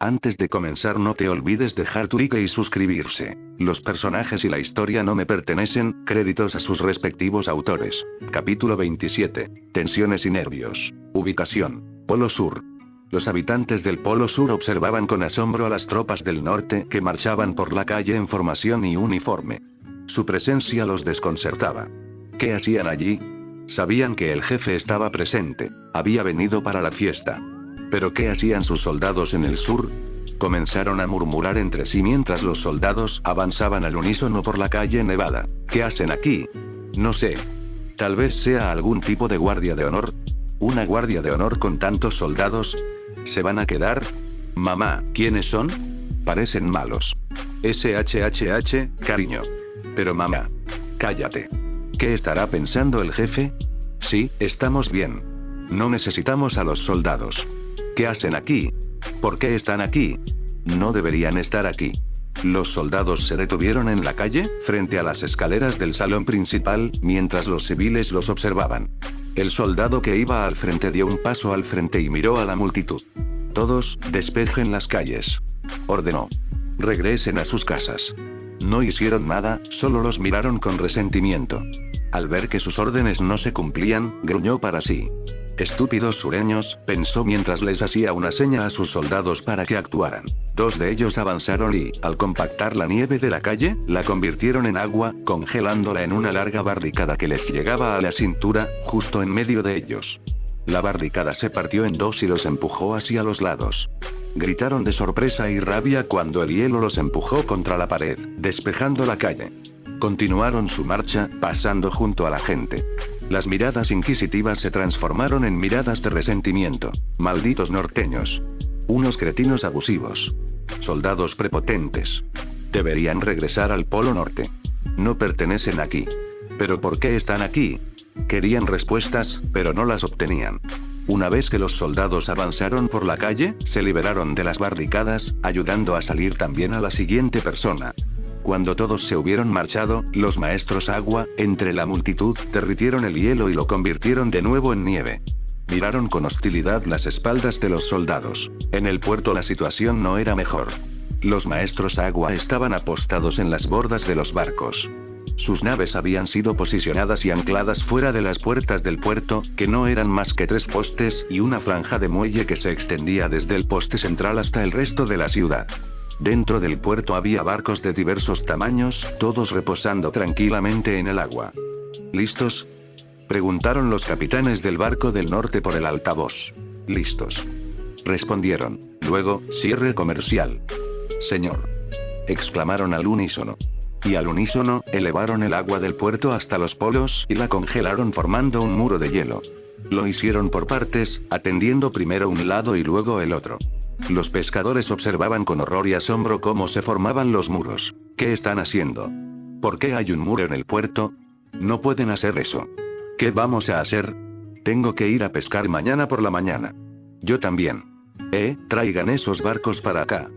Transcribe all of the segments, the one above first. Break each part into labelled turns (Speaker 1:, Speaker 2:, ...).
Speaker 1: Antes de comenzar no te olvides dejar tu like y suscribirse. Los personajes y la historia no me pertenecen, créditos a sus respectivos autores. Capítulo 27. Tensiones y nervios. Ubicación. Polo Sur. Los habitantes del Polo Sur observaban con asombro a las tropas del norte que marchaban por la calle en formación y uniforme. Su presencia los desconcertaba. ¿Qué hacían allí? Sabían que el jefe estaba presente, había venido para la fiesta. ¿Pero qué hacían sus soldados en el sur? Comenzaron a murmurar entre sí mientras los soldados avanzaban al unísono por la calle nevada. ¿Qué hacen aquí? No sé. Tal vez sea algún tipo de guardia de honor. ¿Una guardia de honor con tantos soldados? ¿Se van a quedar? Mamá, ¿quiénes son? Parecen malos. SHHH, cariño. Pero mamá. Cállate. ¿Qué estará pensando el jefe? Sí, estamos bien. No necesitamos a los soldados. ¿Qué hacen aquí? ¿Por qué están aquí? No deberían estar aquí. Los soldados se detuvieron en la calle, frente a las escaleras del salón principal, mientras los civiles los observaban. El soldado que iba al frente dio un paso al frente y miró a la multitud. Todos, despejen las calles. Ordenó. Regresen a sus casas. No hicieron nada, solo los miraron con resentimiento. Al ver que sus órdenes no se cumplían, gruñó para sí. Estúpidos sureños, pensó mientras les hacía una seña a sus soldados para que actuaran. Dos de ellos avanzaron y, al compactar la nieve de la calle, la convirtieron en agua, congelándola en una larga barricada que les llegaba a la cintura, justo en medio de ellos. La barricada se partió en dos y los empujó hacia los lados. Gritaron de sorpresa y rabia cuando el hielo los empujó contra la pared, despejando la calle. Continuaron su marcha, pasando junto a la gente. Las miradas inquisitivas se transformaron en miradas de resentimiento. Malditos norteños. Unos cretinos abusivos. Soldados prepotentes. Deberían regresar al Polo Norte. No pertenecen aquí. ¿Pero por qué están aquí? Querían respuestas, pero no las obtenían. Una vez que los soldados avanzaron por la calle, se liberaron de las barricadas, ayudando a salir también a la siguiente persona. Cuando todos se hubieron marchado, los maestros agua, entre la multitud, derritieron el hielo y lo convirtieron de nuevo en nieve. Miraron con hostilidad las espaldas de los soldados. En el puerto la situación no era mejor. Los maestros agua estaban apostados en las bordas de los barcos. Sus naves habían sido posicionadas y ancladas fuera de las puertas del puerto, que no eran más que 3 postes y una franja de muelle que se extendía desde el poste central hasta el resto de la ciudad. Dentro del puerto había barcos de diversos tamaños, todos reposando tranquilamente en el agua. ¿Listos? Preguntaron los capitanes del barco del norte por el altavoz. Listos. Respondieron. Luego, cierre comercial. Señor. Exclamaron al unísono. Y al unísono, elevaron el agua del puerto hasta los polos y la congelaron formando un muro de hielo. Lo hicieron por partes, atendiendo primero un lado y luego el otro. Los pescadores observaban con horror y asombro cómo se formaban los muros. ¿Qué están haciendo? ¿Por qué hay un muro en el puerto? No pueden hacer eso. ¿Qué vamos a hacer? Tengo que ir a pescar mañana por la mañana. Yo también. Traigan esos barcos para acá.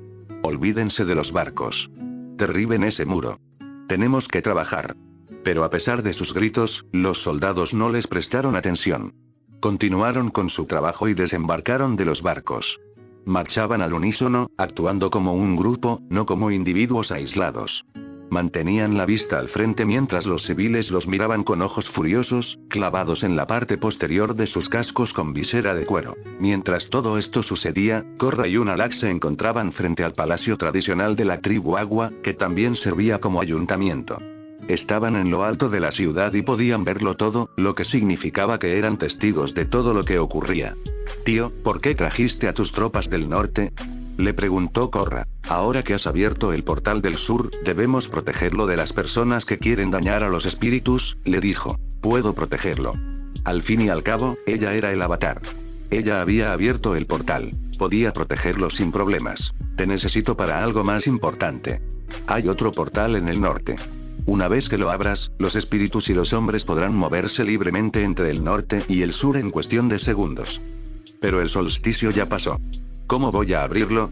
Speaker 1: Olvídense de los barcos. Derriben ese muro. Tenemos que trabajar. Pero a pesar de sus gritos, los soldados no les prestaron atención. Continuaron con su trabajo y desembarcaron de los barcos. Marchaban al unísono, actuando como un grupo, no como individuos aislados. Mantenían la vista al frente mientras los civiles los miraban con ojos furiosos, clavados en la parte posterior de sus cascos con visera de cuero. Mientras todo esto sucedía, Korra y Unalaq se encontraban frente al palacio tradicional de la tribu Agua, que también servía como ayuntamiento. Estaban en lo alto de la ciudad y podían verlo todo, lo que significaba que eran testigos de todo lo que ocurría. Tío, ¿por qué trajiste a tus tropas del norte? Le preguntó Korra. Ahora que has abierto el portal del sur, debemos protegerlo de las personas que quieren dañar a los espíritus, le dijo. Puedo protegerlo. Al fin y al cabo, ella era el avatar. Ella había abierto el portal. Podía protegerlo sin problemas. Te necesito para algo más importante. Hay otro portal en el norte. Una vez que lo abras, los espíritus y los hombres podrán moverse libremente entre el norte y el sur en cuestión de segundos. Pero el solsticio ya pasó. ¿Cómo voy a abrirlo?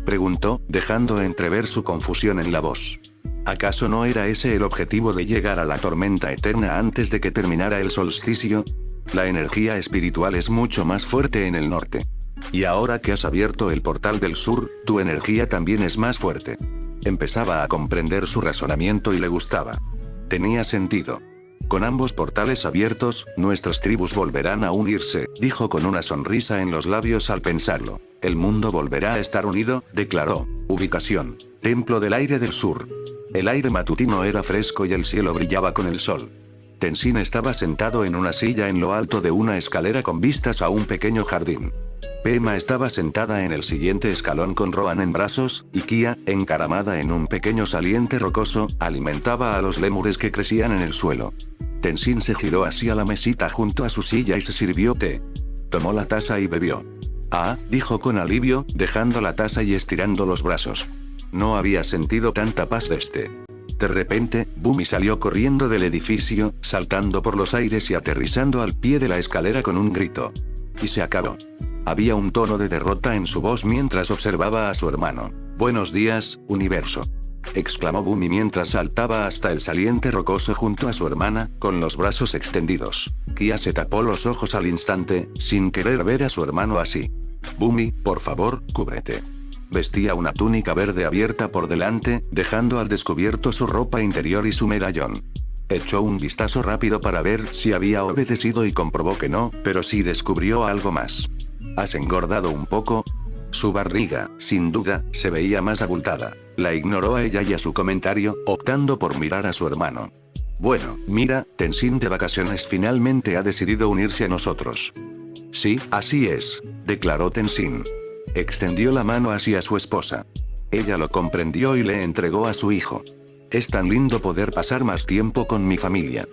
Speaker 1: Preguntó, dejando entrever su confusión en la voz. ¿Acaso no era ese el objetivo de llegar a la tormenta eterna antes de que terminara el solsticio? La energía espiritual es mucho más fuerte en el norte. Y ahora que has abierto el portal del sur, tu energía también es más fuerte. Empezaba a comprender su razonamiento y le gustaba. Tenía sentido. Con ambos portales abiertos, nuestras tribus volverán a unirse, dijo con una sonrisa en los labios al pensarlo. El mundo volverá a estar unido, declaró. Ubicación: Templo del Aire del Sur. El aire matutino era fresco y el cielo brillaba con el sol. Tenzin estaba sentado en una silla en lo alto de una escalera con vistas a un pequeño jardín. Pema estaba sentada en el siguiente escalón con Rohan en brazos, y Kia, encaramada en un pequeño saliente rocoso, alimentaba a los lémures que crecían en el suelo. Tenzin se giró hacia la mesita junto a su silla y se sirvió té. Tomó la taza y bebió. Ah, dijo con alivio, dejando la taza y estirando los brazos. No había sentido tanta paz desde. De repente, Bumi salió corriendo del edificio, saltando por los aires y aterrizando al pie de la escalera con un grito. Y se acabó. Había un tono de derrota en su voz mientras observaba a su hermano. Buenos días, universo, exclamó Bumi mientras saltaba hasta el saliente rocoso junto a su hermana, con los brazos extendidos. Kia se tapó los ojos al instante, sin querer ver a su hermano así. Bumi, por favor, cúbrete. Vestía una túnica verde abierta por delante, dejando al descubierto su ropa interior y su medallón. Echó un vistazo rápido para ver si había obedecido y comprobó que no, pero sí descubrió algo más. ¿Has engordado un poco? Su barriga, sin duda, se veía más abultada. La ignoró a ella y a su comentario, optando por mirar a su hermano. Bueno, mira, Tenzin de vacaciones finalmente ha decidido unirse a nosotros. Sí, así es, declaró Tenzin. Extendió la mano hacia su esposa. Ella lo comprendió y le entregó a su hijo. Es tan lindo poder pasar más tiempo con mi familia.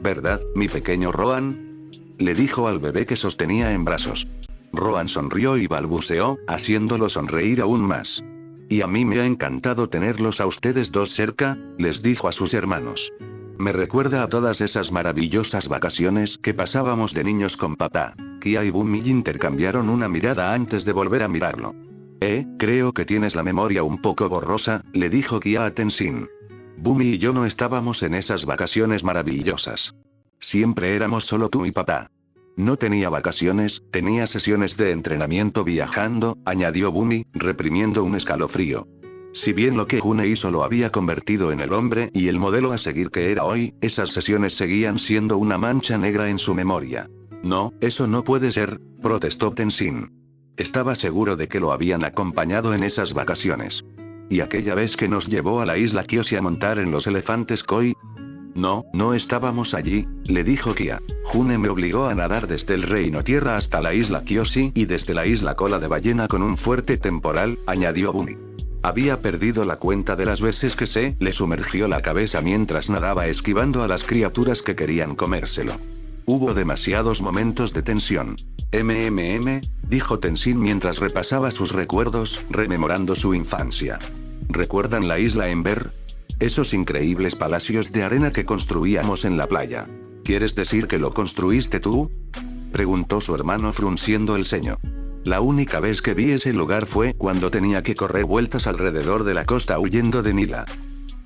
Speaker 1: ¿Verdad, mi pequeño Rohan? Le dijo al bebé que sostenía en brazos. Rohan sonrió y balbuceó, haciéndolo sonreír aún más. Y a mí me ha encantado tenerlos a ustedes dos cerca, les dijo a sus hermanos. Me recuerda a todas esas maravillosas vacaciones que pasábamos de niños con papá. Kia y Bumi intercambiaron una mirada antes de volver a mirarlo. Creo que tienes la memoria un poco borrosa, le dijo Kia a Tenzin. Bumi y yo no estábamos en esas vacaciones maravillosas. Siempre éramos solo tú y papá. No tenía vacaciones, tenía sesiones de entrenamiento viajando, añadió Bumi, reprimiendo un escalofrío. Si bien lo que June hizo lo había convertido en el hombre y el modelo a seguir que era hoy, esas sesiones seguían siendo una mancha negra en su memoria. No, eso no puede ser, protestó Tenzin. Estaba seguro de que lo habían acompañado en esas vacaciones. ¿Y aquella vez que nos llevó a la isla Kyoshi a montar en los elefantes koi? No, no estábamos allí, le dijo Kia. June me obligó a nadar desde el Reino Tierra hasta la isla Kyoshi y desde la isla Cola de Ballena con un fuerte temporal, añadió Bumi. Había perdido la cuenta de las veces que se le sumergió la cabeza mientras nadaba esquivando a las criaturas que querían comérselo. Hubo demasiados momentos de tensión. Dijo Tenzin mientras repasaba sus recuerdos, rememorando su infancia. ¿Recuerdan la isla Ember? Esos increíbles palacios de arena que construíamos en la playa. ¿Quieres decir que lo construiste tú? Preguntó su hermano frunciendo el ceño. La única vez que vi ese lugar fue cuando tenía que correr vueltas alrededor de la costa huyendo de Nila.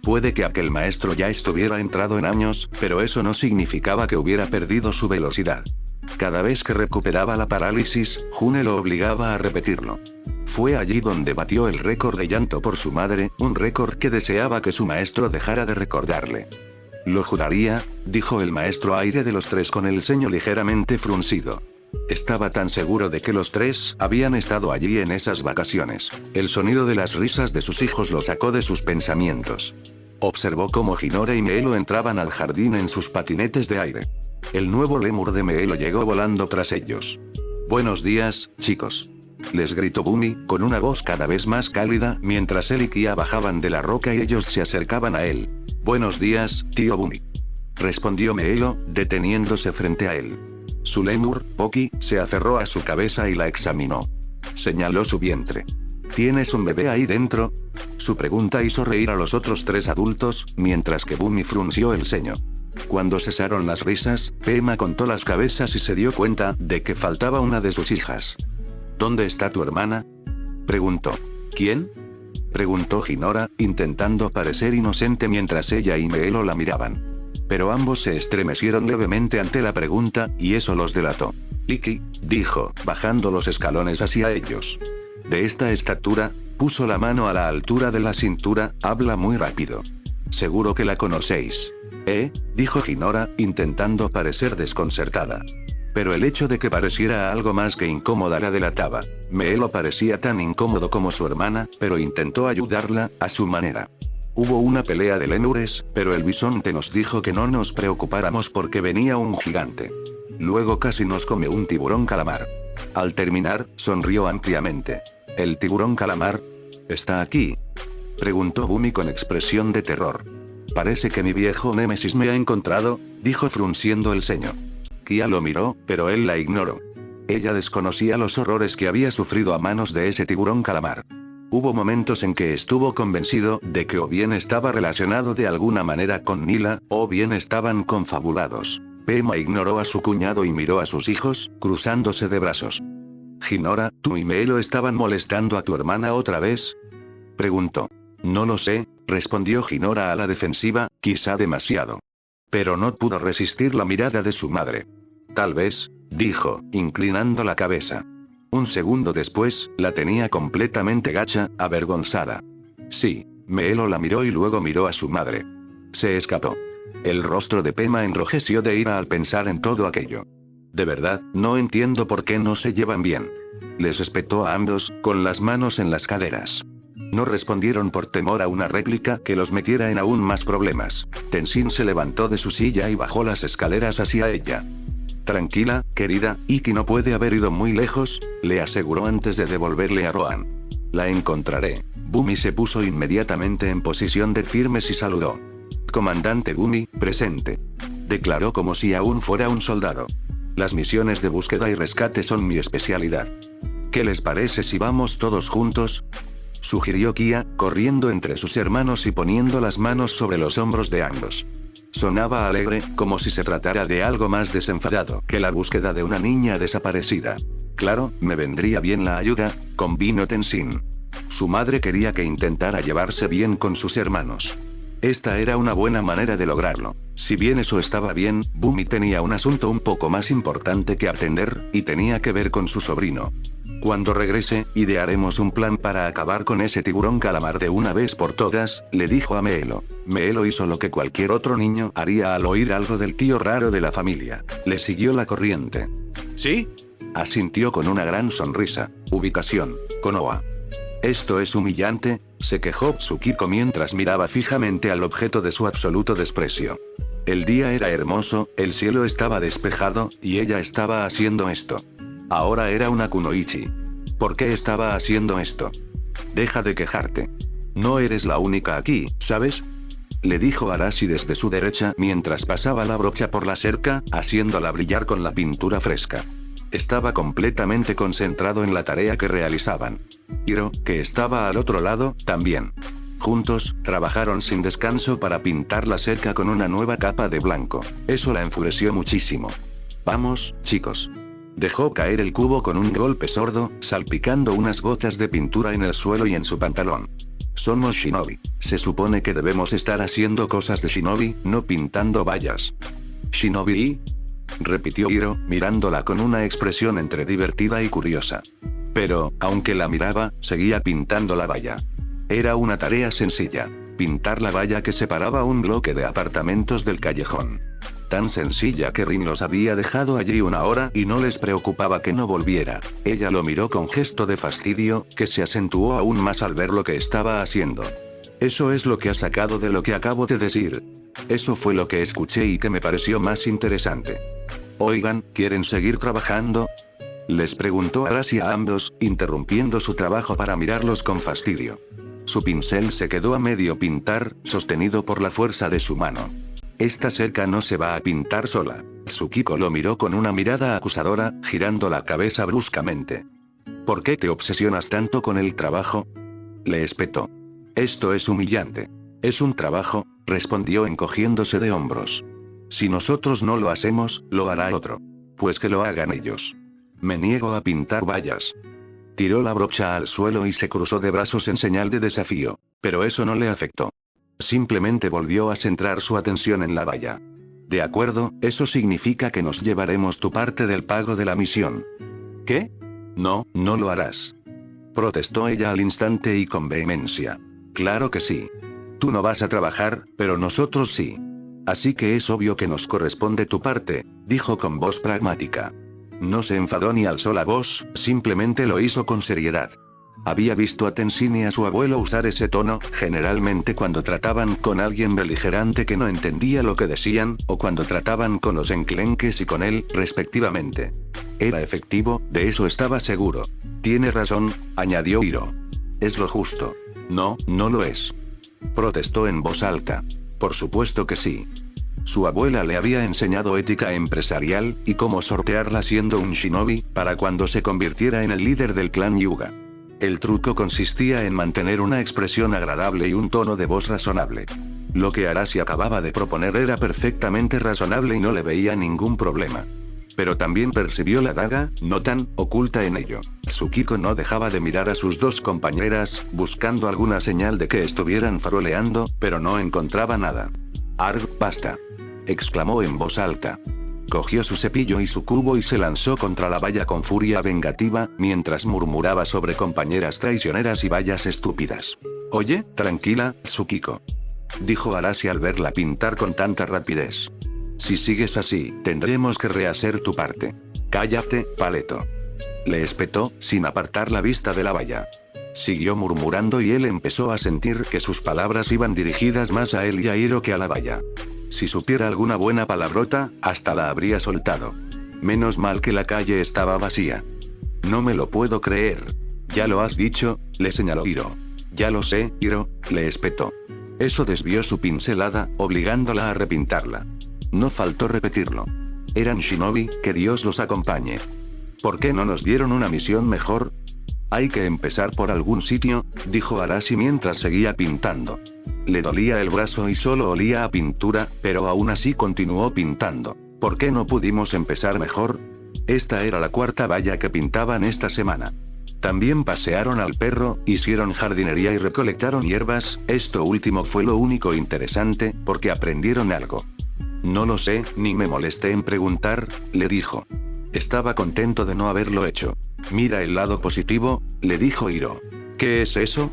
Speaker 1: Puede que aquel maestro ya estuviera entrado en años, pero eso no significaba que hubiera perdido su velocidad. Cada vez que recuperaba la parálisis, June lo obligaba a repetirlo. Fue allí donde batió el récord de llanto por su madre, un récord que deseaba que su maestro dejara de recordarle. Lo juraría, dijo el maestro aire de los tres con el ceño ligeramente fruncido. Estaba tan seguro de que los tres habían estado allí en esas vacaciones. El sonido de las risas de sus hijos lo sacó de sus pensamientos. Observó cómo Hinora y Meelo entraban al jardín en sus patinetes de aire. El nuevo lémur de Meelo llegó volando tras ellos. Buenos días, chicos, les gritó Bumi, con una voz cada vez más cálida, mientras él y Kia bajaban de la roca y ellos se acercaban a él. Buenos días, tío Bumi, respondió Meelo, deteniéndose frente a él. Su lémur, Poki, se aferró a su cabeza y la examinó. Señaló su vientre. ¿Tienes un bebé ahí dentro? Su pregunta hizo reír a los otros tres adultos, mientras que Bumi frunció el ceño. Cuando cesaron las risas, Pema contó las cabezas y se dio cuenta de que faltaba una de sus hijas. ¿Dónde está tu hermana? Preguntó. ¿Quién? Preguntó Hinora, intentando parecer inocente mientras ella y Meelo la miraban. Pero ambos se estremecieron levemente ante la pregunta, y eso los delató. Iki, dijo, bajando los escalones hacia ellos. De esta estatura, puso la mano a la altura de la cintura, habla muy rápido. Seguro que la conocéis. Dijo Hinora, intentando parecer desconcertada. Pero el hecho de que pareciera algo más que incómoda la delataba. Meelo parecía tan incómodo como su hermana, pero intentó ayudarla, a su manera. Hubo una pelea de lémures, pero el bisonte nos dijo que no nos preocupáramos porque venía un gigante. Luego casi nos come un tiburón calamar. Al terminar, sonrió ampliamente. ¿El tiburón calamar? ¿Está aquí?, preguntó Bumi con expresión de terror. Parece que mi viejo némesis me ha encontrado, dijo frunciendo el ceño. Kia lo miró, pero él la ignoró. Ella desconocía los horrores que había sufrido a manos de ese tiburón calamar. Hubo momentos en que estuvo convencido de que o bien estaba relacionado de alguna manera con Nila, o bien estaban confabulados. Pema ignoró a su cuñado y miró a sus hijos, cruzándose de brazos. Hinora, ¿tú y Meelo estaban molestando a tu hermana otra vez?, preguntó. No lo sé, respondió Hinora a la defensiva, quizá demasiado. Pero no pudo resistir la mirada de su madre. Tal vez, dijo, inclinando la cabeza. Un segundo después, la tenía completamente gacha, avergonzada. Sí, Meelo la miró y luego miró a su madre. Se escapó. El rostro de Pema enrojeció de ira al pensar en todo aquello. De verdad, no entiendo por qué no se llevan bien. Les espetó a ambos, con las manos en las caderas. No respondieron por temor a una réplica que los metiera en aún más problemas. Tenzin se levantó de su silla y bajó las escaleras hacia ella. Tranquila, querida, Iki no puede haber ido muy lejos, le aseguró antes de devolverle a Rohan. La encontraré. Bumi se puso inmediatamente en posición de firmes y saludó. Comandante Bumi, presente. Declaró como si aún fuera un soldado. Las misiones de búsqueda y rescate son mi especialidad. ¿Qué les parece si vamos todos juntos?, sugirió Kia, corriendo entre sus hermanos y poniendo las manos sobre los hombros de ambos. Sonaba alegre, como si se tratara de algo más desenfadado que la búsqueda de una niña desaparecida. Claro, me vendría bien la ayuda, convino Tenzin. Su madre quería que intentara llevarse bien con sus hermanos. Esta era una buena manera de lograrlo. Si bien eso estaba bien, Bumi tenía un asunto un poco más importante que atender, y tenía que ver con su sobrino. Cuando regrese, idearemos un plan para acabar con ese tiburón calamar de una vez por todas, le dijo a Meelo. Meelo hizo lo que cualquier otro niño haría al oír algo del tío raro de la familia. Le siguió la corriente. ¿Sí?, asintió con una gran sonrisa. Ubicación: Konoha. Esto es humillante, se quejó Tsukiko mientras miraba fijamente al objeto de su absoluto desprecio. El día era hermoso, el cielo estaba despejado, y ella estaba haciendo esto. Ahora era una kunoichi. ¿Por qué estaba haciendo esto? Deja de quejarte. No eres la única aquí, ¿sabes?, le dijo Arashi desde su derecha mientras pasaba la brocha por la cerca, haciéndola brillar con la pintura fresca. Estaba completamente concentrado en la tarea que realizaban. Hiro, que estaba al otro lado, también. Juntos, trabajaron sin descanso para pintar la cerca con una nueva capa de blanco. Eso la enfureció muchísimo. Vamos, chicos. Dejó caer el cubo con un golpe sordo, salpicando unas gotas de pintura en el suelo y en su pantalón. Somos shinobi. Se supone que debemos estar haciendo cosas de shinobi, no pintando vallas. ¿Shinobi? Repitió Hiro, mirándola con una expresión entre divertida y curiosa. Pero, aunque la miraba, seguía pintando la valla. Era una tarea sencilla. Pintar la valla que separaba un bloque de apartamentos del callejón. Tan sencilla que Rin los había dejado allí una hora y no les preocupaba que no volviera. Ella lo miró con gesto de fastidio, que se acentuó aún más al ver lo que estaba haciendo. Eso es lo que has sacado de lo que acabo de decir. Eso fue lo que escuché y que me pareció más interesante. Oigan, ¿quieren seguir trabajando?, les preguntó Arashi a ambos, interrumpiendo su trabajo para mirarlos con fastidio. Su pincel se quedó a medio pintar, sostenido por la fuerza de su mano. Esta cerca no se va a pintar sola. Tsukiko lo miró con una mirada acusadora, girando la cabeza bruscamente. ¿Por qué te obsesionas tanto con el trabajo?, le espetó. Esto es humillante. Es un trabajo, respondió encogiéndose de hombros. Si nosotros no lo hacemos, lo hará otro. Pues que lo hagan ellos. Me niego a pintar vallas. Tiró la brocha al suelo y se cruzó de brazos en señal de desafío. Pero eso no le afectó. Simplemente volvió a centrar su atención en la valla. De acuerdo, eso significa que nos llevaremos tu parte del pago de la misión. ¿Qué? No, no lo harás. Protestó ella al instante y con vehemencia. Claro que sí. Tú no vas a trabajar, pero nosotros sí. Así que es obvio que nos corresponde tu parte, dijo con voz pragmática. No se enfadó ni alzó la voz, simplemente lo hizo con seriedad. Había visto a Tenzin y a su abuelo usar ese tono, generalmente cuando trataban con alguien beligerante que no entendía lo que decían, o cuando trataban con los enclenques y con él, respectivamente. Era efectivo, de eso estaba seguro. Tiene razón, añadió Hiro. Es lo justo. No, no lo es. Protestó en voz alta. Por supuesto que sí. Su abuela le había enseñado ética empresarial, y cómo sortearla siendo un shinobi, para cuando se convirtiera en el líder del clan Hyuga. El truco consistía en mantener una expresión agradable y un tono de voz razonable. Lo que Arashi acababa de proponer era perfectamente razonable y no le veía ningún problema. Pero también percibió la daga, no tan oculta en ello. Tsukiko no dejaba de mirar a sus dos compañeras, buscando alguna señal de que estuvieran faroleando, pero no encontraba nada. «Arg, basta», exclamó en voz alta. Cogió su cepillo y su cubo y se lanzó contra la valla con furia vengativa, mientras murmuraba sobre compañeras traicioneras y vallas estúpidas. «Oye, tranquila, Tsukiko», dijo Arashi al verla pintar con tanta rapidez. «Si sigues así, tendremos que rehacer tu parte». «Cállate, paleto», le espetó, sin apartar la vista de la valla. Siguió murmurando y él empezó a sentir que sus palabras iban dirigidas más a él y a Hiro que a la valla. Si supiera alguna buena palabrota, hasta la habría soltado. Menos mal que la calle estaba vacía. «No me lo puedo creer». «Ya lo has dicho», le señaló Hiro. «Ya lo sé, Hiro», le espetó. Eso desvió su pincelada, obligándola a repintarla. No faltó repetirlo. Eran shinobi, que Dios los acompañe. ¿Por qué no nos dieron una misión mejor? Hay que empezar por algún sitio, dijo Arashi mientras seguía pintando. Le dolía el brazo y solo olía a pintura, pero aún así continuó pintando. ¿Por qué no pudimos empezar mejor? Esta era la cuarta valla que pintaban esta semana. También pasearon al perro, hicieron jardinería y recolectaron hierbas. Esto último fue lo único interesante, porque aprendieron algo. No lo sé, ni me molesté en preguntar, le dijo. Estaba contento de no haberlo hecho. Mira el lado positivo, le dijo Hiro. ¿Qué es eso?,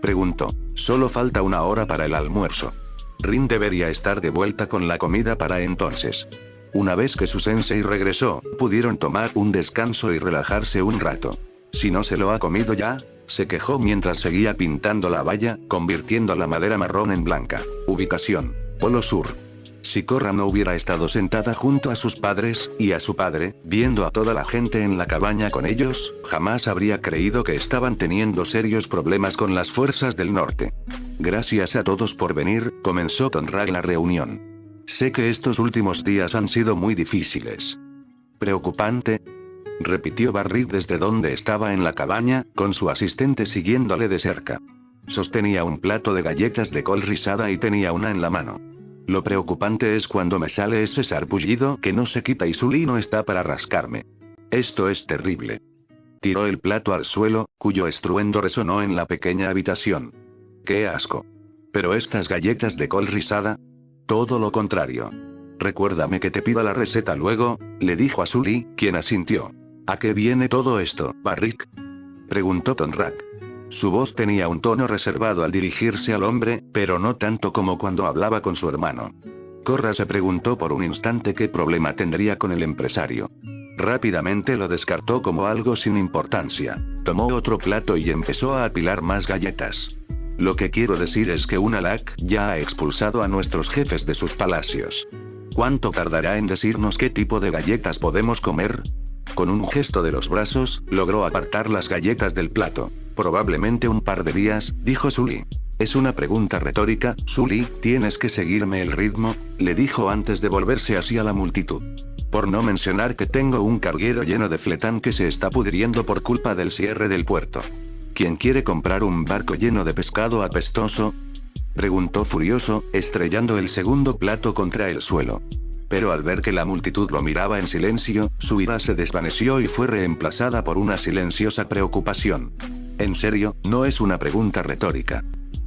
Speaker 1: preguntó. Solo falta una hora para el almuerzo. Rin debería estar de vuelta con la comida para entonces. Una vez que su sensei regresó, pudieron tomar un descanso y relajarse un rato. Si no se lo ha comido ya, se quejó mientras seguía pintando la valla, convirtiendo la madera marrón en blanca. Ubicación: Polo Sur. Si Korra no hubiera estado sentada junto a sus padres, y a su padre, viendo a toda la gente en la cabaña con ellos, jamás habría creído que estaban teniendo serios problemas con las fuerzas del norte. Gracias a todos por venir, comenzó Tonraq la reunión. Sé que estos últimos días han sido muy difíciles. ¿Preocupante?, repitió Barrick desde donde estaba en la cabaña, con su asistente siguiéndole de cerca. Sostenía un plato de galletas de col rizada y tenía una en la mano. Lo preocupante es cuando me sale ese sarpullido que no se quita y Sully no está para rascarme. Esto es terrible. Tiró el plato al suelo, cuyo estruendo resonó en la pequeña habitación. ¡Qué asco! ¿Pero estas galletas de col rizada? Todo lo contrario. Recuérdame que te pida la receta luego, le dijo a Sully, quien asintió. ¿A qué viene todo esto, Barrick?, preguntó Tonraq. Su voz tenía un tono reservado al dirigirse al hombre, pero no tanto como cuando hablaba con su hermano. Korra se preguntó por un instante qué problema tendría con el empresario. Rápidamente lo descartó como algo sin importancia. Tomó otro plato y empezó a apilar más galletas. Lo que quiero decir es que un Alak ya ha expulsado a nuestros jefes de sus palacios. ¿Cuánto tardará en decirnos qué tipo de galletas podemos comer? Con un gesto de los brazos, logró apartar las galletas del plato. Probablemente un par de días, dijo Sully. Es una pregunta retórica, Sully, tienes que seguirme el ritmo, le dijo antes de volverse hacia la multitud. Por no mencionar que tengo un carguero lleno de fletán que se está pudriendo por culpa del cierre del puerto. ¿Quién quiere comprar un barco lleno de pescado apestoso?, preguntó furioso, estrellando el segundo plato contra el suelo. Pero al ver que la multitud lo miraba en silencio, su ira se desvaneció y fue reemplazada por una silenciosa preocupación. En serio, no es una pregunta retórica.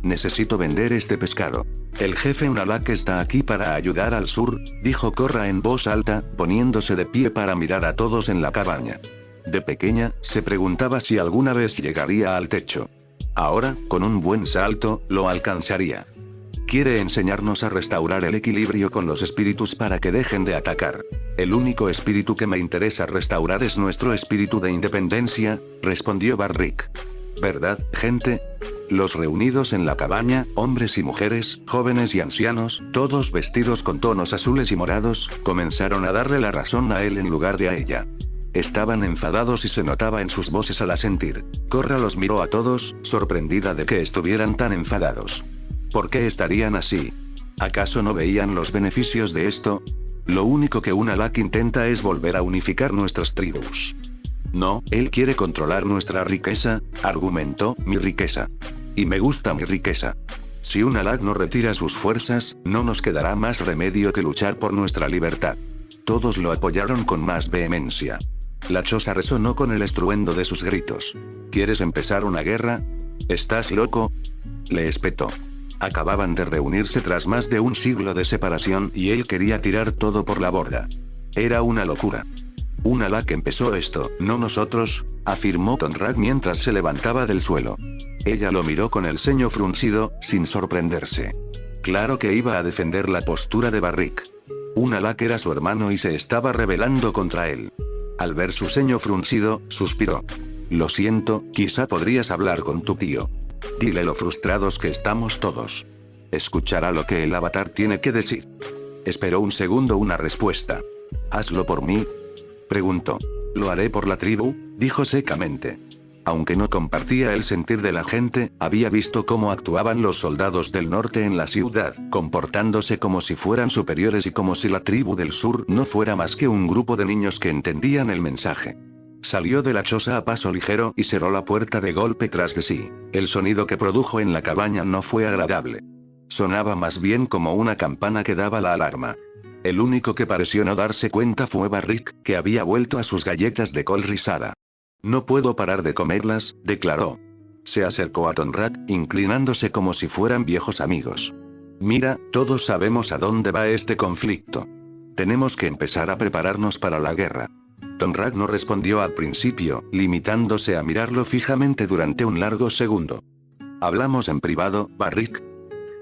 Speaker 1: Necesito vender este pescado. El jefe Unalaq está aquí para ayudar al sur, dijo Korra en voz alta, poniéndose de pie para mirar a todos en la cabaña. De pequeña, se preguntaba si alguna vez llegaría al techo. Ahora, con un buen salto, lo alcanzaría. Quiere enseñarnos a restaurar el equilibrio con los espíritus para que dejen de atacar. El único espíritu que me interesa restaurar es nuestro espíritu de independencia, respondió Barrick. ¿Verdad, gente? Los reunidos en la cabaña, hombres y mujeres, jóvenes y ancianos, todos vestidos con tonos azules y morados, comenzaron a darle la razón a él en lugar de a ella. Estaban enfadados y se notaba en sus voces al asentir. Korra los miró a todos, sorprendida de que estuvieran tan enfadados. ¿Por qué estarían así? ¿Acaso no veían los beneficios de esto? Lo único que Unalaq intenta es volver a unificar nuestras tribus. No, él quiere controlar nuestra riqueza, argumentó, mi riqueza. Y me gusta mi riqueza. Si Unalaq no retira sus fuerzas, no nos quedará más remedio que luchar por nuestra libertad. Todos lo apoyaron con más vehemencia. La choza resonó con el estruendo de sus gritos. ¿Quieres empezar una guerra? ¿Estás loco? Le espetó. Acababan de reunirse tras más de un siglo de separación y él quería tirar todo por la borda. Era una locura. Unalaq empezó esto, no nosotros, afirmó Tonraq mientras se levantaba del suelo. Ella lo miró con el ceño fruncido, sin sorprenderse. Claro que iba a defender la postura de Barrick. Unalaq era su hermano y se estaba rebelando contra él. Al ver su ceño fruncido, suspiró. Lo siento, quizá podrías hablar con tu tío. Dile lo frustrados que estamos todos. Escuchará lo que el avatar tiene que decir. Esperó un segundo una respuesta. ¿Hazlo por mí?, preguntó. Lo haré por la tribu, dijo secamente. Aunque no compartía el sentir de la gente, había visto cómo actuaban los soldados del norte en la ciudad, comportándose como si fueran superiores y como si la tribu del sur no fuera más que un grupo de niños que entendían el mensaje. Salió de la choza a paso ligero y cerró la puerta de golpe tras de sí. El sonido que produjo en la cabaña no fue agradable. Sonaba más bien como una campana que daba la alarma. El único que pareció no darse cuenta fue Barrick, que había vuelto a sus galletas de col rizada. No puedo parar de comerlas, declaró. Se acercó a Tonraq, inclinándose como si fueran viejos amigos. Mira, todos sabemos a dónde va este conflicto. Tenemos que empezar a prepararnos para la guerra. Tonraq no respondió al principio, limitándose a mirarlo fijamente durante un largo segundo. Hablamos en privado, Barrick,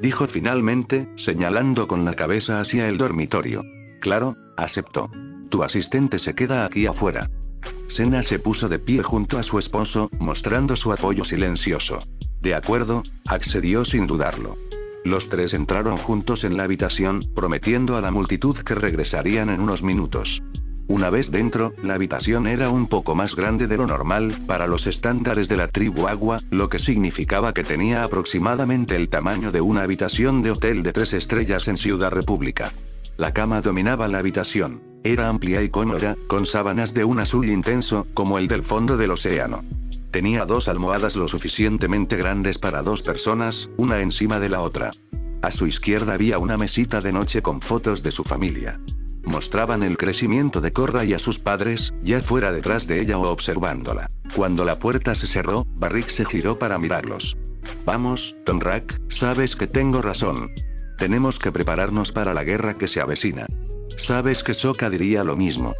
Speaker 1: dijo finalmente, señalando con la cabeza hacia el dormitorio. Claro, aceptó. Tu asistente se queda aquí afuera. Senna se puso de pie junto a su esposo, mostrando su apoyo silencioso. De acuerdo, accedió sin dudarlo. Los tres entraron juntos en la habitación, prometiendo a la multitud que regresarían en unos minutos. Una vez dentro, la habitación era un poco más grande de lo normal, para los estándares de la tribu Agua, lo que significaba que tenía aproximadamente el tamaño de una habitación de hotel de 3 estrellas en Ciudad República. La cama dominaba la habitación. Era amplia y cómoda, con sábanas de un azul intenso, como el del fondo del océano. Tenía 2 almohadas lo suficientemente grandes para 2 personas, una encima de la otra. A su izquierda había una mesita de noche con fotos de su familia. Mostraban el crecimiento de Korra y a sus padres, ya fuera detrás de ella o observándola. Cuando la puerta se cerró, Barrick se giró para mirarlos. Vamos, Tonraq, sabes que tengo razón. Tenemos que prepararnos para la guerra que se avecina. Sabes que Sokka diría lo mismo.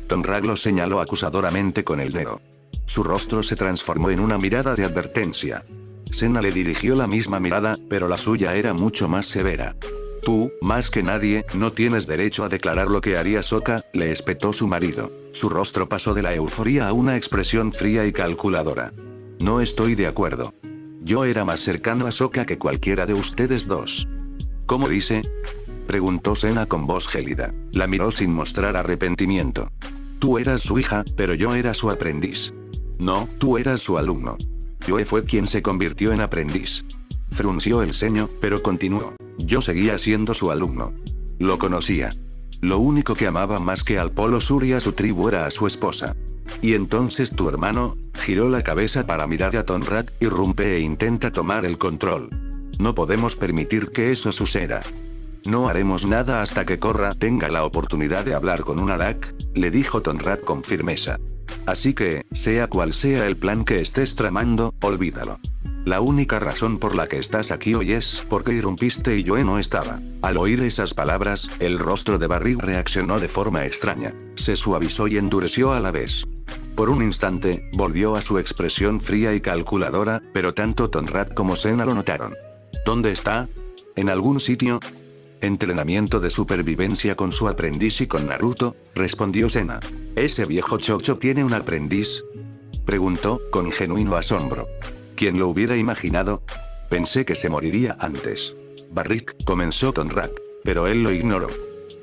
Speaker 1: Tonraq lo señaló acusadoramente con el dedo. Su rostro se transformó en una mirada de advertencia. Senna le dirigió la misma mirada, pero la suya era mucho más severa. Tú, más que nadie, no tienes derecho a declarar lo que haría Sokka, le espetó su marido. Su rostro pasó de la euforía a una expresión fría y calculadora. No estoy de acuerdo. Yo era más cercano a Sokka que cualquiera de ustedes dos. ¿Cómo dice?, preguntó Senna con voz gélida. La miró sin mostrar arrepentimiento. Tú eras su hija, pero yo era su aprendiz. No, tú eras su alumno. Yoe fue quien se convirtió en aprendiz. Frunció el ceño, pero continuó. Yo seguía siendo su alumno. Lo conocía. Lo único que amaba más que al Polo Sur y a su tribu era a su esposa. Y entonces tu hermano, giró la cabeza para mirar a Tonraq, irrumpe e intenta tomar el control. No podemos permitir que eso suceda. No haremos nada hasta que Korra tenga la oportunidad de hablar con Unalaq, le dijo Tonraq con firmeza. Así que, sea cual sea el plan que estés tramando, olvídalo. La única razón por la que estás aquí hoy es porque irrumpiste y Joe no estaba. Al oír esas palabras, el rostro de Barrick reaccionó de forma extraña. Se suavizó y endureció a la vez. Por un instante, volvió a su expresión fría y calculadora, pero tanto Conrad como Sena lo notaron. ¿Dónde está? ¿En algún sitio? Entrenamiento de supervivencia con su aprendiz y con Naruto, respondió Sena. ¿Ese viejo chocho tiene un aprendiz? Preguntó, con genuino asombro. ¿Quién lo hubiera imaginado? Pensé que se moriría antes. Barrick, comenzó Conrad, pero él lo ignoró.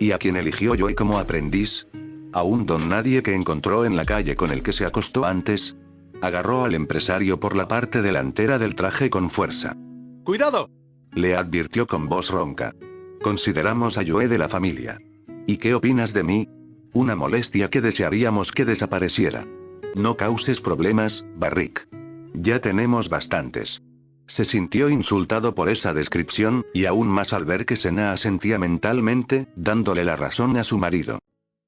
Speaker 1: ¿Y a quién eligió Joe como aprendiz? ¿A un don nadie que encontró en la calle con el que se acostó antes? Agarró al empresario por la parte delantera del traje con fuerza.
Speaker 2: ¡Cuidado!,
Speaker 1: le advirtió con voz ronca. Consideramos a Joe de la familia. ¿Y qué opinas de mí? Una molestia que desearíamos que desapareciera. No causes problemas, Barrick. Ya tenemos bastantes. Se sintió insultado por esa descripción, y aún más al ver que Sena asentía mentalmente, dándole la razón a su marido.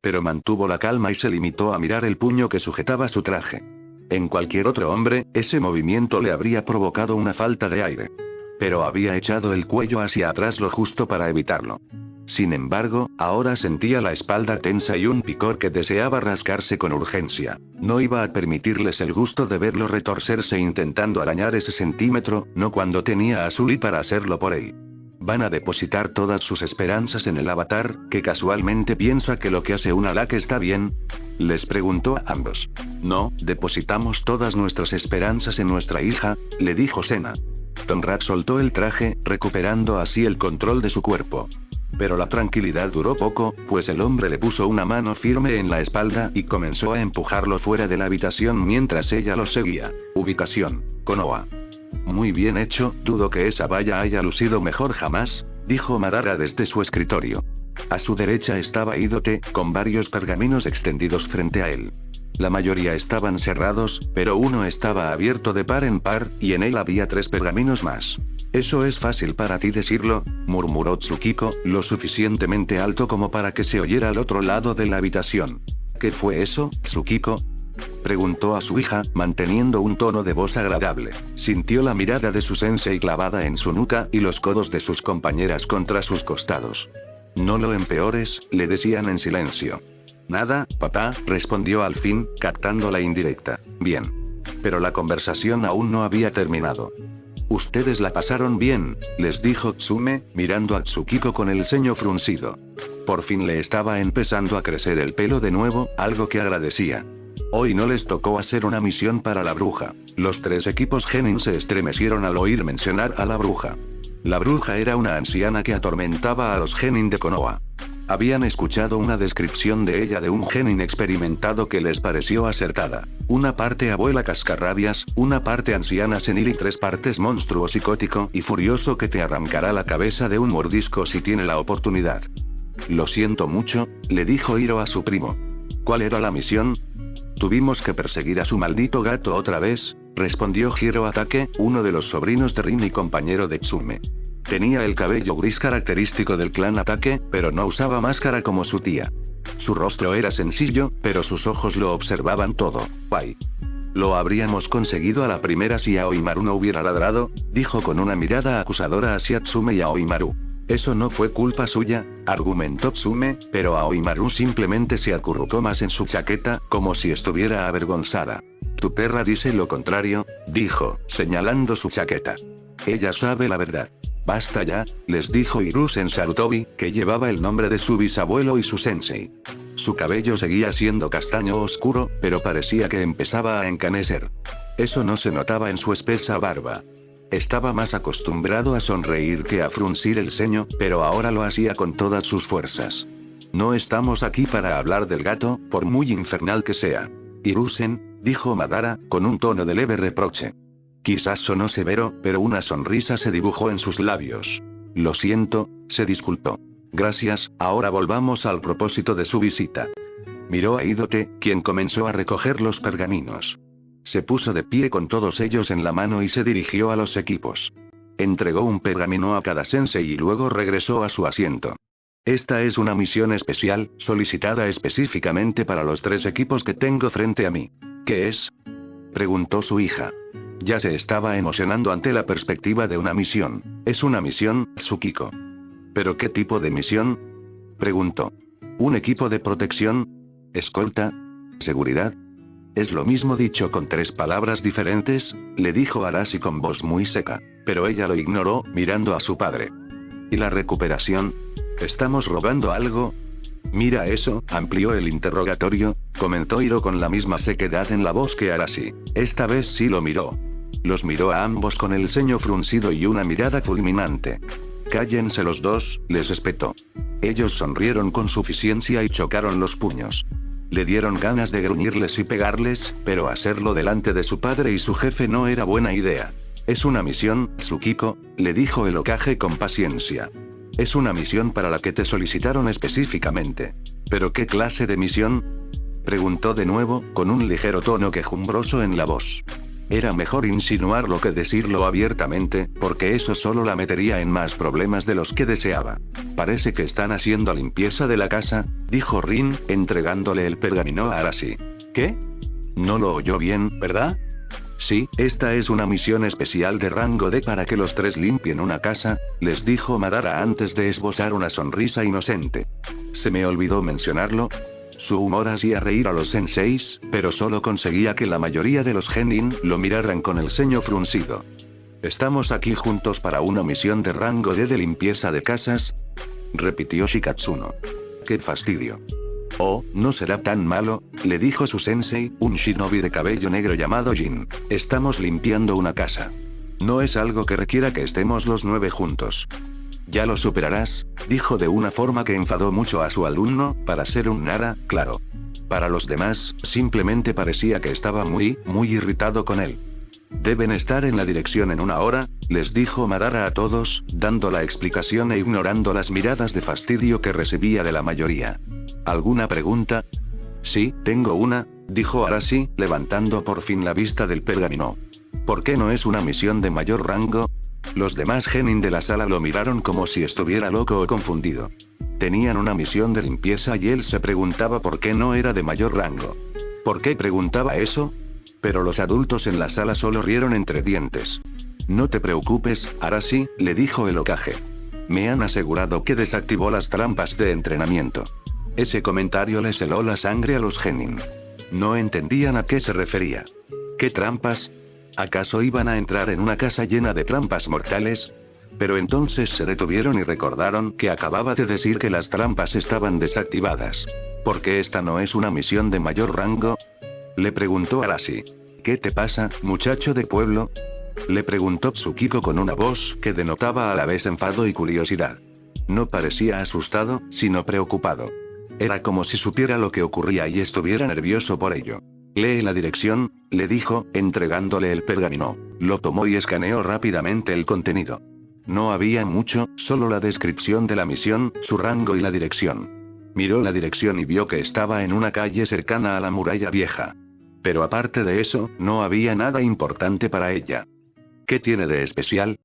Speaker 1: Pero mantuvo la calma y se limitó a mirar el puño que sujetaba su traje. En cualquier otro hombre, ese movimiento le habría provocado una falta de aire. Pero había echado el cuello hacia atrás lo justo para evitarlo. Sin embargo, ahora sentía la espalda tensa y un picor que deseaba rascarse con urgencia. No iba a permitirles el gusto de verlo retorcerse intentando arañar ese centímetro, no cuando tenía a Sully para hacerlo por él. ¿Van a depositar todas sus esperanzas en el avatar, que casualmente piensa que lo que hace una LAC está bien? Les preguntó a ambos. No, depositamos todas nuestras esperanzas en nuestra hija, le dijo Sena. Conrad soltó el traje, recuperando así el control de su cuerpo. Pero la tranquilidad duró poco, pues el hombre le puso una mano firme en la espalda y comenzó a empujarlo fuera de la habitación mientras ella lo seguía. Ubicación: Konoha. Muy bien hecho, dudo que esa valla haya lucido mejor jamás, dijo Madara desde su escritorio. A su derecha estaba Idote, con varios pergaminos extendidos frente a él. La mayoría estaban cerrados, pero uno estaba abierto de par en par, y en él había 3 pergaminos más. Eso es fácil para ti decirlo, murmuró Tsukiko, lo suficientemente alto como para que se oyera al otro lado de la habitación. ¿Qué fue eso, Tsukiko?, preguntó a su hija, manteniendo un tono de voz agradable. Sintió la mirada de su sensei clavada en su nuca y los codos de sus compañeras contra sus costados. No lo empeores, le decían en silencio. Nada, papá, respondió al fin, captando la indirecta. Bien. Pero la conversación aún no había terminado. Ustedes la pasaron bien, les dijo Tsume, mirando a Tsukiko con el ceño fruncido. Por fin le estaba empezando a crecer el pelo de nuevo, algo que agradecía. Hoy no les tocó hacer una misión para la bruja. Los 3 equipos genin se estremecieron al oír mencionar a la bruja. La bruja era una anciana que atormentaba a los genin de Konoha. Habían escuchado una descripción de ella de un genin experimentado que les pareció acertada. Una parte abuela cascarrabias, una parte anciana senil y 3 partes monstruo psicótico y furioso que te arrancará la cabeza de un mordisco si tiene la oportunidad. Lo siento mucho, le dijo Hiro a su primo. ¿Cuál era la misión? Tuvimos que perseguir a su maldito gato otra vez, respondió Hiro Atake, uno de los sobrinos de Rin y compañero de Tsume. Tenía el cabello gris característico del clan Atake, pero no usaba máscara como su tía. Su rostro era sencillo, pero sus ojos lo observaban todo. Guay. Lo habríamos conseguido a la primera si Aoimaru no hubiera ladrado, dijo con una mirada acusadora hacia Tsume y Aoimaru. Eso no fue culpa suya, argumentó Tsume, pero Aoimaru simplemente se acurrucó más en su chaqueta, como si estuviera avergonzada. Tu perra dice lo contrario, dijo, señalando su chaqueta. Ella sabe la verdad. Basta ya, les dijo Hiruzen Sarutobi, que llevaba el nombre de su bisabuelo y su sensei. Su cabello seguía siendo castaño oscuro, pero parecía que empezaba a encanecer. Eso no se notaba en su espesa barba. Estaba más acostumbrado a sonreír que a fruncir el ceño, pero ahora lo hacía con todas sus fuerzas. No estamos aquí para hablar del gato, por muy infernal que sea. Hiruzen, dijo Madara, con un tono de leve reproche. Quizás sonó severo, pero una sonrisa se dibujó en sus labios. Lo siento, se disculpó. Gracias, ahora volvamos al propósito de su visita. Miró a Idote, quien comenzó a recoger los pergaminos. Se puso de pie con todos ellos en la mano y se dirigió a los equipos. Entregó un pergamino a cada sensei y luego regresó a su asiento. Esta es una misión especial, solicitada específicamente para los 3 equipos que tengo frente a mí. ¿Qué es?, preguntó su hija. Ya se estaba emocionando ante la perspectiva de una misión. ¿Es una misión, Tsukiko? ¿Pero qué tipo de misión? Preguntó. ¿Un equipo de protección? ¿Escolta? ¿Seguridad? Es lo mismo dicho con 3 palabras diferentes, le dijo Arashi con voz muy seca. Pero ella lo ignoró, mirando a su padre. ¿Y la recuperación? ¿Estamos robando algo? Mira eso, amplió el interrogatorio, comentó Hiro con la misma sequedad en la voz que Arashi. Esta vez sí lo miró. Los miró a ambos con el ceño fruncido y una mirada fulminante. Cállense los dos, les espetó. Ellos sonrieron con suficiencia y chocaron los puños. Le dieron ganas de gruñirles y pegarles, pero hacerlo delante de su padre y su jefe no era buena idea. Es una misión, Tsukiko, le dijo el Hokage con paciencia. Es una misión para la que te solicitaron específicamente. ¿Pero qué clase de misión? Preguntó de nuevo, con un ligero tono quejumbroso en la voz. Era mejor insinuarlo que decirlo abiertamente, porque eso solo la metería en más problemas de los que deseaba. Parece que están haciendo limpieza de la casa, dijo Rin, entregándole el pergamino a Arashi. ¿Qué? No lo oyó bien, ¿verdad? Sí, esta es una misión especial de rango D para que los 3 limpien una casa, les dijo Madara antes de esbozar una sonrisa inocente. ¿Se me olvidó mencionarlo? Su humor hacía reír a los senseis, pero solo conseguía que la mayoría de los genin lo miraran con el ceño fruncido. ¿Estamos aquí juntos para una misión de rango D de limpieza de casas? Repitió Shikatsuno. ¡Qué fastidio! Oh, no será tan malo, le dijo su sensei, un shinobi de cabello negro llamado Jin. Estamos limpiando una casa. No es algo que requiera que estemos los 9 juntos. Ya lo superarás, dijo de una forma que enfadó mucho a su alumno, para ser un Nara, claro. Para los demás, simplemente parecía que estaba muy irritado con él. Deben estar en la dirección en 1 hora, les dijo Madara a todos, dando la explicación e ignorando las miradas de fastidio que recibía de la mayoría. ¿Alguna pregunta? Sí, tengo una, dijo Arashi, levantando por fin la vista del pergamino. ¿Por qué no es una misión de mayor rango? Los demás genin de la sala lo miraron como si estuviera loco o confundido. Tenían una misión de limpieza y él se preguntaba por qué no era de mayor rango. ¿Por qué preguntaba eso? Pero los adultos en la sala solo rieron entre dientes. No te preocupes, Arashi, le dijo el Hokage. Me han asegurado que desactivó las trampas de entrenamiento. Ese comentario les heló la sangre a los genin. No entendían a qué se refería. ¿Qué trampas? ¿Acaso iban a entrar en una casa llena de trampas mortales? Pero entonces se detuvieron y recordaron que acababa de decir que las trampas estaban desactivadas. ¿Por qué esta no es una misión de mayor rango? Le preguntó Arashi. ¿Qué te pasa, muchacho de pueblo? Le preguntó Tsukiko con una voz que denotaba a la vez enfado y curiosidad. No parecía asustado, sino preocupado. Era como si supiera lo que ocurría y estuviera nervioso por ello. Lee la dirección, le dijo, entregándole el pergamino. Lo tomó y escaneó rápidamente el contenido. No había mucho, solo la descripción de la misión, su rango y la dirección. Miró la dirección y vio que estaba en una calle cercana a la muralla vieja. Pero aparte de eso, no había nada importante para ella. ¿Qué tiene de especial?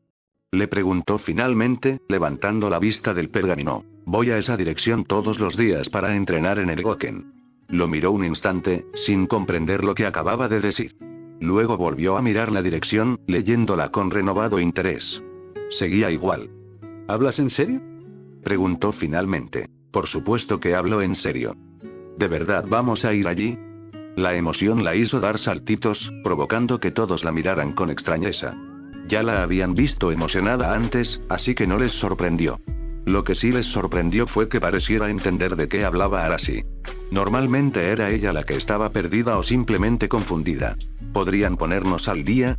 Speaker 1: Le preguntó finalmente, levantando la vista del pergamino. Voy a esa dirección todos los días para entrenar en el Goken. Lo miró un instante, sin comprender lo que acababa de decir. Luego volvió a mirar la dirección, leyéndola con renovado interés. Seguía igual. ¿Hablas en serio? Preguntó finalmente. Por supuesto que hablo en serio. ¿De verdad vamos a ir allí? La emoción la hizo dar saltitos, provocando que todos la miraran con extrañeza. Ya la habían visto emocionada antes, así que no les sorprendió. Lo que sí les sorprendió fue que pareciera entender de qué hablaba Arashi. Normalmente era ella la que estaba perdida o simplemente confundida. ¿Podrían ponernos al día?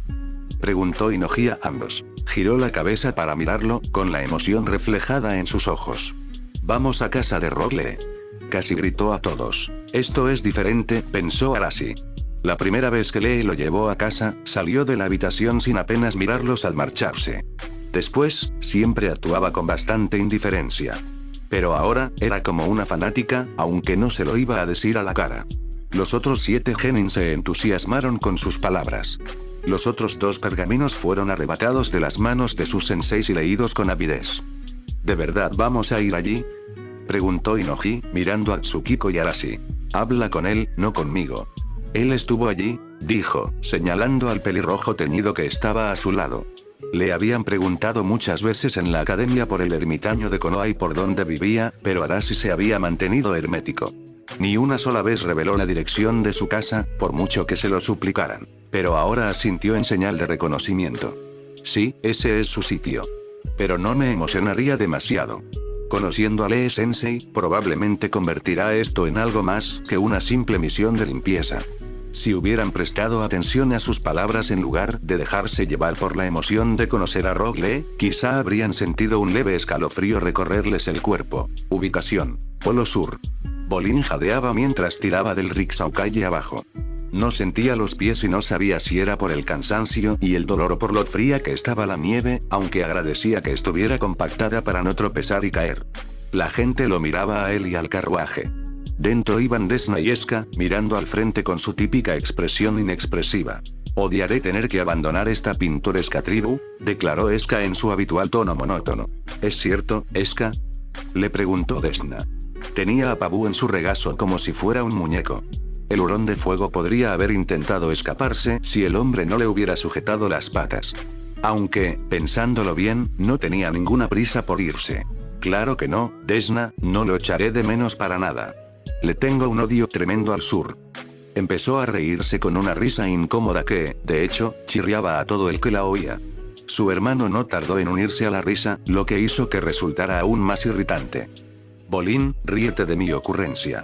Speaker 1: Preguntó Inoji a ambos. Giró la cabeza para mirarlo, con la emoción reflejada en sus ojos. Vamos a casa de Rogle. Casi gritó a todos. Esto es diferente, pensó Arashi. La primera vez que Lee lo llevó a casa, salió de la habitación sin apenas mirarlos al marcharse. Después, siempre actuaba con bastante indiferencia. Pero ahora, era como una fanática, aunque no se lo iba a decir a la cara. Los otros 7 genin se entusiasmaron con sus palabras. Los otros 2 pergaminos fueron arrebatados de las manos de sus senseis y leídos con avidez. ¿De verdad vamos a ir allí? Preguntó Inoji, mirando a Tsukiko y Arashi. Habla con él, no conmigo. Él estuvo allí, dijo, señalando al pelirrojo teñido que estaba a su lado. Le habían preguntado muchas veces en la academia por el ermitaño de Konoha y por dónde vivía, pero Arashi se había mantenido hermético. Ni una sola vez reveló la dirección de su casa, por mucho que se lo suplicaran. Pero ahora asintió en señal de reconocimiento. Sí, ese es su sitio. Pero no me emocionaría demasiado. Conociendo a Lee Sensei, probablemente convertirá esto en algo más que una simple misión de limpieza. Si hubieran prestado atención a sus palabras en lugar de dejarse llevar por la emoción de conocer a Rock Lee, quizá habrían sentido un leve escalofrío recorrerles el cuerpo. Ubicación: Polo Sur. Bolin jadeaba mientras tiraba del rickshaw calle abajo. No sentía los pies y no sabía si era por el cansancio y el dolor o por lo fría que estaba la nieve, aunque agradecía que estuviera compactada para no tropezar y caer. La gente lo miraba a él y al carruaje. Dentro iban Desna y Eska, mirando al frente con su típica expresión inexpresiva. Odiaré tener que abandonar esta pintoresca tribu, declaró Eska en su habitual tono monótono. ¿Es cierto, Eska?, le preguntó Desna. Tenía a Pabu en su regazo como si fuera un muñeco. El hurón de fuego podría haber intentado escaparse si el hombre no le hubiera sujetado las patas. Aunque, pensándolo bien, no tenía ninguna prisa por irse. Claro que no, Desna, no lo echaré de menos para nada. Le tengo un odio tremendo al sur. Empezó a reírse con una risa incómoda que, de hecho, chirriaba a todo el que la oía. Su hermano no tardó en unirse a la risa, lo que hizo que resultara aún más irritante. Bolin, ríete de mi ocurrencia.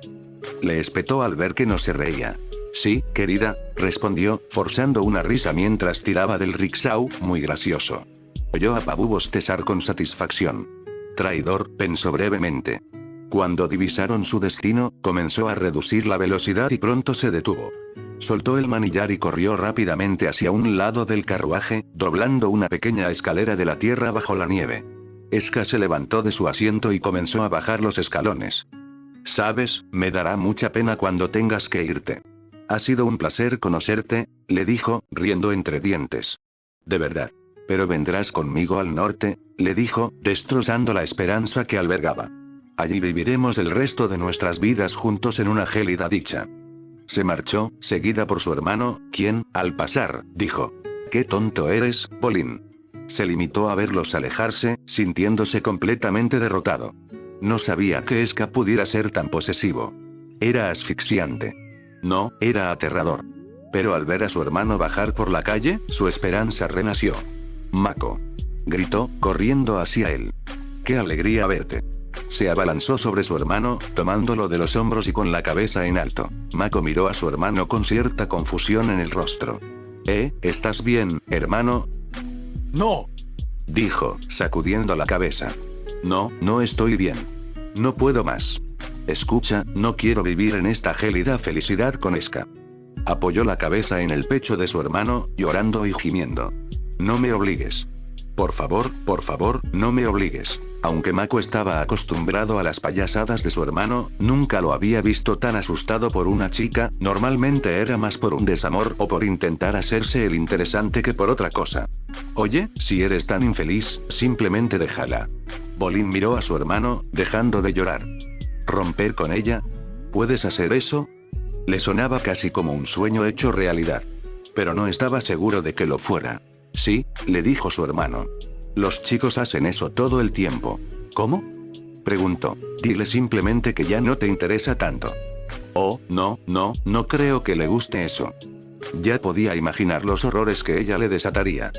Speaker 1: Le espetó al ver que no se reía. Sí, querida, respondió, forzando una risa mientras tiraba del rickshaw, muy gracioso. Oyó a Pabu bostezar con satisfacción. Traidor, pensó brevemente. Cuando divisaron su destino, comenzó a reducir la velocidad y pronto se detuvo. Soltó el manillar y corrió rápidamente hacia un lado del carruaje, doblando una pequeña escalera de la tierra bajo la nieve. Eska se levantó de su asiento y comenzó a bajar los escalones. Sabes, me dará mucha pena cuando tengas que irte. Ha sido un placer conocerte, le dijo, riendo entre dientes. De verdad. Pero vendrás conmigo al norte, le dijo, destrozando la esperanza que albergaba. Allí viviremos el resto de nuestras vidas juntos en una gélida dicha. Se marchó, seguida por su hermano, quien, al pasar, dijo: «¡Qué tonto eres, Bolin!». Se limitó a verlos alejarse, sintiéndose completamente derrotado. No sabía que Eska pudiera ser tan posesivo. Era asfixiante. No, era aterrador. Pero al ver a su hermano bajar por la calle, su esperanza renació. «Mako», gritó, corriendo hacia él. «¡Qué alegría verte!». Se abalanzó sobre su hermano, tomándolo de los hombros y con la cabeza en alto. Mako miró a su hermano con cierta confusión en el rostro. ¿Estás bien, hermano?
Speaker 2: No,
Speaker 1: dijo, sacudiendo la cabeza. No, no estoy bien. No puedo más. Escucha, no quiero vivir en esta gélida felicidad con Eska. Apoyó la cabeza en el pecho de su hermano, llorando y gimiendo. No me obligues. Por favor, no me obligues. Aunque Mako estaba acostumbrado a las payasadas de su hermano, nunca lo había visto tan asustado por una chica, normalmente era más por un desamor o por intentar hacerse el interesante que por otra cosa. Oye, si eres tan infeliz, simplemente déjala. Bolin miró a su hermano, dejando de llorar. ¿Romper con ella? ¿Puedes hacer eso? Le sonaba casi como un sueño hecho realidad. Pero no estaba seguro de que lo fuera. Sí, le dijo su hermano. Los chicos hacen eso todo el tiempo. ¿Cómo?, preguntó. Dile simplemente que ya no te interesa tanto. Oh, no creo que le guste eso. Ya podía imaginar los horrores que ella le desataría.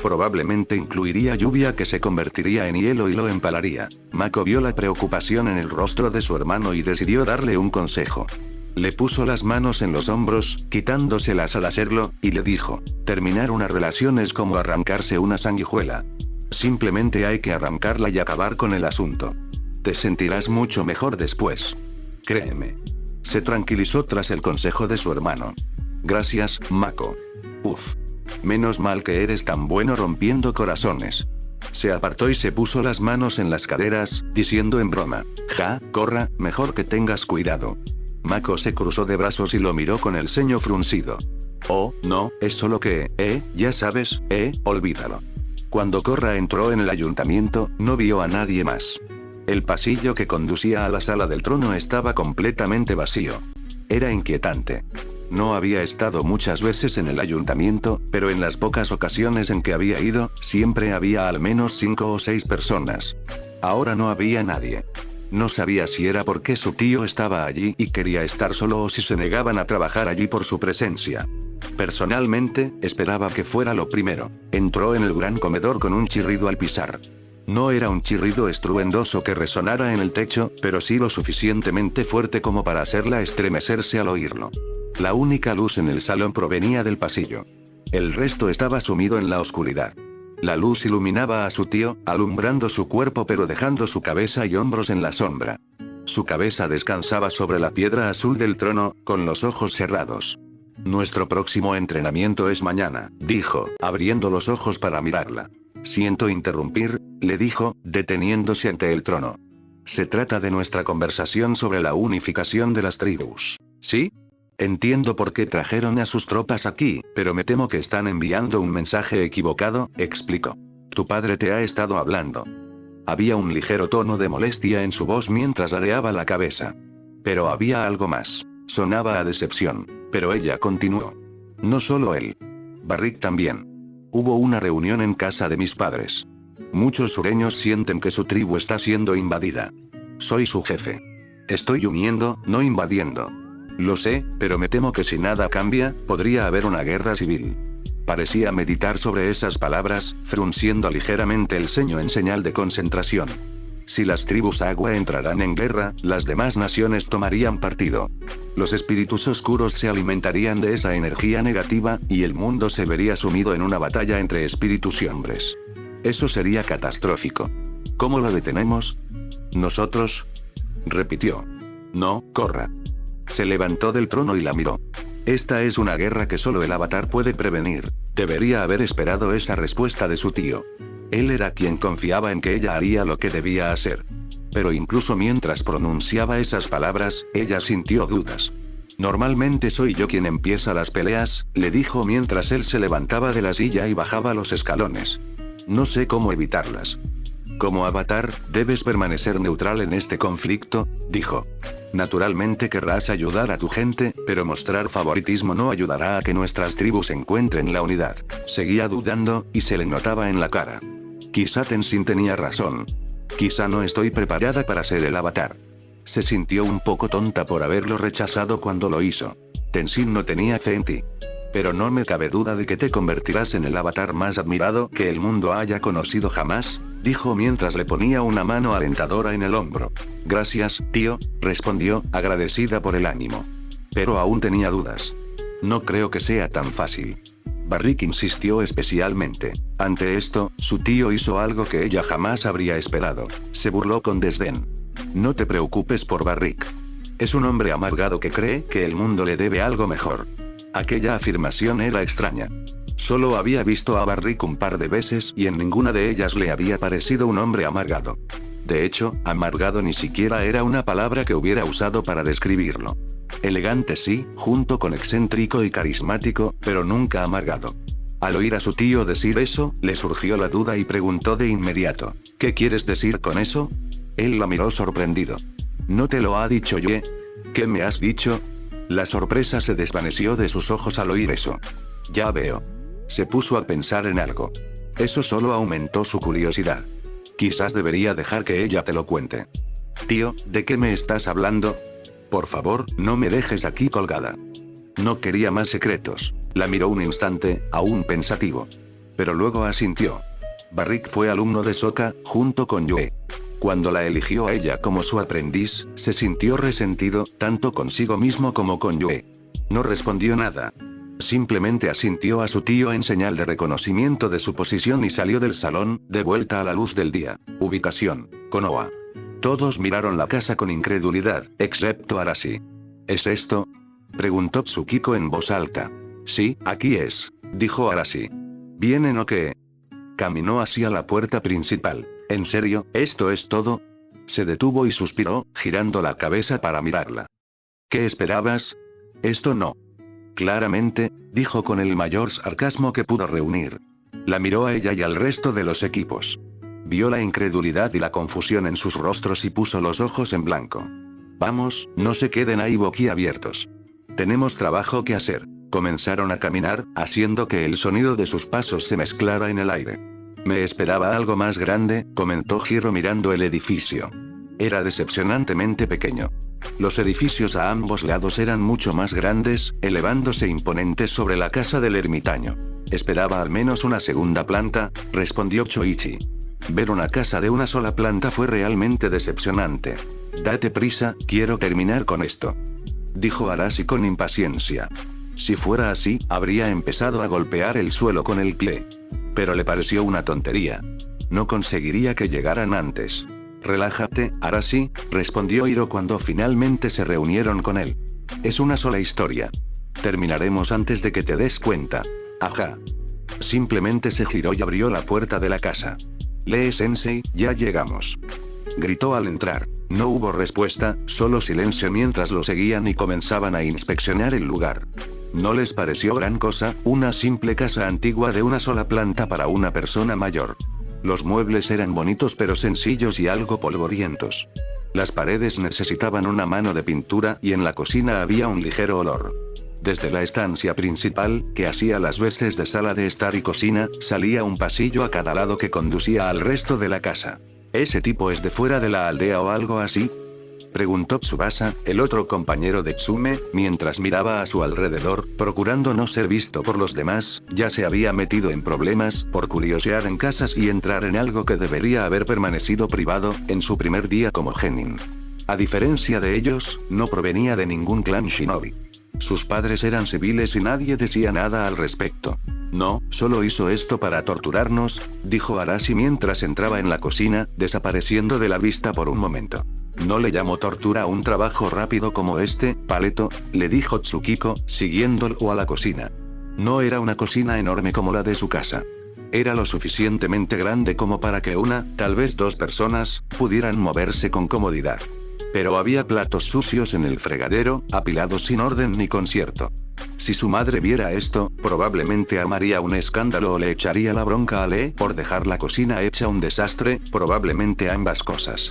Speaker 1: Probablemente incluiría lluvia que se convertiría en hielo y lo empalaría. Mako vio la preocupación en el rostro de su hermano y decidió darle un consejo. Le puso las manos en los hombros, quitándoselas al hacerlo, y le dijo: terminar una relación es como arrancarse una sanguijuela. Simplemente hay que arrancarla y acabar con el asunto. Te sentirás mucho mejor después. Créeme. Se tranquilizó tras el consejo de su hermano. Gracias, Mako. Uf. Menos mal que eres tan bueno rompiendo corazones. Se apartó y se puso las manos en las caderas, diciendo en broma: Korra, mejor que tengas cuidado. Mako se cruzó de brazos y lo miró con el ceño fruncido. Oh, no, es solo que, ya sabes, olvídalo. Cuando Korra entró en el ayuntamiento, no vio a nadie más. El pasillo que conducía a la sala del trono estaba completamente vacío. Era inquietante. No había estado muchas veces en el ayuntamiento, pero en las pocas ocasiones en que había ido, siempre había al menos 5 o 6 personas. Ahora no había nadie. No sabía si era porque su tío estaba allí y quería estar solo o si se negaban a trabajar allí por su presencia. Personalmente, esperaba que fuera lo primero. Entró en el gran comedor con un chirrido al pisar. No era un chirrido estruendoso que resonara en el techo, pero sí lo suficientemente fuerte como para hacerla estremecerse al oírlo. La única luz en el salón provenía del pasillo. El resto estaba sumido en la oscuridad. La luz iluminaba a su tío, alumbrando su cuerpo pero dejando su cabeza y hombros en la sombra. Su cabeza descansaba sobre la piedra azul del trono, con los ojos cerrados. Nuestro próximo entrenamiento es mañana, dijo, abriendo los ojos para mirarla. Siento interrumpir, le dijo, deteniéndose ante el trono. Se trata de nuestra conversación sobre la unificación de las tribus. ¿Sí? Entiendo por qué trajeron a sus tropas aquí, pero me temo que están enviando un mensaje equivocado, explicó. Tu padre te ha estado hablando. Había un ligero tono de molestia en su voz mientras areaba la cabeza. Pero había algo más. Sonaba a decepción. Pero ella continuó. No solo él. Barrick también. Hubo una reunión en casa de mis padres. Muchos sureños sienten que su tribu está siendo invadida. Soy su jefe. Estoy uniendo, no invadiendo. Lo sé, pero me temo que si nada cambia, podría haber una guerra civil. Parecía meditar sobre esas palabras, frunciendo ligeramente el ceño en señal de concentración. Si las tribus agua entrarán en guerra, las demás naciones tomarían partido. Los espíritus oscuros se alimentarían de esa energía negativa, y el mundo se vería sumido en una batalla entre espíritus y hombres. Eso sería catastrófico. ¿Cómo lo detenemos? ¿Nosotros? Repitió. No, Korra. Se levantó del trono y la miró. Esta es una guerra que solo el avatar puede prevenir. Debería haber esperado esa respuesta de su tío. Él era quien confiaba en que ella haría lo que debía hacer. Pero incluso mientras pronunciaba esas palabras, ella sintió dudas. Normalmente soy yo quien empieza las peleas, le dijo mientras él se levantaba de la silla y bajaba los escalones. No sé cómo evitarlas. Como avatar, debes permanecer neutral en este conflicto, dijo. Naturalmente querrás ayudar a tu gente, pero mostrar favoritismo no ayudará a que nuestras tribus encuentren la unidad. Seguía dudando, y se le notaba en la cara. Quizá Tenzin tenía razón. Quizá no estoy preparada para ser el avatar. Se sintió un poco tonta por haberlo rechazado cuando lo hizo. Tenzin no tenía fe en ti. Pero no me cabe duda de que te convertirás en el avatar más admirado que el mundo haya conocido jamás, dijo mientras le ponía una mano alentadora en el hombro. Gracias, tío, respondió, agradecida por el ánimo. Pero aún tenía dudas. No creo que sea tan fácil. Barrick insistió especialmente. Ante esto, su tío hizo algo que ella jamás habría esperado. Se burló con desdén. No te preocupes por Barrick. Es un hombre amargado que cree que el mundo le debe algo mejor. Aquella afirmación era extraña. Solo había visto a Barrick un par de veces y en ninguna de ellas le había parecido un hombre amargado. De hecho, amargado ni siquiera era una palabra que hubiera usado para describirlo. Elegante sí, junto con excéntrico y carismático, pero nunca amargado. Al oír a su tío decir eso, le surgió la duda y preguntó de inmediato, ¿qué quieres decir con eso? Él la miró sorprendido. ¿No te lo ha dicho Ye? ¿Qué me has dicho? La sorpresa se desvaneció de sus ojos al oír eso. Ya veo. Se puso a pensar en algo. Eso solo aumentó su curiosidad. Quizás debería dejar que ella te lo cuente. Tío, ¿de qué me estás hablando? Por favor, no me dejes aquí colgada. No quería más secretos. La miró un instante, aún pensativo. Pero luego asintió. Barrick fue alumno de Sokka, junto con Yue. Cuando la eligió a ella como su aprendiz, se sintió resentido, tanto consigo mismo como con Yue. No respondió nada. Simplemente asintió a su tío en señal de reconocimiento de su posición y salió del salón, de vuelta a la luz del día. Ubicación: Konoha. Todos miraron la casa con incredulidad, excepto Arashi. ¿Es esto? Preguntó Tsukiko en voz alta. Sí, aquí es, dijo Arashi. ¿Vienen o qué? Caminó hacia la puerta principal. ¿En serio, esto es todo? Se detuvo y suspiró, girando la cabeza para mirarla. ¿Qué esperabas? Esto no. Claramente, dijo con el mayor sarcasmo que pudo reunir. La miró a ella y al resto de los equipos. Vio la incredulidad y la confusión en sus rostros y puso los ojos en blanco. Vamos, no se queden ahí boquiabiertos. Tenemos trabajo que hacer. Comenzaron a caminar, haciendo que el sonido de sus pasos se mezclara en el aire. Me esperaba algo más grande, comentó Hiro mirando el edificio. Era decepcionantemente pequeño. Los edificios a ambos lados eran mucho más grandes, elevándose imponentes sobre la casa del ermitaño. Esperaba al menos una segunda planta, respondió Choichi. Ver una casa de una sola planta fue realmente decepcionante. Date prisa, quiero terminar con esto, dijo Arashi con impaciencia. Si fuera así, habría empezado a golpear el suelo con el pie. Pero le pareció una tontería. No conseguiría que llegaran antes. Relájate, Arashi, respondió Hiro cuando finalmente se reunieron con él. Es una sola historia. Terminaremos antes de que te des cuenta. Ajá. Simplemente se giró y abrió la puerta de la casa. Lee-sensei, ya llegamos, gritó al entrar. No hubo respuesta, solo silencio mientras lo seguían y comenzaban a inspeccionar el lugar. No les pareció gran cosa, una simple casa antigua de una sola planta para una persona mayor. Los muebles eran bonitos pero sencillos y algo polvorientos. Las paredes necesitaban una mano de pintura y en la cocina había un ligero olor. Desde la estancia principal, que hacía las veces de sala de estar y cocina, salía un pasillo a cada lado que conducía al resto de la casa. ¿Ese tipo es de fuera de la aldea o algo así?, preguntó Tsubasa, el otro compañero de Tsume, mientras miraba a su alrededor, procurando no ser visto por los demás. Ya se había metido en problemas por curiosear en casas y entrar en algo que debería haber permanecido privado, en su primer día como genin. A diferencia de ellos, no provenía de ningún clan shinobi. Sus padres eran civiles y nadie decía nada al respecto. No, solo hizo esto para torturarnos, dijo Arashi mientras entraba en la cocina, desapareciendo de la vista por un momento. No le llamo tortura a un trabajo rápido como este, paleto, le dijo Tsukiko, siguiéndolo a la cocina. No era una cocina enorme como la de su casa. Era lo suficientemente grande como para que una, tal vez dos personas, pudieran moverse con comodidad. Pero había platos sucios en el fregadero, apilados sin orden ni concierto. Si su madre viera esto, probablemente armaría un escándalo o le echaría la bronca a Lee por dejar la cocina hecha un desastre, probablemente ambas cosas.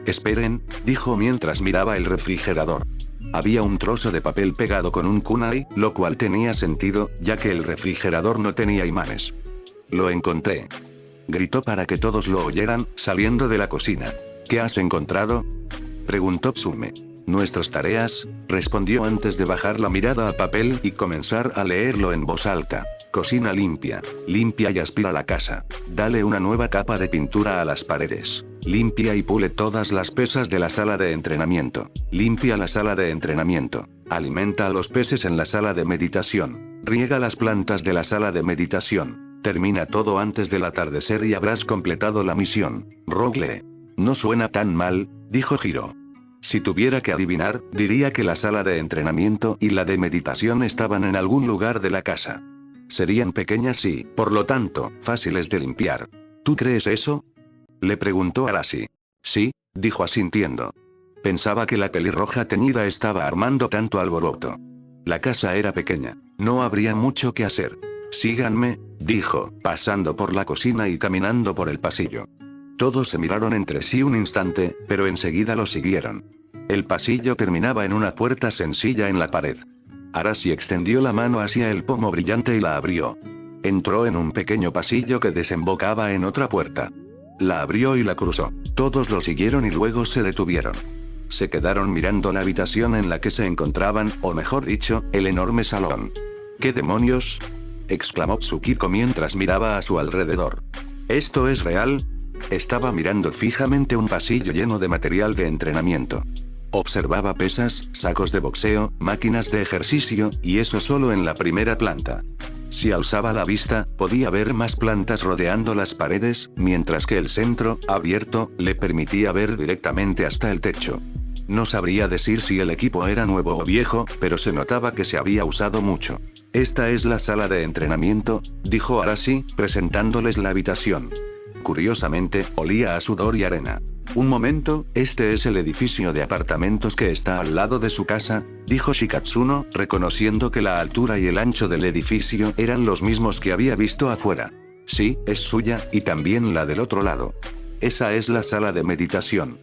Speaker 1: Esperen, dijo mientras miraba el refrigerador. Había un trozo de papel pegado con un kunai, lo cual tenía sentido, ya que el refrigerador no tenía imanes. Lo encontré, gritó para que todos lo oyeran, saliendo de la cocina. ¿Qué has encontrado?, preguntó Tsume. Nuestras tareas, respondió antes de bajar la mirada al papel y comenzar a leerlo en voz alta. Cocina limpia. Limpia y aspira la casa. Dale una nueva capa de pintura a las paredes. Limpia y pule todas las pesas de la sala de entrenamiento. Limpia la sala de entrenamiento. Alimenta a los peces en la sala de meditación. Riega las plantas de la sala de meditación. Termina todo antes del atardecer y habrás completado la misión. Rogle. No suena tan mal, dijo Hiro. Si tuviera que adivinar, diría que la sala de entrenamiento y la de meditación estaban en algún lugar de la casa. Serían pequeñas y, por lo tanto, fáciles de limpiar. ¿Tú crees eso?, le preguntó Arashi. Sí, dijo asintiendo. Pensaba que la pelirroja teñida estaba armando tanto alboroto. La casa era pequeña. No habría mucho que hacer. Síganme, dijo, pasando por la cocina y caminando por el pasillo. Todos se miraron entre sí un instante, pero enseguida lo siguieron. El pasillo terminaba en una puerta sencilla en la pared. Arashi extendió la mano hacia el pomo brillante y la abrió. Entró en un pequeño pasillo que desembocaba en otra puerta. La abrió y la cruzó. Todos lo siguieron y luego se detuvieron. Se quedaron mirando la habitación en la que se encontraban, o mejor dicho, el enorme salón. ¿Qué demonios?, exclamó Tsukiko mientras miraba a su alrededor. ¿Esto es real? Estaba mirando fijamente un pasillo lleno de material de entrenamiento. Observaba pesas, sacos de boxeo, máquinas de ejercicio, y eso solo en la primera planta. Si alzaba la vista, podía ver más plantas rodeando las paredes, mientras que el centro, abierto, le permitía ver directamente hasta el techo. No sabría decir si el equipo era nuevo o viejo, pero se notaba que se había usado mucho. Esta es la sala de entrenamiento, dijo Arashi, presentándoles la habitación. Curiosamente, olía a sudor y arena. Un momento, ¿este es el edificio de apartamentos que está al lado de su casa?, dijo Shikatsuno, reconociendo que la altura y el ancho del edificio eran los mismos que había visto afuera. Sí, es suya, y también la del otro lado. Esa es la sala de meditación.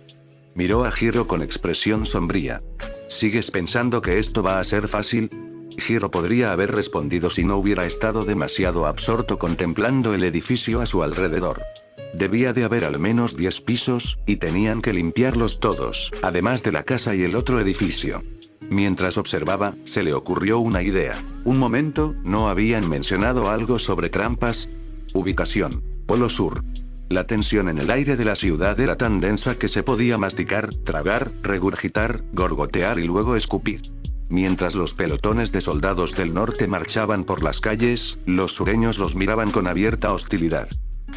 Speaker 1: Miró a Hiro con expresión sombría. ¿Sigues pensando que esto va a ser fácil? Hiro podría haber respondido si no hubiera estado demasiado absorto contemplando el edificio a su alrededor. Debía de haber al menos 10 pisos, y tenían que limpiarlos todos, además de la casa y el otro edificio. Mientras observaba, se le ocurrió una idea. Un momento, ¿no habían mencionado algo sobre trampas? Ubicación: Polo Sur. La tensión en el aire de la ciudad era tan densa que se podía masticar, tragar, regurgitar, gorgotear y luego escupir. Mientras los pelotones de soldados del norte marchaban por las calles, los sureños los miraban con abierta hostilidad.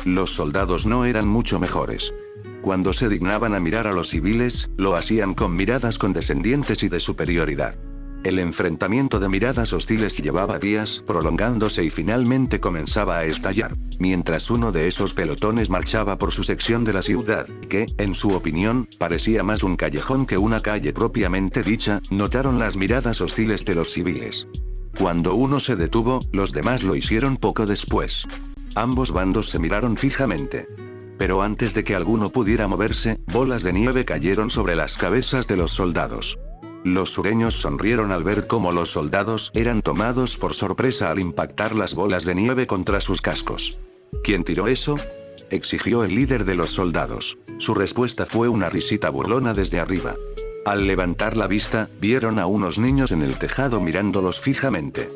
Speaker 1: Los soldados no eran mucho mejores. Cuando se dignaban a mirar a los civiles, lo hacían con miradas condescendientes y de superioridad. El enfrentamiento de miradas hostiles llevaba días prolongándose y finalmente comenzaba a estallar, mientras uno de esos pelotones marchaba por su sección de la ciudad, que, en su opinión, parecía más un callejón que una calle propiamente dicha. Notaron las miradas hostiles de los civiles. Cuando uno se detuvo, los demás lo hicieron poco después. Ambos bandos se miraron fijamente. Pero antes de que alguno pudiera moverse, bolas de nieve cayeron sobre las cabezas de los soldados. Los sureños sonrieron al ver cómo los soldados eran tomados por sorpresa al impactar las bolas de nieve contra sus cascos. ¿Quién tiró eso?, exigió el líder de los soldados. Su respuesta fue una risita burlona desde arriba. Al levantar la vista, vieron a unos niños en el tejado mirándolos fijamente.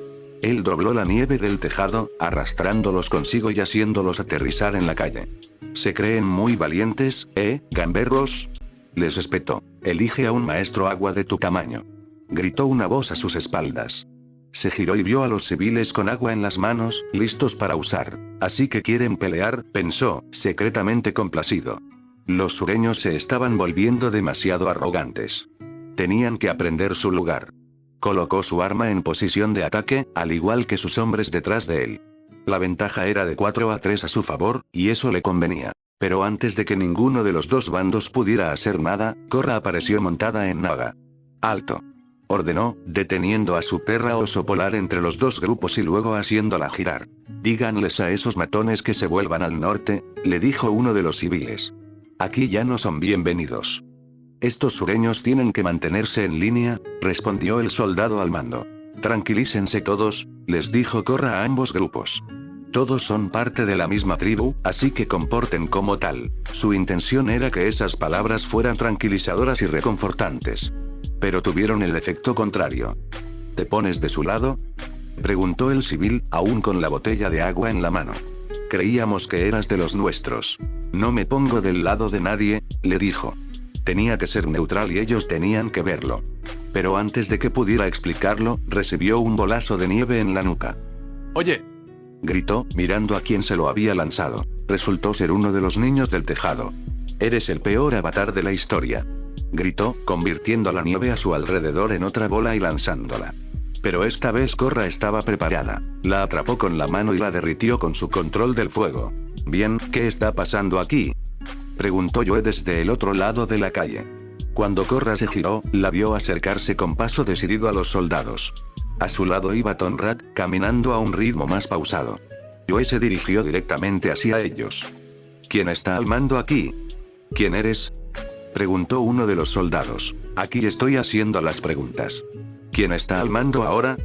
Speaker 1: Él dobló la nieve del tejado, arrastrándolos consigo y haciéndolos aterrizar en la calle. ¿Se creen muy valientes, gamberros?, les espetó. Elige a un maestro agua de tu tamaño. Gritó una voz a sus espaldas. Se giró y vio a los civiles con agua en las manos, listos para usar. Así que quieren pelear, pensó, secretamente complacido. Los sureños se estaban volviendo demasiado arrogantes. Tenían que aprender su lugar. Colocó su arma en posición de ataque, al igual que sus hombres detrás de él. La ventaja era de 4-3 a su favor, y eso le convenía. Pero antes de que ninguno de los dos bandos pudiera hacer nada, Korra apareció montada en Naga. «¡Alto!», ordenó, deteniendo a su perra oso polar entre los dos grupos y luego haciéndola girar. «Díganles a esos matones que se vuelvan al norte», le dijo uno de los civiles. «Aquí ya no son bienvenidos». «Estos sureños tienen que mantenerse en línea», respondió el soldado al mando. «Tranquilícense todos», les dijo Korra a ambos grupos. Todos son parte de la misma tribu, así que comporten como tal. Su intención era que esas palabras fueran tranquilizadoras y reconfortantes. Pero tuvieron el efecto contrario. ¿Te pones de su lado?, preguntó el civil, aún con la botella de agua en la mano. Creíamos que eras de los nuestros. No me pongo del lado de nadie, le dijo. Tenía que ser neutral y ellos tenían que verlo. Pero antes de que pudiera explicarlo, recibió un bolazo de nieve en la nuca. «¡Oye!», gritó, mirando a quien se lo había lanzado. Resultó ser uno de los niños del tejado. «Eres el peor avatar de la historia», gritó, convirtiendo la nieve a su alrededor en otra bola y lanzándola. Pero esta vez Korra estaba preparada. La atrapó con la mano y la derritió con su control del fuego. «Bien, ¿qué está pasando aquí?», preguntó Joe desde el otro lado de la calle. Cuando Korra se giró, la vio acercarse con paso decidido a los soldados. A su lado iba Tonrad, caminando a un ritmo más pausado. Joe se dirigió directamente hacia ellos. «¿Quién está al mando aquí?». «¿Quién eres?», preguntó uno de los soldados. «Aquí estoy haciendo las preguntas». «¿Quién está al mando ahora?».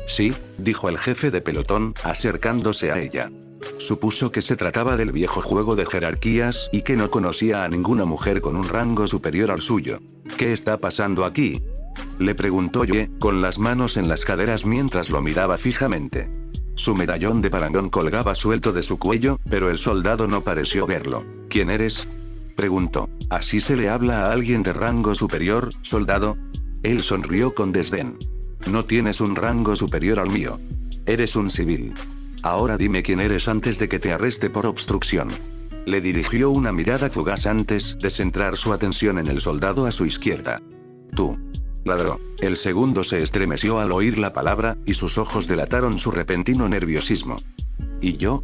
Speaker 1: «Sí», dijo el jefe de pelotón, acercándose a ella. Supuso que se trataba del viejo juego de jerarquías y que no conocía a ninguna mujer con un rango superior al suyo. «¿Qué está pasando aquí?», le preguntó Ye, con las manos en las caderas mientras lo miraba fijamente. Su medallón de parangón colgaba suelto de su cuello, pero el soldado no pareció verlo. «¿Quién eres?», preguntó. «¿Así se le habla a alguien de rango superior, soldado?». Él sonrió con desdén. «No tienes un rango superior al mío. Eres un civil. Ahora dime quién eres antes de que te arreste por obstrucción». Le dirigió una mirada fugaz antes de centrar su atención en el soldado a su izquierda. «Tú», ladró. El segundo se estremeció al oír la palabra, y sus ojos delataron su repentino nerviosismo. «¿Y yo?»,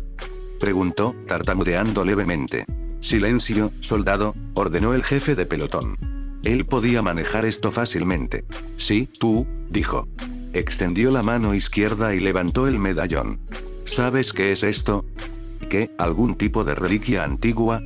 Speaker 1: preguntó, tartamudeando levemente. «Silencio, soldado», ordenó el jefe de pelotón. Él podía manejar esto fácilmente. «Sí, tú», dijo. Extendió la mano izquierda y levantó el medallón. «¿Sabes qué es esto?». «¿Qué, algún tipo de reliquia antigua?»,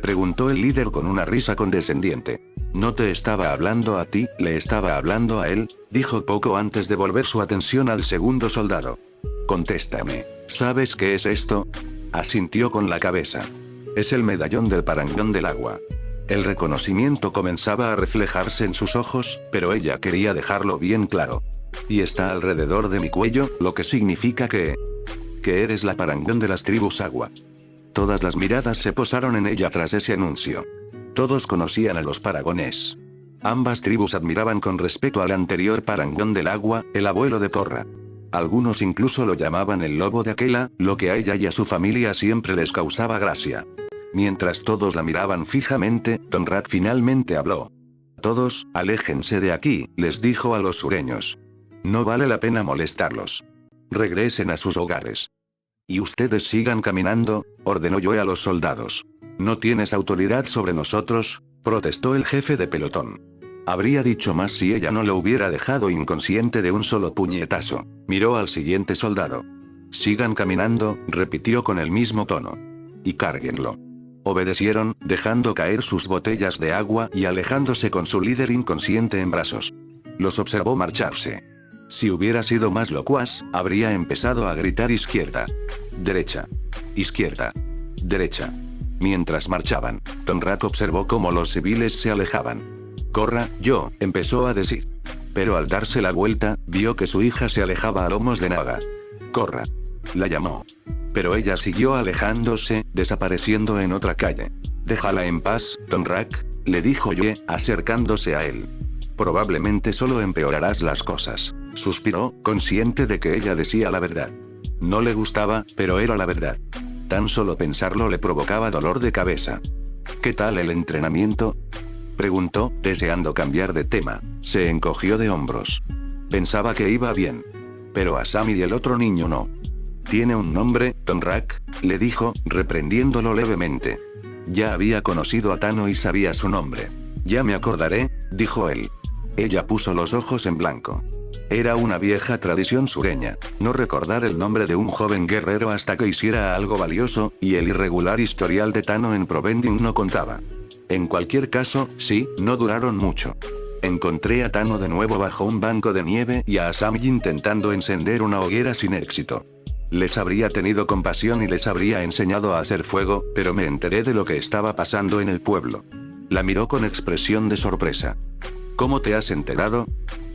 Speaker 1: preguntó el líder con una risa condescendiente. No te estaba hablando a ti, le estaba hablando a él, dijo poco antes de volver su atención al segundo soldado. Contéstame, ¿sabes qué es esto? Asintió con la cabeza. Es el medallón del parangón del agua. El reconocimiento comenzaba a reflejarse en sus ojos, pero ella quería dejarlo bien claro. Y está alrededor de mi cuello, lo que significa que eres la parangón de las tribus agua. Todas las miradas se posaron en ella tras ese anuncio. Todos conocían a los paragones. Ambas tribus admiraban con respeto al anterior parangón del agua, el abuelo de Korra. Algunos incluso lo llamaban el lobo de Aquela, lo que a ella y a su familia siempre les causaba gracia. Mientras todos la miraban fijamente, Tonraq finalmente habló. Todos, aléjense de aquí, les dijo a los sureños. No vale la pena molestarlos. Regresen a sus hogares. Y ustedes sigan caminando, ordenó Joe a los soldados. ¿No tienes autoridad sobre nosotros?, protestó el jefe de pelotón. Habría dicho más si ella no lo hubiera dejado inconsciente de un solo puñetazo. Miró al siguiente soldado. Sigan caminando, repitió con el mismo tono. Y cárguenlo. Obedecieron, dejando caer sus botellas de agua y alejándose con su líder inconsciente en brazos. Los observó marcharse. Si hubiera sido más locuaz, habría empezado a gritar izquierda. Derecha. Izquierda. Derecha. Mientras marchaban, Tonraq observó cómo los civiles se alejaban. Korra, yo, empezó a decir. Pero al darse la vuelta, vio que su hija se alejaba a lomos de Naga. Korra. La llamó. Pero ella siguió alejándose, desapareciendo en otra calle. Déjala en paz, Tonraq, le dijo Joe, acercándose a él. Probablemente solo empeorarás las cosas. Suspiró, consciente de que ella decía la verdad. No le gustaba, pero era la verdad. Tan solo pensarlo le provocaba dolor de cabeza. ¿Qué tal el entrenamiento?, preguntó, deseando cambiar de tema. Se encogió de hombros. Pensaba que iba bien. Pero a Sam y el otro niño no. Tiene un nombre, Tonraq, le dijo, reprendiéndolo levemente. Ya había conocido a Tano y sabía su nombre. Ya me acordaré, dijo él. Ella puso los ojos en blanco. Era una vieja tradición sureña, no recordar el nombre de un joven guerrero hasta que hiciera algo valioso, y el irregular historial de Tano en Provending no contaba. En cualquier caso, sí, no duraron mucho. Encontré a Tano de nuevo bajo un banco de nieve y a Asami intentando encender una hoguera sin éxito. Les habría tenido compasión y les habría enseñado a hacer fuego, pero me enteré de lo que estaba pasando en el pueblo. La miró con expresión de sorpresa. ¿Cómo te has enterado?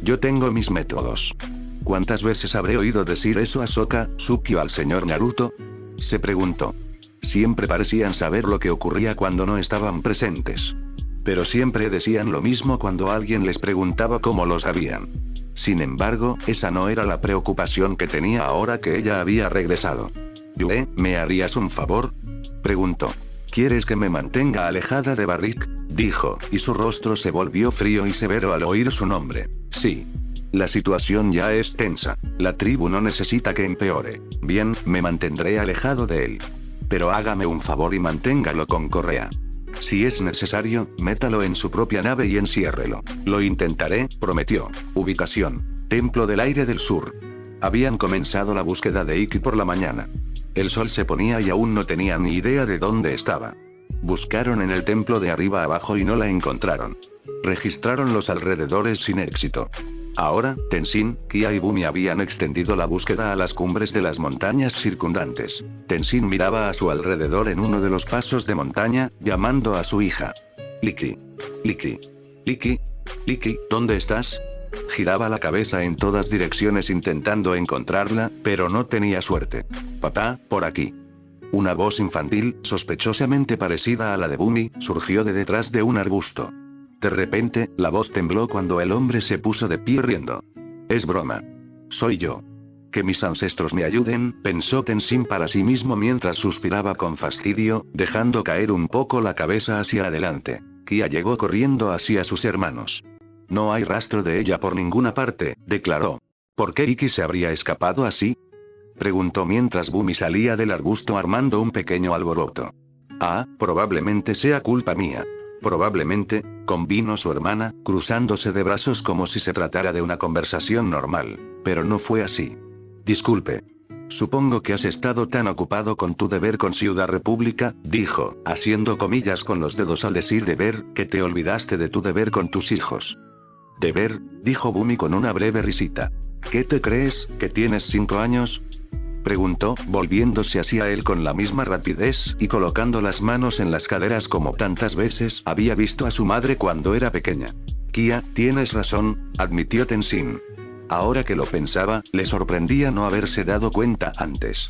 Speaker 1: Yo tengo mis métodos. ¿Cuántas veces habré oído decir eso a Sokka, Suki o al señor Naruto?, se preguntó. Siempre parecían saber lo que ocurría cuando no estaban presentes. Pero siempre decían lo mismo cuando alguien les preguntaba cómo lo sabían. Sin embargo, esa no era la preocupación que tenía ahora que ella había regresado. ¿Yue, me harías un favor?, preguntó. ¿Quieres que me mantenga alejada de Barrick?, dijo, y su rostro se volvió frío y severo al oír su nombre. Sí. La situación ya es tensa. La tribu no necesita que empeore. Bien, me mantendré alejado de él. Pero hágame un favor y manténgalo con correa. Si es necesario, métalo en su propia nave y enciérrelo. Lo intentaré, prometió. Ubicación: Templo del Aire del Sur. Habían comenzado la búsqueda de Ikki por la mañana. El sol se ponía y aún no tenían ni idea de dónde estaba. Buscaron en el templo de arriba abajo y no la encontraron. Registraron los alrededores sin éxito. Ahora, Tenzin, Kia y Bumi habían extendido la búsqueda a las cumbres de las montañas circundantes. Tenzin miraba a su alrededor en uno de los pasos de montaña, llamando a su hija. Ikki. Ikki. Ikki. Ikki, ¿dónde estás? Giraba la cabeza en todas direcciones intentando encontrarla, pero no tenía suerte. Papá, por aquí. Una voz infantil, sospechosamente parecida a la de Bumi, surgió de detrás de un arbusto. De repente, la voz tembló cuando el hombre se puso de pie riendo. Es broma. Soy yo. Que mis ancestros me ayuden, pensó Tenzin para sí mismo mientras suspiraba con fastidio, dejando caer un poco la cabeza hacia adelante. Kia llegó corriendo hacia sus hermanos. No hay rastro de ella por ninguna parte, declaró. ¿Por qué Ikki se habría escapado así?, preguntó mientras Bumi salía del arbusto armando un pequeño alboroto. Ah, probablemente sea culpa mía. Probablemente, convino su hermana, cruzándose de brazos como si se tratara de una conversación normal, pero no fue así. Disculpe. Supongo que has estado tan ocupado con tu deber con Ciudad República, dijo, haciendo comillas con los dedos al decir deber, que te olvidaste de tu deber con tus hijos. ¿Deber?, dijo Bumi con una breve risita. ¿Qué te crees, que tienes 5 años? Preguntó, volviéndose hacia él con la misma rapidez y colocando las manos en las caderas como tantas veces había visto a su madre cuando era pequeña. Kia, tienes razón, admitió Tenzin. Ahora que lo pensaba, le sorprendía no haberse dado cuenta antes.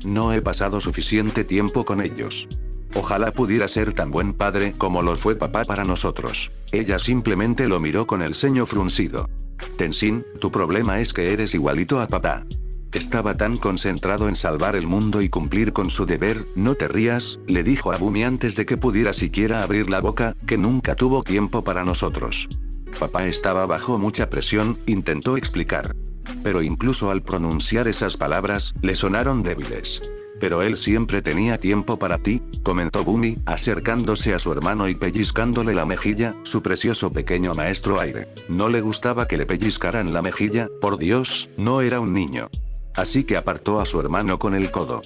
Speaker 1: No he pasado suficiente tiempo con ellos. Ojalá pudiera ser tan buen padre como lo fue papá para nosotros. Ella simplemente lo miró con el ceño fruncido. Tenzin, tu problema es que eres igualito a papá. Estaba tan concentrado en salvar el mundo y cumplir con su deber, no te rías, le dijo a Bumi antes de que pudiera siquiera abrir la boca, que nunca tuvo tiempo para nosotros. Papá estaba bajo mucha presión, intentó explicar. Pero incluso al pronunciar esas palabras, le sonaron débiles. Pero él siempre tenía tiempo para ti, comentó Bumi, acercándose a su hermano y pellizcándole la mejilla, su precioso pequeño maestro aire. No le gustaba que le pellizcaran la mejilla, por Dios, no era un niño. Así que apartó a su hermano con el codo.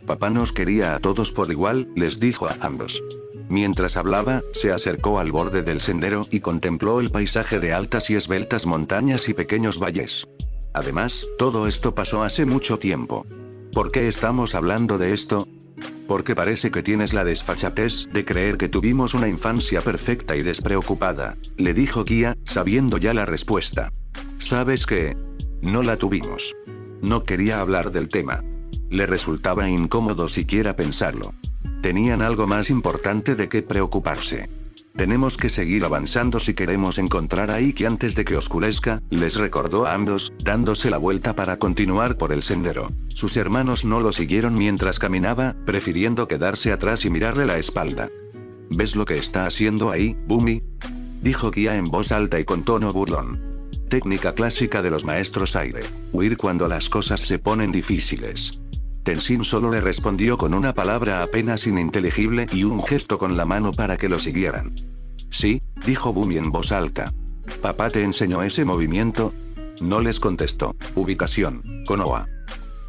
Speaker 1: Papá nos quería a todos por igual, les dijo a ambos. Mientras hablaba, se acercó al borde del sendero y contempló el paisaje de altas y esbeltas montañas y pequeños valles. Además, todo esto pasó hace mucho tiempo. ¿Por qué estamos hablando de esto? Porque parece que tienes la desfachatez de creer que tuvimos una infancia perfecta y despreocupada, le dijo Kia, sabiendo ya la respuesta. ¿Sabes qué? No la tuvimos. No quería hablar del tema. Le resultaba incómodo siquiera pensarlo. Tenían algo más importante de qué preocuparse. Tenemos que seguir avanzando si queremos encontrar a Iki antes de que oscurezca, les recordó a ambos, dándose la vuelta para continuar por el sendero. Sus hermanos no lo siguieron mientras caminaba, prefiriendo quedarse atrás y mirarle la espalda. ¿Ves lo que está haciendo ahí, Bumi?, dijo Kia en voz alta y con tono burlón. Técnica clásica de los maestros aire. Huir cuando las cosas se ponen difíciles. Tenzin solo le respondió con una palabra apenas ininteligible y un gesto con la mano para que lo siguieran. Sí, dijo Bumi en voz alta. ¿Papá te enseñó ese movimiento? No les contestó. Ubicación, Konoha.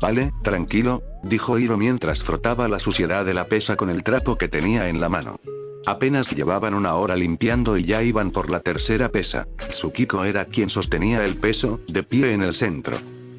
Speaker 1: Vale, tranquilo, dijo Hiro mientras frotaba la suciedad de la pesa con el trapo que tenía en la mano. Apenas llevaban 1 hora limpiando y ya iban por la tercera pesa. Tsukiko era quien sostenía el peso, de pie en el centro.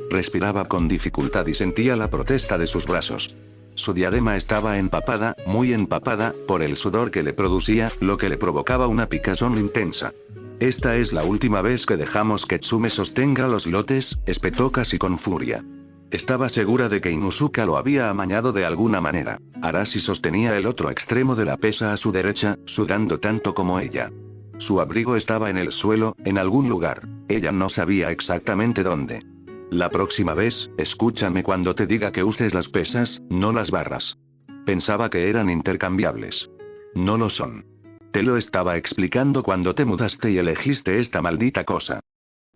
Speaker 1: Respiraba con dificultad y sentía la protesta de sus brazos. Su diadema estaba empapada, muy empapada, por el sudor que le producía, lo que le provocaba una picazón intensa. Esta es la última vez que dejamos que Tsume sostenga los lotes, espetó casi con furia. Estaba segura de que Inuzuka lo había amañado de alguna manera. Arashi sostenía el otro extremo de la pesa a su derecha, sudando tanto como ella. Su abrigo estaba en el suelo, en algún lugar. Ella no sabía exactamente dónde. La próxima vez, escúchame cuando te diga que uses las pesas, no las barras. Pensaba que eran intercambiables. No lo son. Te lo estaba explicando cuando te mudaste y elegiste esta maldita cosa.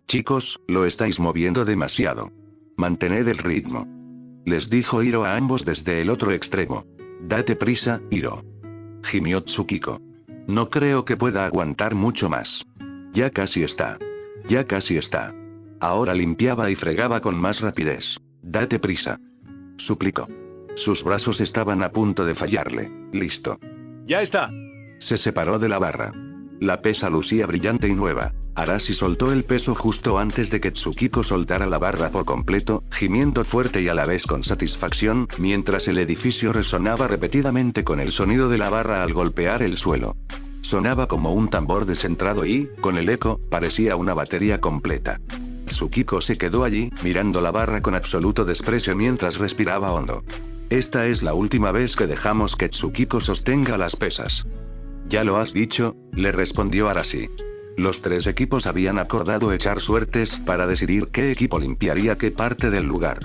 Speaker 1: Chicos, lo estáis moviendo demasiado. Mantened el ritmo. Les dijo Hiro a ambos desde el otro extremo. Date prisa, Hiro. Gimió Tsukiko. No creo que pueda aguantar mucho más. Ya casi está. Ya casi está. Ahora limpiaba y fregaba con más rapidez. Date prisa. Suplicó. Sus brazos estaban a punto de fallarle. Listo.
Speaker 2: Ya está.
Speaker 1: Se separó de la barra. La pesa lucía brillante y nueva. Arashi soltó el peso justo antes de que Tsukiko soltara la barra por completo, gimiendo fuerte y a la vez con satisfacción, mientras el edificio resonaba repetidamente con el sonido de la barra al golpear el suelo. Sonaba como un tambor descentrado y, con el eco, parecía una batería completa. Tsukiko se quedó allí, mirando la barra con absoluto desprecio mientras respiraba hondo. Esta es la última vez que dejamos que Tsukiko sostenga las pesas. Ya lo has dicho, le respondió Arashi. Los 3 equipos habían acordado echar suertes para decidir qué equipo limpiaría qué parte del lugar.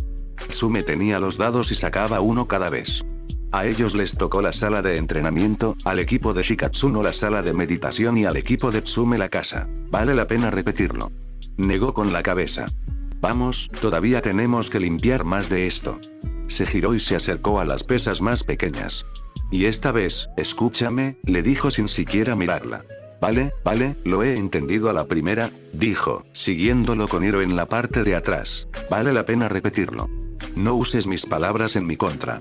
Speaker 1: Tsume tenía los dados y sacaba uno cada vez. A ellos les tocó la sala de entrenamiento, al equipo de Shikatsuno la sala de meditación y al equipo de Tsume la casa. Vale la pena repetirlo. Negó con la cabeza. Vamos, todavía tenemos que limpiar más de esto. Se giró y se acercó a las pesas más pequeñas. Y esta vez, escúchame, le dijo sin siquiera mirarla. Vale, lo he entendido a la primera, dijo, siguiéndolo con Hiro en la parte de atrás. Vale la pena repetirlo. No uses mis palabras en mi contra.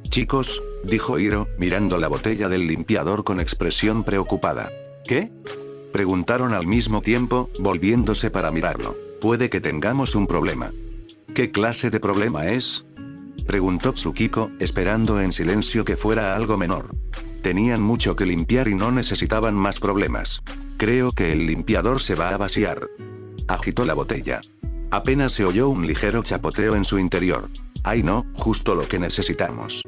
Speaker 1: Chicos, dijo Hiro, mirando la botella del limpiador con expresión preocupada. ¿Qué? Preguntaron al mismo tiempo, volviéndose para mirarlo. Puede que tengamos un problema. ¿Qué clase de problema es? Preguntó Tsukiko, esperando en silencio que fuera algo menor. Tenían mucho que limpiar y no necesitaban más problemas. Creo que el limpiador se va a vaciar. Agitó la botella. Apenas se oyó un ligero chapoteo en su interior. Ay no, justo lo que necesitamos.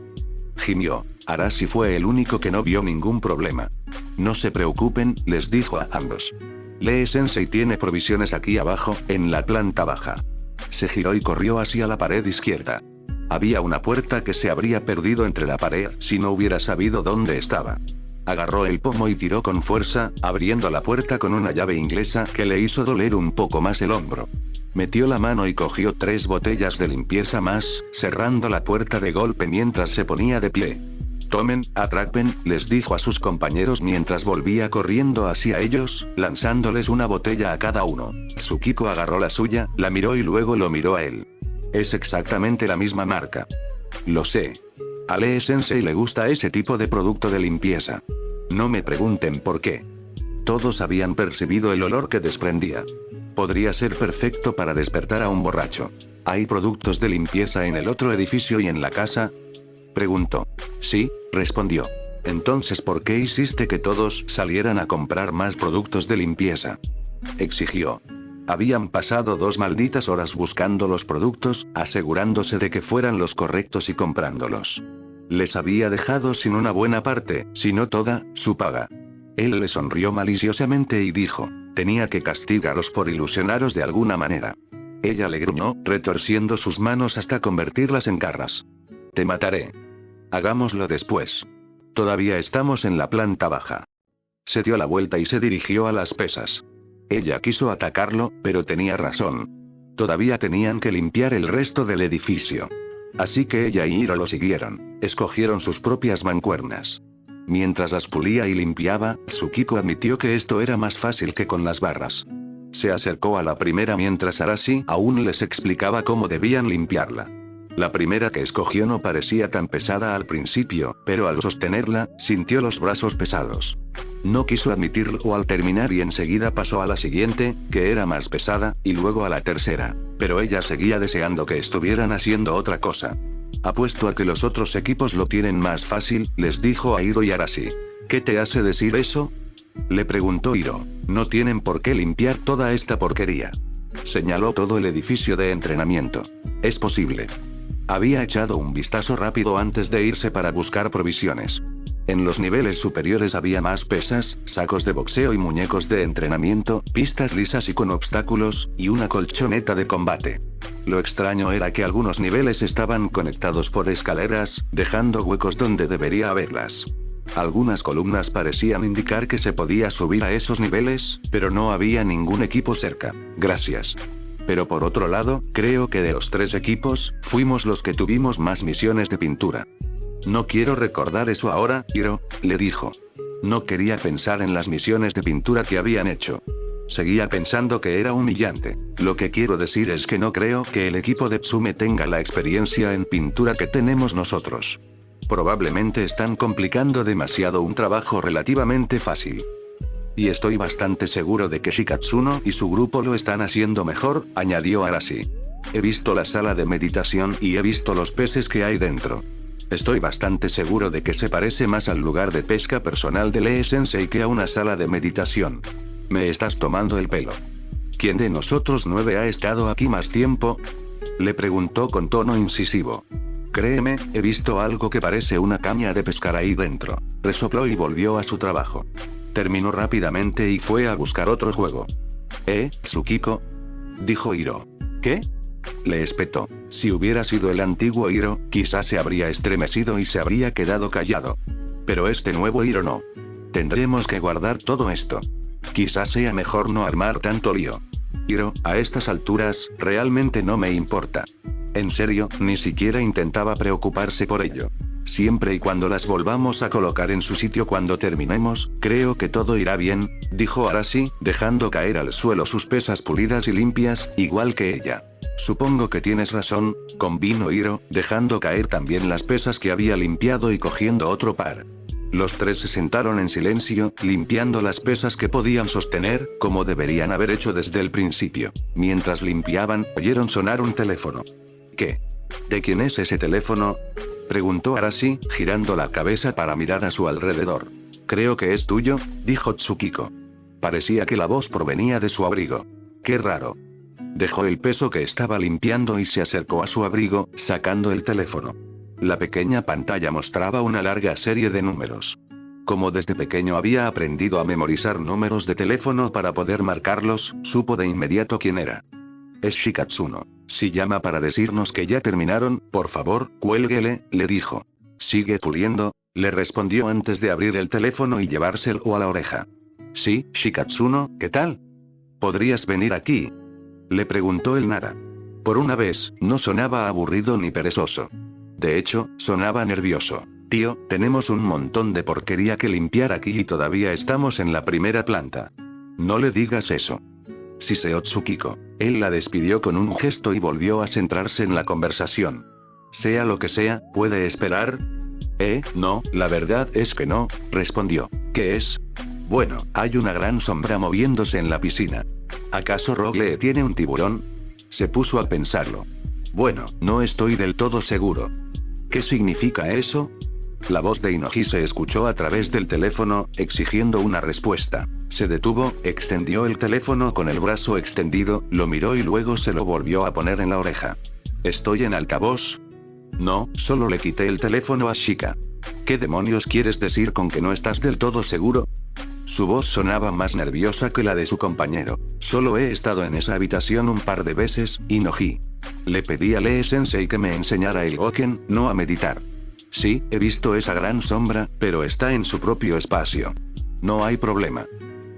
Speaker 1: Gimió. Arashi fue el único que no vio ningún problema. No se preocupen, les dijo a ambos. Lee Sensei tiene provisiones aquí abajo, en la planta baja. Se giró y corrió hacia la pared izquierda. Había una puerta que se habría perdido entre la pared si no hubiera sabido dónde estaba. Agarró el pomo y tiró con fuerza, abriendo la puerta con una llave inglesa que le hizo doler un poco más el hombro. Metió la mano y cogió 3 botellas de limpieza más, cerrando la puerta de golpe mientras se ponía de pie. Tomen, atrapen, les dijo a sus compañeros mientras volvía corriendo hacia ellos, lanzándoles una botella a cada uno. Tsukiko agarró la suya, la miró y luego lo miró a él. Es exactamente la misma marca. Lo sé. A Lee Sensei le gusta ese tipo de producto de limpieza. No me pregunten por qué. Todos habían percibido el olor que desprendía. Podría ser perfecto para despertar a un borracho. ¿Hay productos de limpieza en el otro edificio y en la casa? Preguntó. Sí, respondió. Entonces, ¿por qué hiciste que todos salieran a comprar más productos de limpieza? Exigió. Habían pasado 2 malditas horas buscando los productos, asegurándose de que fueran los correctos y comprándolos. Les había dejado sin una buena parte, si no toda, su paga. Él le sonrió maliciosamente y dijo, tenía que castigaros por ilusionaros de alguna manera. Ella le gruñó, retorciendo sus manos hasta convertirlas en garras. Te mataré. Hagámoslo después. Todavía estamos en la planta baja. Se dio la vuelta y se dirigió a las pesas. Ella quiso atacarlo, pero tenía razón. Todavía tenían que limpiar el resto del edificio. Así que ella y Hiro lo siguieron. Escogieron sus propias mancuernas. Mientras las pulía y limpiaba, Tsukiko admitió que esto era más fácil que con las barras. Se acercó a la primera mientras Arashi aún les explicaba cómo debían limpiarla. La primera que escogió no parecía tan pesada al principio, pero al sostenerla, sintió los brazos pesados. No quiso admitirlo al terminar y enseguida pasó a la siguiente, que era más pesada, y luego a la tercera. Pero ella seguía deseando que estuvieran haciendo otra cosa. Apuesto a que los otros equipos lo tienen más fácil, les dijo a Hiro y Arashi. ¿Qué te hace decir eso? Le preguntó Hiro. No tienen por qué limpiar toda esta porquería. Señaló todo el edificio de entrenamiento. Es posible. Había echado un vistazo rápido antes de irse para buscar provisiones. En los niveles superiores había más pesas, sacos de boxeo y muñecos de entrenamiento, pistas lisas y con obstáculos, y una colchoneta de combate. Lo extraño era que algunos niveles estaban conectados por escaleras, dejando huecos donde debería haberlas. Algunas columnas parecían indicar que se podía subir a esos niveles, pero no había ningún equipo cerca. Gracias. Pero por otro lado, creo que de los 3 equipos, fuimos los que tuvimos más misiones de pintura. No quiero recordar eso ahora, Hiro, le dijo. No quería pensar en las misiones de pintura que habían hecho. Seguía pensando que era humillante. Lo que quiero decir es que no creo que el equipo de Tsume tenga la experiencia en pintura que tenemos nosotros. Probablemente están complicando demasiado un trabajo relativamente fácil. Y estoy bastante seguro de que Shikatsuno y su grupo lo están haciendo mejor, añadió Arashi. He visto la sala de meditación y he visto los peces que hay dentro. Estoy bastante seguro de que se parece más al lugar de pesca personal de Lee Sensei que a una sala de meditación. Me estás tomando el pelo. ¿Quién de nosotros 9 ha estado aquí más tiempo? Le preguntó con tono incisivo. Créeme, he visto algo que parece una caña de pescar ahí dentro. Resopló y volvió a su trabajo. Terminó rápidamente y fue a buscar otro juego. Tsukiko? Dijo Hiro. ¿Qué? Le espetó. Si hubiera sido el antiguo Hiro, quizás se habría estremecido y se habría quedado callado. Pero este nuevo Hiro no. Tendremos que guardar todo esto. Quizás sea mejor no armar tanto lío. Hiro, a estas alturas, realmente no me importa. En serio, ni siquiera intentaba preocuparse por ello. Siempre y cuando las volvamos a colocar en su sitio cuando terminemos, creo que todo irá bien, dijo Arashi, dejando caer al suelo sus pesas pulidas y limpias, igual que ella. Supongo que tienes razón, convino Hiro, dejando caer también las pesas que había limpiado y cogiendo otro par. Los tres se sentaron en silencio, limpiando las pesas que podían sostener, como deberían haber hecho desde el principio. Mientras limpiaban, oyeron sonar un teléfono. ¿Qué? ¿De quién es ese teléfono?, preguntó Arashi, girando la cabeza para mirar a su alrededor. Creo que es tuyo, dijo Tsukiko. Parecía que la voz provenía de su abrigo. Qué raro. Dejó el peso que estaba limpiando y se acercó a su abrigo, sacando el teléfono. La pequeña pantalla mostraba una larga serie de números. Como desde pequeño había aprendido a memorizar números de teléfono para poder marcarlos, supo de inmediato quién era. Es Shikatsuno. Si llama para decirnos que ya terminaron, por favor, cuélguele, le dijo. Sigue puliendo, le respondió antes de abrir el teléfono y llevárselo a la oreja. Sí, Shikatsuno, ¿qué tal? ¿Podrías venir aquí?, le preguntó el Nara. Por una vez, no sonaba aburrido ni perezoso. De hecho, sonaba nervioso. Tío, tenemos un montón de porquería que limpiar aquí y todavía estamos en la primera planta. No le digas eso. Siseó Tsukiko. Él la despidió con un gesto y volvió a centrarse en la conversación. Sea lo que sea, ¿puede esperar? No, la verdad es que no, respondió. ¿Qué es? Bueno, hay una gran sombra moviéndose en la piscina. ¿Acaso Rogle tiene un tiburón? Se puso a pensarlo. Bueno, no estoy del todo seguro. ¿Qué significa eso? La voz de Inoji se escuchó a través del teléfono, exigiendo una respuesta. Se detuvo, extendió el teléfono con el brazo extendido, lo miró y luego se lo volvió a poner en la oreja. ¿Estoy en altavoz? No, solo le quité el teléfono a Shika. ¿Qué demonios quieres decir con que no estás del todo seguro? Su voz sonaba más nerviosa que la de su compañero. Solo he estado en esa habitación un par de veces, Inoji. Le pedí a Lee-sensei que me enseñara el Goken, no a meditar. Sí, he visto esa gran sombra, pero está en su propio espacio. No hay problema.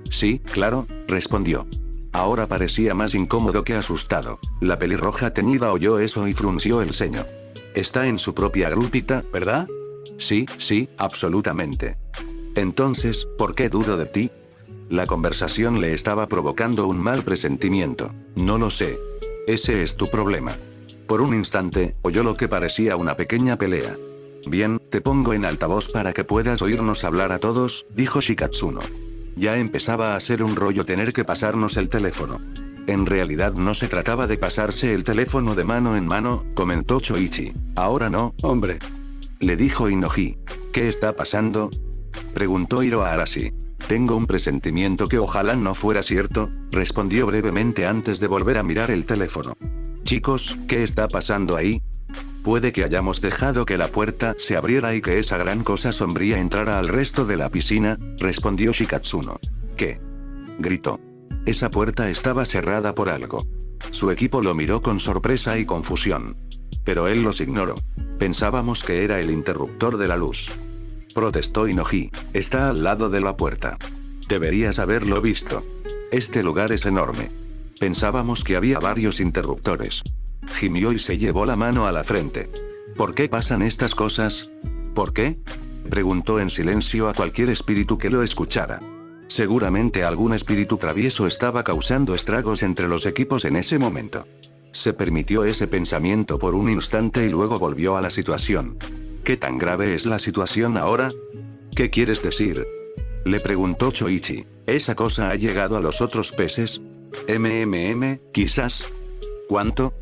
Speaker 1: Sí, claro, respondió. Ahora parecía más incómodo que asustado. La pelirroja teñida oyó eso y frunció el ceño. Está en su propia grupita, ¿verdad? Sí, absolutamente. Entonces, ¿por qué dudo de ti? La conversación le estaba provocando un mal presentimiento. No lo sé. Ese es tu problema. Por un instante, oyó lo que parecía una pequeña pelea. Bien, te pongo en altavoz para que puedas oírnos hablar a todos, dijo Shikatsuno. Ya empezaba a ser un rollo tener que pasarnos el teléfono. En realidad no se trataba de pasarse el teléfono de mano en mano, comentó Choichi. Ahora no, hombre. Le dijo Inoji. ¿Qué está pasando?, preguntó Hiro a Arashi. Tengo un presentimiento que ojalá no fuera cierto, respondió brevemente antes de volver a mirar el teléfono. Chicos, ¿qué está pasando ahí? Puede que hayamos dejado que la puerta se abriera y que esa gran cosa sombría entrara al resto de la piscina, respondió Shikatsuno. ¿Qué?, gritó. Esa puerta estaba cerrada por algo. Su equipo lo miró con sorpresa y confusión. Pero él los ignoró. Pensábamos que era el interruptor de la luz. Protestó Inoji. Está al lado de la puerta. Deberías haberlo visto. Este lugar es enorme. Pensábamos que había varios interruptores. Gimió y se llevó la mano a la frente. ¿Por qué pasan estas cosas? ¿Por qué?, preguntó en silencio a cualquier espíritu que lo escuchara. Seguramente algún espíritu travieso estaba causando estragos entre los equipos en ese momento. Se permitió ese pensamiento por un instante y luego volvió a la situación. ¿Qué tan grave es la situación ahora? ¿Qué quieres decir?, le preguntó Choichi. ¿Esa cosa ha llegado a los otros peces? Quizás. ¿Cuánto?,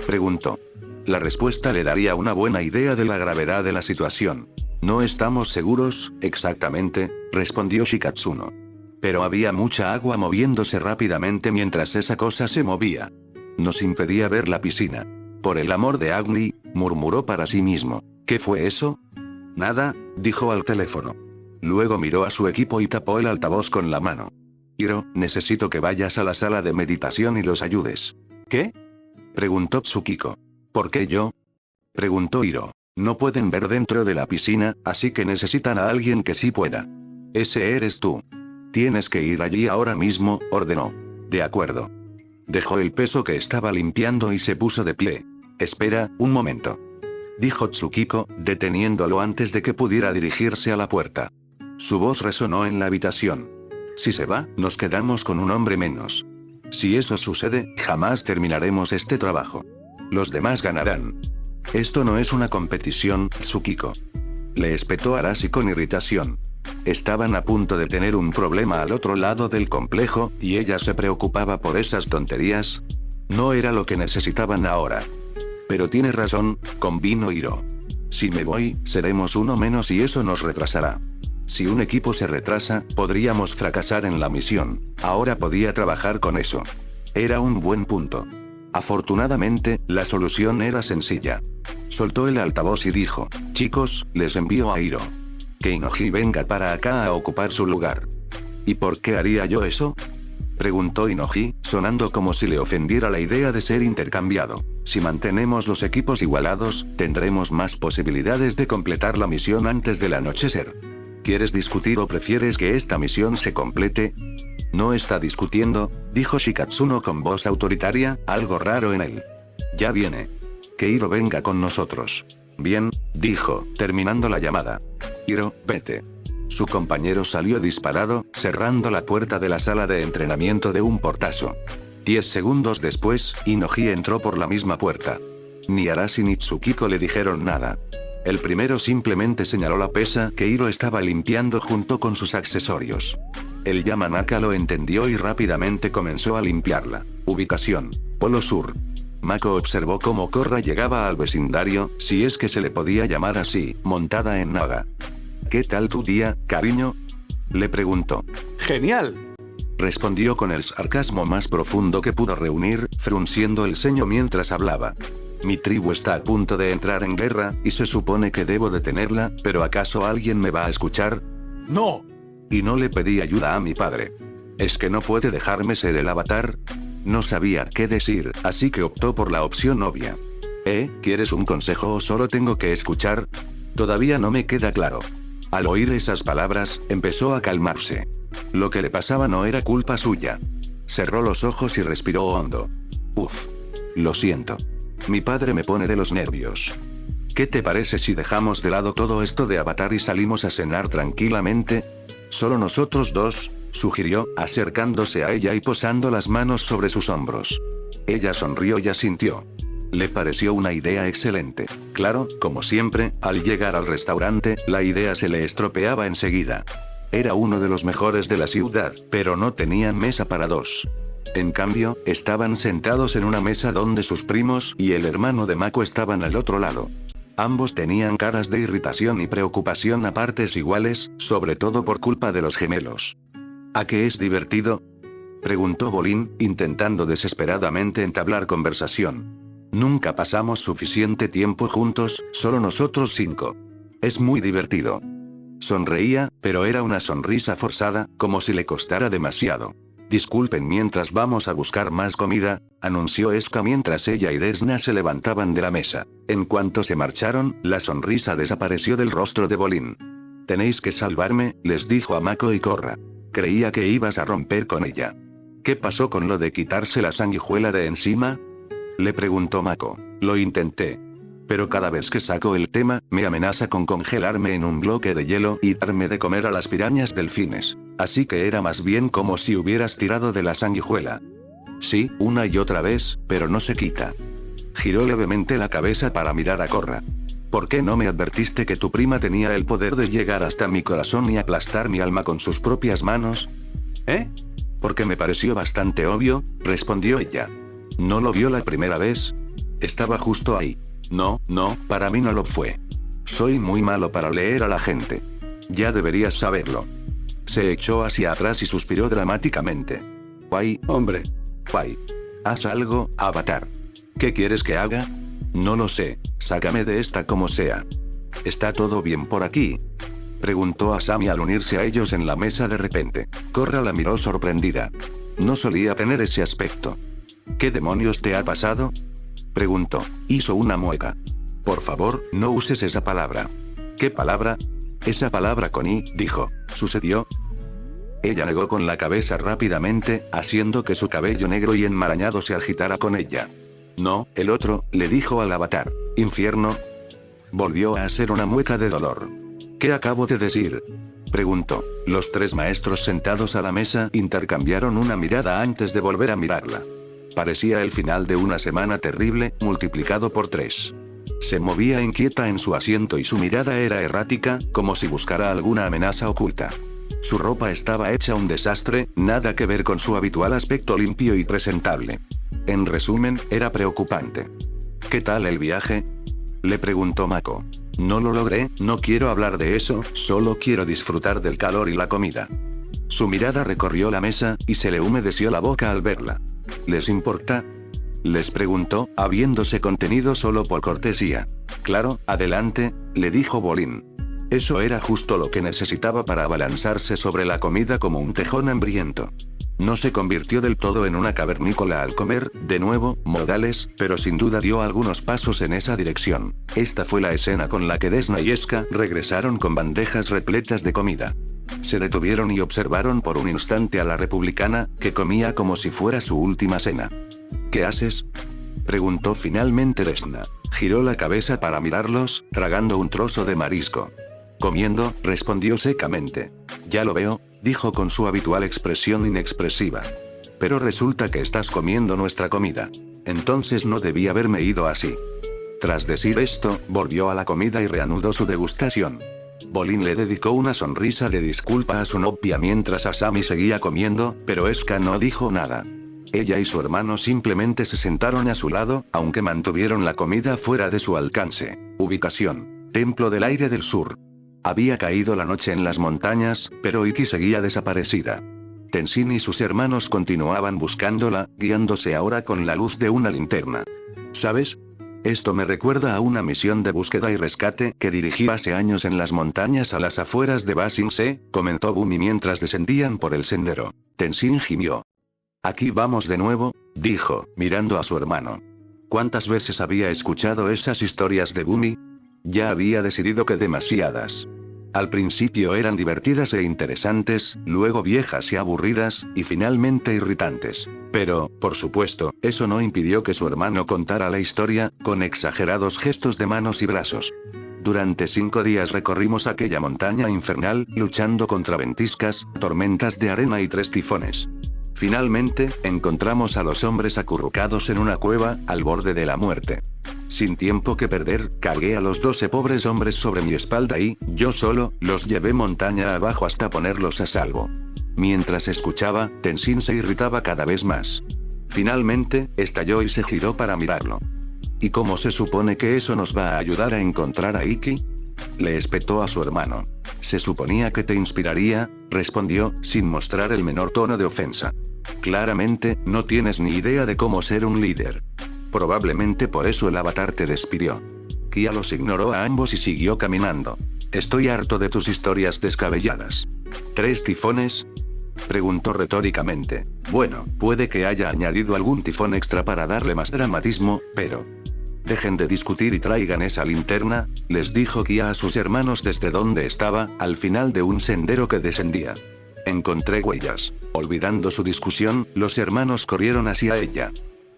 Speaker 1: preguntó. La respuesta le daría una buena idea de la gravedad de la situación. No estamos seguros, exactamente, respondió Shikatsuno. Pero había mucha agua moviéndose rápidamente mientras esa cosa se movía. Nos impedía ver la piscina. Por el amor de Agni, murmuró para sí mismo. ¿Qué fue eso? Nada, dijo al teléfono. Luego miró a su equipo y tapó el altavoz con la mano. Hiro, necesito que vayas a la sala de meditación y los ayudes. ¿Qué?, preguntó Tsukiko. ¿Por qué yo?, preguntó Hiro. No pueden ver dentro de la piscina, así que necesitan a alguien que sí pueda. Ese eres tú. Tienes que ir allí ahora mismo, ordenó. De acuerdo. Dejó el peso que estaba limpiando y se puso de pie. Espera, un momento, dijo Tsukiko, deteniéndolo antes de que pudiera dirigirse a la puerta. Su voz resonó en la habitación. Si se va, nos quedamos con un hombre menos. Si eso sucede, jamás terminaremos este trabajo. Los demás ganarán. Esto no es una competición, Tsukiko. Le espetó Arashi con irritación. Estaban a punto de tener un problema al otro lado del complejo, y ella se preocupaba por esas tonterías. No era lo que necesitaban ahora. Pero tiene razón, convino Hiro. Si me voy, seremos uno menos y eso nos retrasará. Si un equipo se retrasa, podríamos fracasar en la misión. Ahora podía trabajar con eso. Era un buen punto. Afortunadamente, la solución era sencilla. Soltó el altavoz y dijo: chicos, les envío a Hiro. Que Inoji venga para acá a ocupar su lugar. ¿Y por qué haría yo eso?, preguntó Inoji, sonando como si le ofendiera la idea de ser intercambiado. Si mantenemos los equipos igualados, tendremos más posibilidades de completar la misión antes del anochecer. ¿Quieres discutir o prefieres que esta misión se complete? No está discutiendo, dijo Shikatsuno con voz autoritaria, algo raro en él. Ya viene. Que Hiro venga con nosotros. Bien, dijo, terminando la llamada. Hiro, vete. Su compañero salió disparado, cerrando la puerta de la sala de entrenamiento de un portazo. 10 segundos después, Inoji entró por la misma puerta. Ni Arashi ni Tsukiko le dijeron nada. El primero simplemente señaló la pesa que Hiro estaba limpiando junto con sus accesorios. El Yamanaka lo entendió y rápidamente comenzó a limpiarla. Ubicación: Polo Sur. Mako observó cómo Korra llegaba al vecindario, si es que se le podía llamar así, montada en Naga. ¿Qué tal tu día, cariño?, le preguntó.
Speaker 2: ¡Genial!,
Speaker 1: respondió con el sarcasmo más profundo que pudo reunir, frunciendo el ceño mientras hablaba. Mi tribu está a punto de entrar en guerra, y se supone que debo detenerla, pero ¿acaso alguien me va a escuchar?
Speaker 2: ¡No!
Speaker 1: Y no le pedí ayuda a mi padre. ¿Es que no puede dejarme ser el avatar? No sabía qué decir, así que optó por la opción obvia. ¿Quieres un consejo o solo tengo que escuchar? Todavía no me queda claro. Al oír esas palabras, empezó a calmarse. Lo que le pasaba no era culpa suya. Cerró los ojos y respiró hondo. Uf. Lo siento. Mi padre me pone de los nervios. ¿Qué te parece si dejamos de lado todo esto de Avatar y salimos a cenar tranquilamente? Solo nosotros dos, sugirió, acercándose a ella y posando las manos sobre sus hombros. Ella sonrió y asintió. Le pareció una idea excelente. Claro, como siempre, al llegar al restaurante, la idea se le estropeaba enseguida. Era uno de los mejores de la ciudad, pero no tenían mesa para dos. En cambio, estaban sentados en una mesa donde sus primos y el hermano de Mako estaban al otro lado. Ambos tenían caras de irritación y preocupación a partes iguales, sobre todo por culpa de los gemelos. ¿A qué es divertido?, preguntó Bolin, intentando desesperadamente entablar conversación. Nunca pasamos suficiente tiempo juntos, solo nosotros 5. Es muy divertido. Sonreía, pero era una sonrisa forzada, como si le costara demasiado. Disculpen mientras vamos a buscar más comida, anunció Eska mientras ella y Desna se levantaban de la mesa. En cuanto se marcharon, la sonrisa desapareció del rostro de Bolin. Tenéis que salvarme, les dijo a Mako y Korra. Creía que ibas a romper con ella. ¿Qué pasó con lo de quitarse la sanguijuela de encima?, le preguntó Mako. Lo intenté. Pero cada vez que saco el tema, me amenaza con congelarme en un bloque de hielo y darme de comer a las pirañas delfines. Así que era más bien como si hubieras tirado de la sanguijuela. Sí, una y otra vez, pero no se quita. Giró levemente la cabeza para mirar a Korra. ¿Por qué no me advertiste que tu prima tenía el poder de llegar hasta mi corazón y aplastar mi alma con sus propias manos? Porque me pareció bastante obvio, respondió ella. ¿No lo vio la primera vez? Estaba justo ahí. No, para mí no lo fue. Soy muy malo para leer a la gente. Ya deberías saberlo. Se echó hacia atrás y suspiró dramáticamente. Guay, hombre. Guay. Haz algo, Avatar. ¿Qué quieres que haga? No lo sé, sácame de esta como sea. ¿Está todo bien por aquí?, preguntó Asami al unirse a ellos en la mesa de repente. Korra la miró sorprendida. No solía tener ese aspecto. ¿Qué demonios te ha pasado?, preguntó. Hizo una mueca. Por favor, no uses esa palabra. ¿Qué palabra? Esa palabra con I, dijo. ¿Sucedió? Ella negó con la cabeza rápidamente, haciendo que su cabello negro y enmarañado se agitara con ella. No, el otro, le dijo al avatar. ¿Infierno? Volvió a hacer una mueca de dolor. ¿Qué acabo de decir?, Preguntó. Los tres maestros sentados a la mesa intercambiaron una mirada antes de volver a mirarla. Parecía el final de una semana terrible, multiplicado por 3. Se movía inquieta en su asiento y su mirada era errática, como si buscara alguna amenaza oculta. Su ropa estaba hecha un desastre, nada que ver con su habitual aspecto limpio y presentable. En resumen, era preocupante. ¿Qué tal el viaje?, le preguntó Mako. No lo logré, no quiero hablar de eso, solo quiero disfrutar del calor y la comida. Su mirada recorrió la mesa, y se le humedeció la boca al verla. ¿Les importa?, les preguntó, habiéndose contenido solo por cortesía. Claro, adelante, le dijo Bolin. Eso era justo lo que necesitaba para abalanzarse sobre la comida como un tejón hambriento. No se convirtió del todo en una cavernícola al comer, de nuevo, modales, pero sin duda dio algunos pasos en esa dirección. Esta fue la escena con la que Desna y Eska regresaron con bandejas repletas de comida. Se detuvieron y observaron por un instante a la republicana, que comía como si fuera su última cena. ¿Qué haces?, preguntó finalmente Desna. Giró la cabeza para mirarlos, tragando un trozo de marisco. Comiendo, respondió secamente. Ya lo veo, dijo con su habitual expresión inexpresiva. Pero resulta que estás comiendo nuestra comida. Entonces no debí haberme ido así. Tras decir esto, volvió a la comida y reanudó su degustación. Bolin le dedicó una sonrisa de disculpa a su novia mientras Asami seguía comiendo, pero Eska no dijo nada. Ella y su hermano simplemente se sentaron a su lado, aunque mantuvieron la comida fuera de su alcance. Ubicación: Templo del Aire del Sur. Había caído la noche en las montañas, pero Iki seguía desaparecida. Tenshin y sus hermanos continuaban buscándola, guiándose ahora con la luz de una linterna. ¿Sabes? Esto me recuerda a una misión de búsqueda y rescate que dirigí hace años en las montañas a las afueras de Ba Sing Se, comentó Bumi mientras descendían por el sendero. Tenshin gimió. Aquí vamos de nuevo, dijo, mirando a su hermano. ¿Cuántas veces había escuchado esas historias de Bumi? Ya había decidido que demasiadas. Al principio eran divertidas e interesantes, luego viejas y aburridas, y finalmente irritantes. Pero, por supuesto, eso no impidió que su hermano contara la historia, con exagerados gestos de manos y brazos. Durante 5 días recorrimos aquella montaña infernal, luchando contra ventiscas, tormentas de arena y 3 tifones. Finalmente, encontramos a los hombres acurrucados en una cueva, al borde de la muerte. Sin tiempo que perder, cargué a los 12 pobres hombres sobre mi espalda y, yo solo, los llevé montaña abajo hasta ponerlos a salvo. Mientras escuchaba, Tenshin se irritaba cada vez más. Finalmente, estalló y se giró para mirarlo. ¿Y cómo se supone que eso nos va a ayudar a encontrar a Iki?, le espetó a su hermano. Se suponía que te inspiraría, respondió, sin mostrar el menor tono de ofensa. Claramente, no tienes ni idea de cómo ser un líder. Probablemente por eso el avatar te despidió. Kia los ignoró a ambos y siguió caminando. Estoy harto de tus historias descabelladas. ¿3 tifones?, preguntó retóricamente. Bueno, puede que haya añadido algún tifón extra para darle más dramatismo, pero... Dejen de discutir y traigan esa linterna, les dijo Kia a sus hermanos desde donde estaba, al final de un sendero que descendía. Encontré huellas. Olvidando su discusión, los hermanos corrieron hacia ella.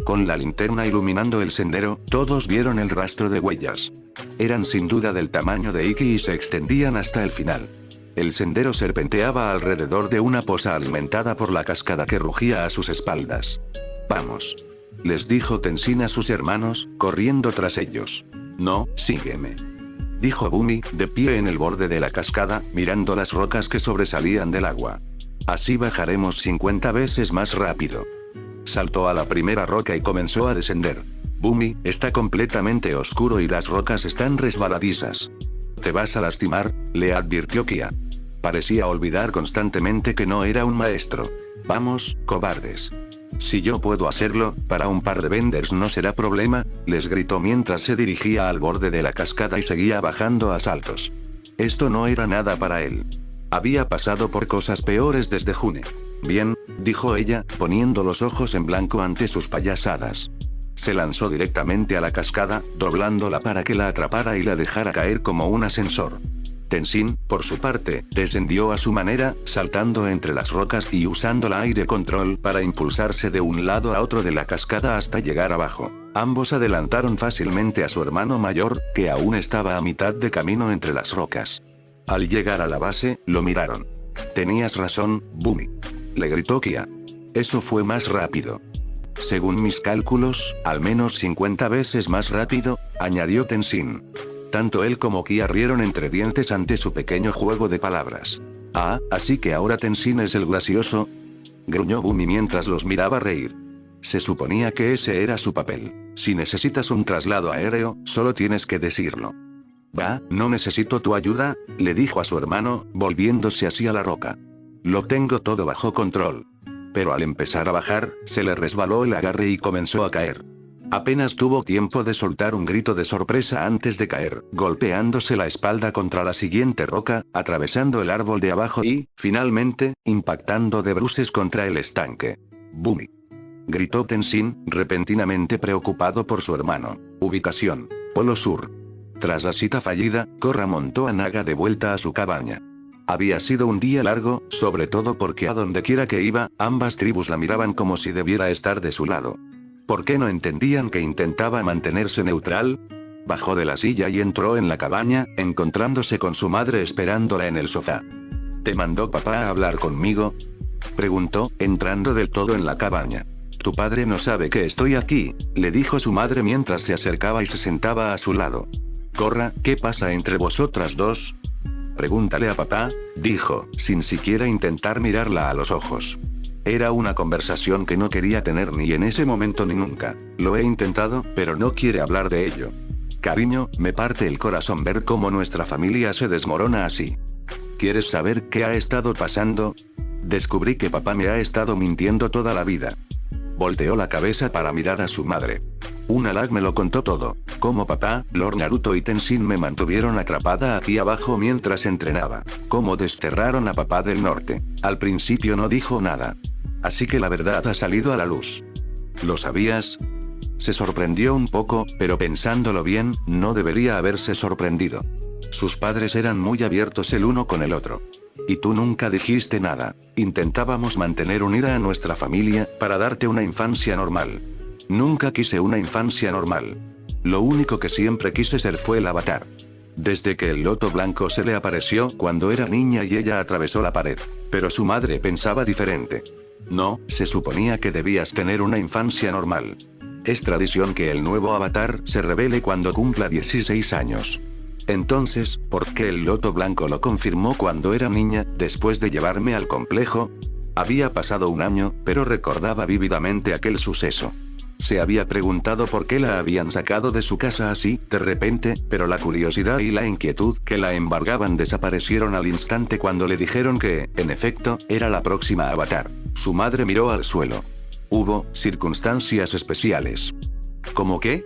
Speaker 1: Con la linterna iluminando el sendero, todos vieron el rastro de huellas. Eran sin duda del tamaño de Iki y se extendían hasta el final. El sendero serpenteaba alrededor de una poza alimentada por la cascada que rugía a sus espaldas. Vamos, les dijo Tenshin a sus hermanos, corriendo tras ellos. No, sígueme, dijo Bumi, de pie en el borde de la cascada, mirando las rocas que sobresalían del agua. Así bajaremos 50 veces más rápido. Saltó a la primera roca y comenzó a descender. Bumi, está completamente oscuro y las rocas están resbaladizas. Te vas a lastimar, le advirtió Kia. Parecía olvidar constantemente que no era un maestro. Vamos, cobardes. Si yo puedo hacerlo, para un par de benders no será problema, les gritó mientras se dirigía al borde de la cascada y seguía bajando a saltos. Esto no era nada para él. Había pasado por cosas peores desde June. Bien, dijo ella, poniendo los ojos en blanco ante sus payasadas. Se lanzó directamente a la cascada, doblándola para que la atrapara y la dejara caer como un ascensor. Tenshin, por su parte, descendió a su manera, saltando entre las rocas y usando la aire control para impulsarse de un lado a otro de la cascada hasta llegar abajo. Ambos adelantaron fácilmente a su hermano mayor, que aún estaba a mitad de camino entre las rocas. Al llegar a la base, lo miraron. Tenías razón, Bumi. Le gritó Kia. Eso fue más rápido. Según mis cálculos, al menos 50 veces más rápido, añadió Tenzin. Tanto él como Kia rieron entre dientes ante su pequeño juego de palabras. Ah, así que ahora Tenzin es el gracioso. Gruñó Bumi mientras los miraba reír. Se suponía que ese era su papel. Si necesitas un traslado aéreo, solo tienes que decirlo. Va, no necesito tu ayuda, le dijo a su hermano, volviéndose hacia la roca. Lo tengo todo bajo control. Pero al empezar a bajar, se le resbaló el agarre y comenzó a caer. Apenas tuvo tiempo de soltar un grito de sorpresa antes de caer, golpeándose la espalda contra la siguiente roca, atravesando el árbol de abajo y, finalmente, impactando de bruces contra el estanque. ¡Bumi! Gritó Tenzin, repentinamente preocupado por su hermano. Ubicación: Polo Sur. Tras la cita fallida, Korra montó a Naga de vuelta a su cabaña. Había sido un día largo, sobre todo porque a donde quiera que iba, ambas tribus la miraban como si debiera estar de su lado. ¿Por qué no entendían que intentaba mantenerse neutral? Bajó de la silla y entró en la cabaña, encontrándose con su madre esperándola en el sofá. ¿Te mandó papá a hablar conmigo?, preguntó, entrando del todo en la cabaña. Tu padre no sabe que estoy aquí, le dijo su madre mientras se acercaba y se sentaba a su lado. Korra, ¿qué pasa entre vosotras dos? Pregúntale a papá, dijo, sin siquiera intentar mirarla a los ojos. Era una conversación que no quería tener ni en ese momento ni nunca. Lo he intentado, pero no quiere hablar de ello. Cariño, me parte el corazón ver cómo nuestra familia se desmorona así. ¿Quieres saber qué ha estado pasando? Descubrí que papá me ha estado mintiendo toda la vida. Volteó la cabeza para mirar a su madre. Una lag me lo contó todo. Cómo papá, Lord Naruto y Tenzin me mantuvieron atrapada aquí abajo mientras entrenaba. Cómo desterraron a papá del norte. Al principio no dijo nada. Así que la verdad ha salido a la luz. ¿Lo sabías? Se sorprendió un poco, pero pensándolo bien, no debería haberse sorprendido. Sus padres eran muy abiertos el uno con el otro. Y tú nunca dijiste nada. Intentábamos mantener unida a nuestra familia, para darte una infancia normal. Nunca quise una infancia normal. Lo único que siempre quise ser fue el avatar. Desde que el loto blanco se le apareció cuando era niña y ella atravesó la pared. Pero su madre pensaba diferente. No, se suponía que debías tener una infancia normal. Es tradición que el nuevo avatar se revele cuando cumpla 16 años. Entonces, ¿por qué el loto blanco lo confirmó cuando era niña, después de llevarme al complejo? Había pasado un año, pero recordaba vívidamente aquel suceso. Se había preguntado por qué la habían sacado de su casa así, de repente, pero la curiosidad y la inquietud que la embargaban desaparecieron al instante cuando le dijeron que, en efecto, era la próxima avatar. Su madre miró al suelo. Hubo circunstancias especiales. ¿Cómo qué?,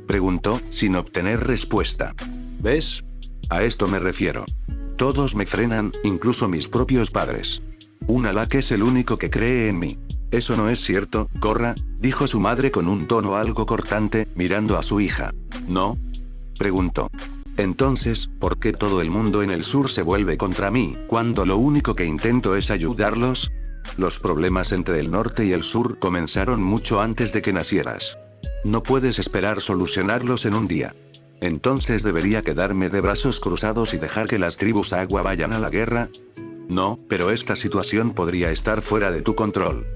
Speaker 1: preguntó, sin obtener respuesta. ¿Ves? A esto me refiero. Todos me frenan, incluso mis propios padres. Una Lak es el único que cree en mí. Eso no es cierto, Korra, dijo su madre con un tono algo cortante, mirando a su hija. ¿No?, preguntó. Entonces, ¿por qué todo el mundo en el sur se vuelve contra mí, cuando lo único que intento es ayudarlos? Los problemas entre el norte y el sur comenzaron mucho antes de que nacieras. No puedes esperar solucionarlos en un día. Entonces debería quedarme de brazos cruzados y dejar que las tribus agua vayan a la guerra. No, pero esta situación podría estar fuera de tu control.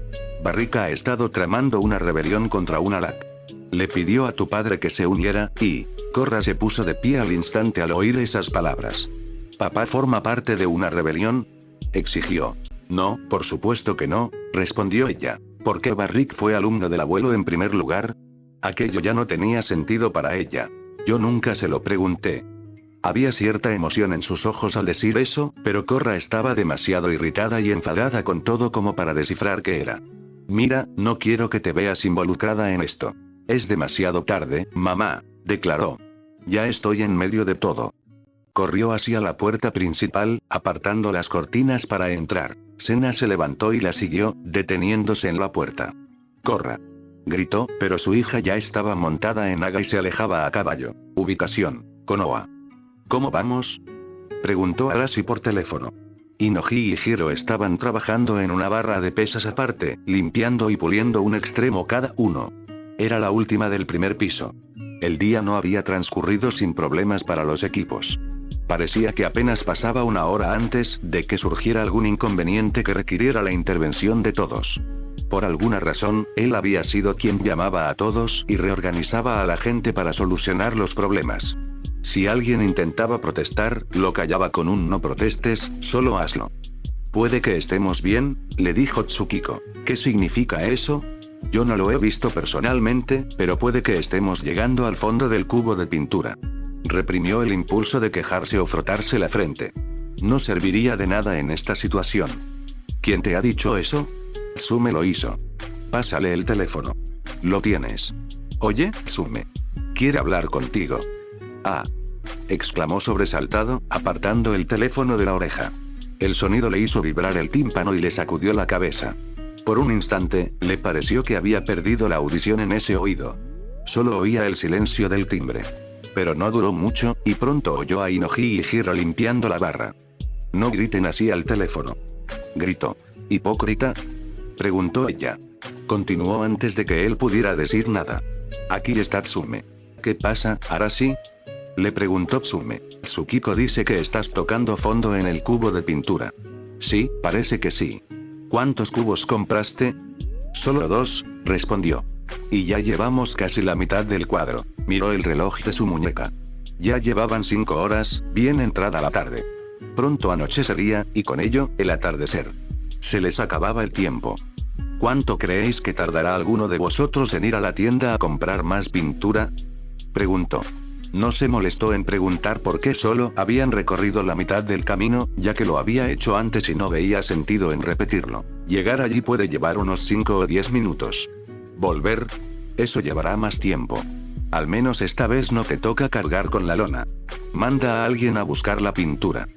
Speaker 1: Barrica ha estado tramando una rebelión contra una Lak. Le pidió a tu padre que se uniera, y Korra se puso de pie al instante al oír esas palabras. ¿Papá forma parte de una rebelión?, exigió. No, por supuesto que no, respondió ella. ¿Por qué Barrick fue alumno del abuelo en primer lugar? Aquello ya no tenía sentido para ella. Yo nunca se lo pregunté. Había cierta emoción en sus ojos al decir eso, pero Korra estaba demasiado irritada y enfadada con todo como para descifrar qué era. Mira, no quiero que te veas involucrada en esto. Es demasiado tarde, mamá, declaró. Ya estoy en medio de todo. Corrió hacia la puerta principal, apartando las cortinas para entrar. Sena se levantó y la siguió, deteniéndose en la puerta. Korra, gritó, pero su hija ya estaba montada en Naga y se alejaba a caballo. Ubicación: Konoha. ¿Cómo vamos?, preguntó Arashi por teléfono. Inoji y Hiro estaban trabajando en una barra de pesas aparte, limpiando y puliendo un extremo cada uno. Era la última del primer piso. El día no había transcurrido sin problemas para los equipos. Parecía que apenas pasaba una hora antes de que surgiera algún inconveniente que requiriera la intervención de todos. Por alguna razón, él había sido quien llamaba a todos y reorganizaba a la gente para solucionar los problemas. Si alguien intentaba protestar, lo callaba con un no protestes, solo hazlo. Puede que estemos bien, le dijo Tsukiko. ¿Qué significa eso? Yo no lo he visto personalmente, pero puede que estemos llegando al fondo del cubo de pintura. Reprimió el impulso de quejarse o frotarse la frente. No serviría de nada en esta situación. ¿Quién te ha dicho eso? Tsume lo hizo. Pásale el teléfono. Lo tienes. Oye, Tsume. Quiere hablar contigo. Ah. Exclamó sobresaltado, apartando el teléfono de la oreja. El sonido le hizo vibrar el tímpano y le sacudió la cabeza. Por un instante, le pareció que había perdido la audición en ese oído. Solo oía el silencio del timbre. Pero no duró mucho, y pronto oyó a Inoji y Hiro limpiando la barra. No griten así al teléfono. Gritó. ¿Hipócrita? Preguntó ella. Continuó antes de que él pudiera decir nada. Aquí está Tsume. ¿Qué pasa, ahora sí? Le preguntó Tsume. Tsukiko dice que estás tocando fondo en el cubo de pintura. Sí, parece que sí. ¿Cuántos cubos compraste? Solo 2, respondió. Y ya llevamos casi la mitad del cuadro. Miró el reloj de su muñeca. Ya llevaban 5 horas, bien entrada la tarde. Pronto anochecería, y con ello, el atardecer. Se les acababa el tiempo. ¿Cuánto creéis que tardará alguno de vosotros en ir a la tienda a comprar más pintura? Preguntó. No se molestó en preguntar por qué solo habían recorrido la mitad del camino, ya que lo había hecho antes y no veía sentido en repetirlo. Llegar allí puede llevar unos 5 o 10 minutos. Volver, eso llevará más tiempo. Al menos esta vez no te toca cargar con la lona. Manda a alguien a buscar la pintura.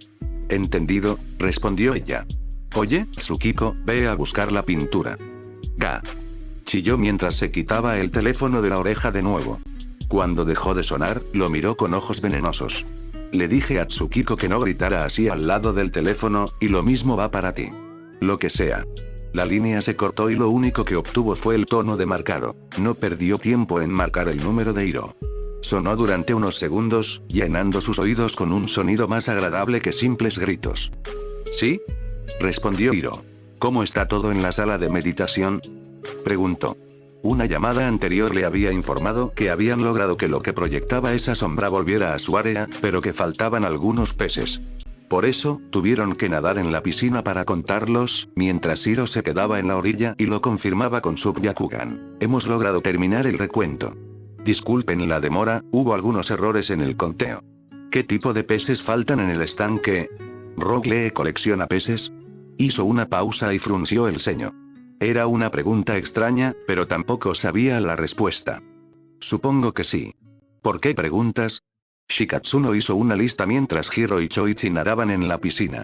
Speaker 1: Entendido, respondió ella. Oye, Tsukiko, ve a buscar la pintura. Ga. Chilló mientras se quitaba el teléfono de la oreja de nuevo. Cuando dejó de sonar, lo miró con ojos venenosos. Le dije a Tsukiko que no gritara así al lado del teléfono, y lo mismo va para ti. Lo que sea. La línea se cortó y lo único que obtuvo fue el tono de marcado. No perdió tiempo en marcar el número de Hiro. Sonó durante unos segundos, llenando sus oídos con un sonido más agradable que simples gritos. ¿Sí? Respondió Hiro. ¿Cómo está todo en la sala de meditación? Preguntó. Una llamada anterior le había informado que habían logrado que lo que proyectaba esa sombra volviera a su área, pero que faltaban algunos peces. Por eso, tuvieron que nadar en la piscina para contarlos, mientras Hiro se quedaba en la orilla y lo confirmaba con su Byakugan. Hemos logrado terminar el recuento. Disculpen la demora, hubo algunos errores en el conteo. ¿Qué tipo de peces faltan en el estanque? ¿Rogue colecciona peces? Hizo una pausa y frunció el ceño. Era una pregunta extraña, pero tampoco sabía la respuesta. Supongo que sí. ¿Por qué preguntas? Shikatsuno hizo una lista mientras Hiro y Choichi nadaban en la piscina.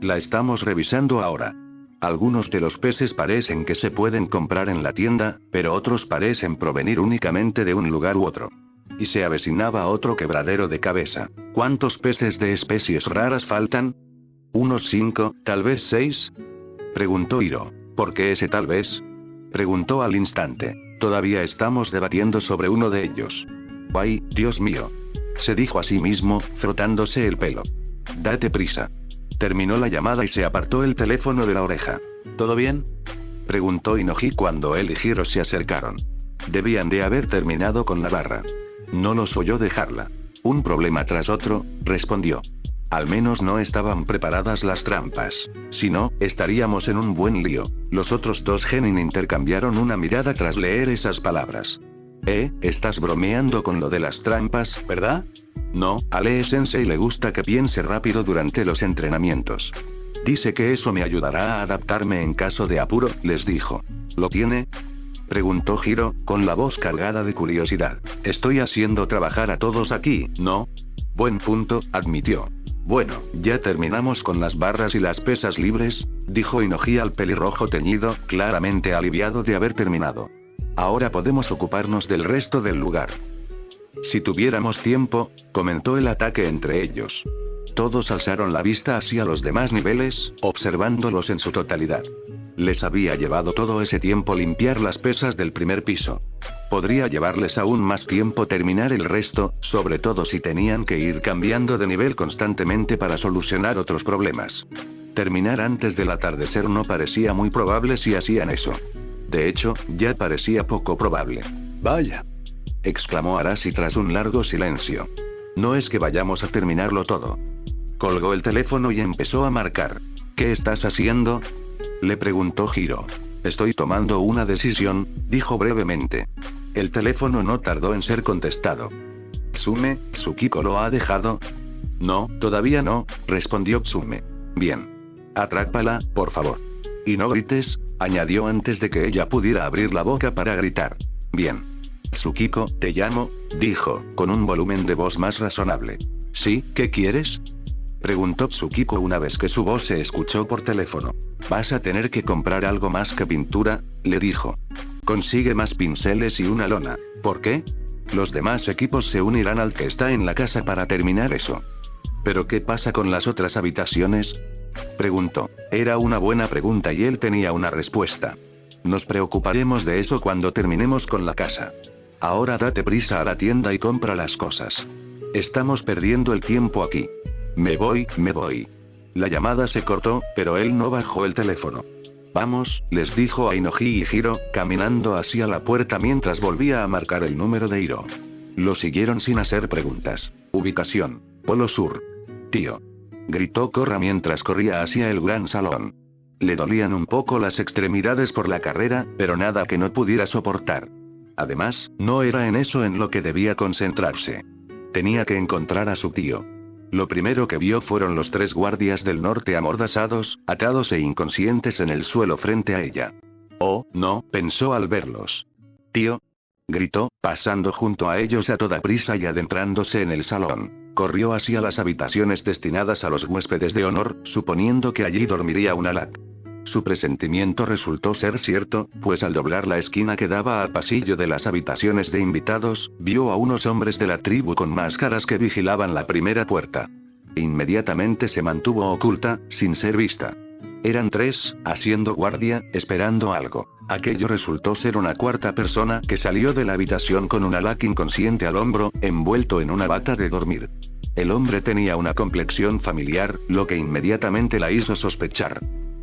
Speaker 1: La estamos revisando ahora. Algunos de los peces parecen que se pueden comprar en la tienda, pero otros parecen provenir únicamente de un lugar u otro. Y se avecinaba otro quebradero de cabeza. ¿Cuántos peces de especies raras faltan? ¿Unos 5, tal vez 6? Preguntó Hiro. ¿Por qué ese tal vez? Preguntó al instante. Todavía estamos debatiendo sobre uno de ellos. ¡Ay, Dios mío! Se dijo a sí mismo, frotándose el pelo. Date prisa. Terminó la llamada y se apartó el teléfono de la oreja. ¿Todo bien? Preguntó Inoji cuando él y Hiro se acercaron. Debían de haber terminado con la barra. No los oyó dejarla. Un problema tras otro, respondió. Al menos no estaban preparadas las trampas. Si no, estaríamos en un buen lío. Los otros dos genin intercambiaron una mirada tras leer esas palabras. Estás bromeando con lo de las trampas, ¿verdad? No, a Lee-sensei le gusta que piense rápido durante los entrenamientos. Dice que eso me ayudará a adaptarme en caso de apuro, les dijo. ¿Lo tiene? Preguntó Hiro, con la voz cargada de curiosidad. Estoy haciendo trabajar a todos aquí, ¿no? Buen punto, admitió. Bueno, ya terminamos con las barras y las pesas libres, dijo Inoji al pelirrojo teñido, claramente aliviado de haber terminado. Ahora podemos ocuparnos del resto del lugar. Si tuviéramos tiempo, comentó el ataque entre ellos. Todos alzaron la vista hacia los demás niveles, observándolos en su totalidad. Les había llevado todo ese tiempo limpiar las pesas del primer piso. Podría llevarles aún más tiempo terminar el resto, sobre todo si tenían que ir cambiando de nivel constantemente para solucionar otros problemas. Terminar antes del atardecer no parecía muy probable si hacían eso. De hecho, ya parecía poco probable. «Vaya», exclamó Arashi tras un largo silencio. «No es que vayamos a terminarlo todo». Colgó el teléfono y empezó a marcar. «¿Qué estás haciendo?», le preguntó Hiro. «Estoy tomando una decisión», dijo brevemente. El teléfono no tardó en ser contestado. «Tsume, ¿Tsukiko lo ha dejado?». «No, todavía no», respondió Tsume. «Bien. Atrápala, por favor. Y no grites», añadió antes de que ella pudiera abrir la boca para gritar. «Bien. Tsukiko, te llamo», dijo, con un volumen de voz más razonable. «¿Sí? ¿Qué quieres?», preguntó Tsukiko una vez que su voz se escuchó por teléfono. «Vas a tener que comprar algo más que pintura», le dijo. «Consigue más pinceles y una lona». «¿Por qué?». «Los demás equipos se unirán al que está en la casa para terminar eso». «¿Pero qué pasa con las otras habitaciones?», preguntó. Era una buena pregunta y él tenía una respuesta. «Nos preocuparemos de eso cuando terminemos con la casa. Ahora date prisa a la tienda y compra las cosas. Estamos perdiendo el tiempo aquí». Me voy. La llamada se cortó, pero él no bajó el teléfono. «Vamos», les dijo Ainoji y Hiro, caminando hacia la puerta mientras volvía a marcar el número de Hiro. Lo siguieron sin hacer preguntas. «Ubicación: Polo Sur». «Tío», gritó Korra mientras corría hacia el gran salón. Le dolían un poco las extremidades por la carrera, pero nada que no pudiera soportar. Además, no era en eso en lo que debía concentrarse. Tenía que encontrar a su tío. Lo primero que vio fueron los 3 guardias del norte amordazados, atados e inconscientes en el suelo frente a ella. «Oh, no», pensó al verlos. «Tío», gritó, pasando junto a ellos a toda prisa y adentrándose en el salón. Corrió hacia las habitaciones destinadas a los huéspedes de honor, suponiendo que allí dormiría una Alak. Su presentimiento resultó ser cierto, pues al doblar la esquina que daba al pasillo de las habitaciones de invitados, vio a unos hombres de la tribu con máscaras que vigilaban la primera puerta. Inmediatamente se mantuvo oculta, sin ser vista. Eran 3, haciendo guardia, esperando algo. Aquello resultó ser una cuarta persona que salió de la habitación con un Alak inconsciente al hombro, envuelto en una bata de dormir. El hombre tenía una complexión familiar, lo que inmediatamente la hizo sospechar.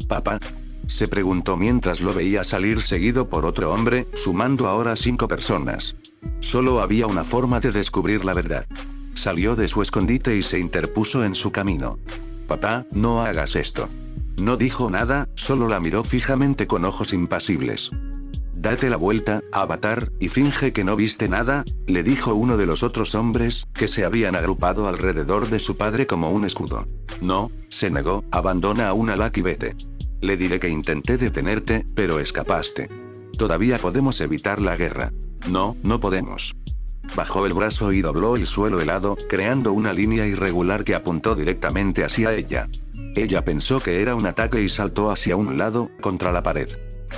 Speaker 1: «¿Papá?», se preguntó mientras lo veía salir seguido por otro hombre, sumando ahora 5 personas. Solo había una forma de descubrir la verdad. Salió de su escondite y se interpuso en su camino. «Papá, no hagas esto». No dijo nada, solo la miró fijamente con ojos impasibles. «Date la vuelta, Avatar, y finge que no viste nada», le dijo uno de los otros hombres, que se habían agrupado alrededor de su padre como un escudo. «No», se negó, «abandona a un Alak y vete. Le diré que intenté detenerte, pero escapaste. Todavía podemos evitar la guerra». «No, no podemos». Bajó el brazo y dobló el suelo helado, creando una línea irregular que apuntó directamente hacia ella. Ella pensó que era un ataque y saltó hacia un lado, contra la pared.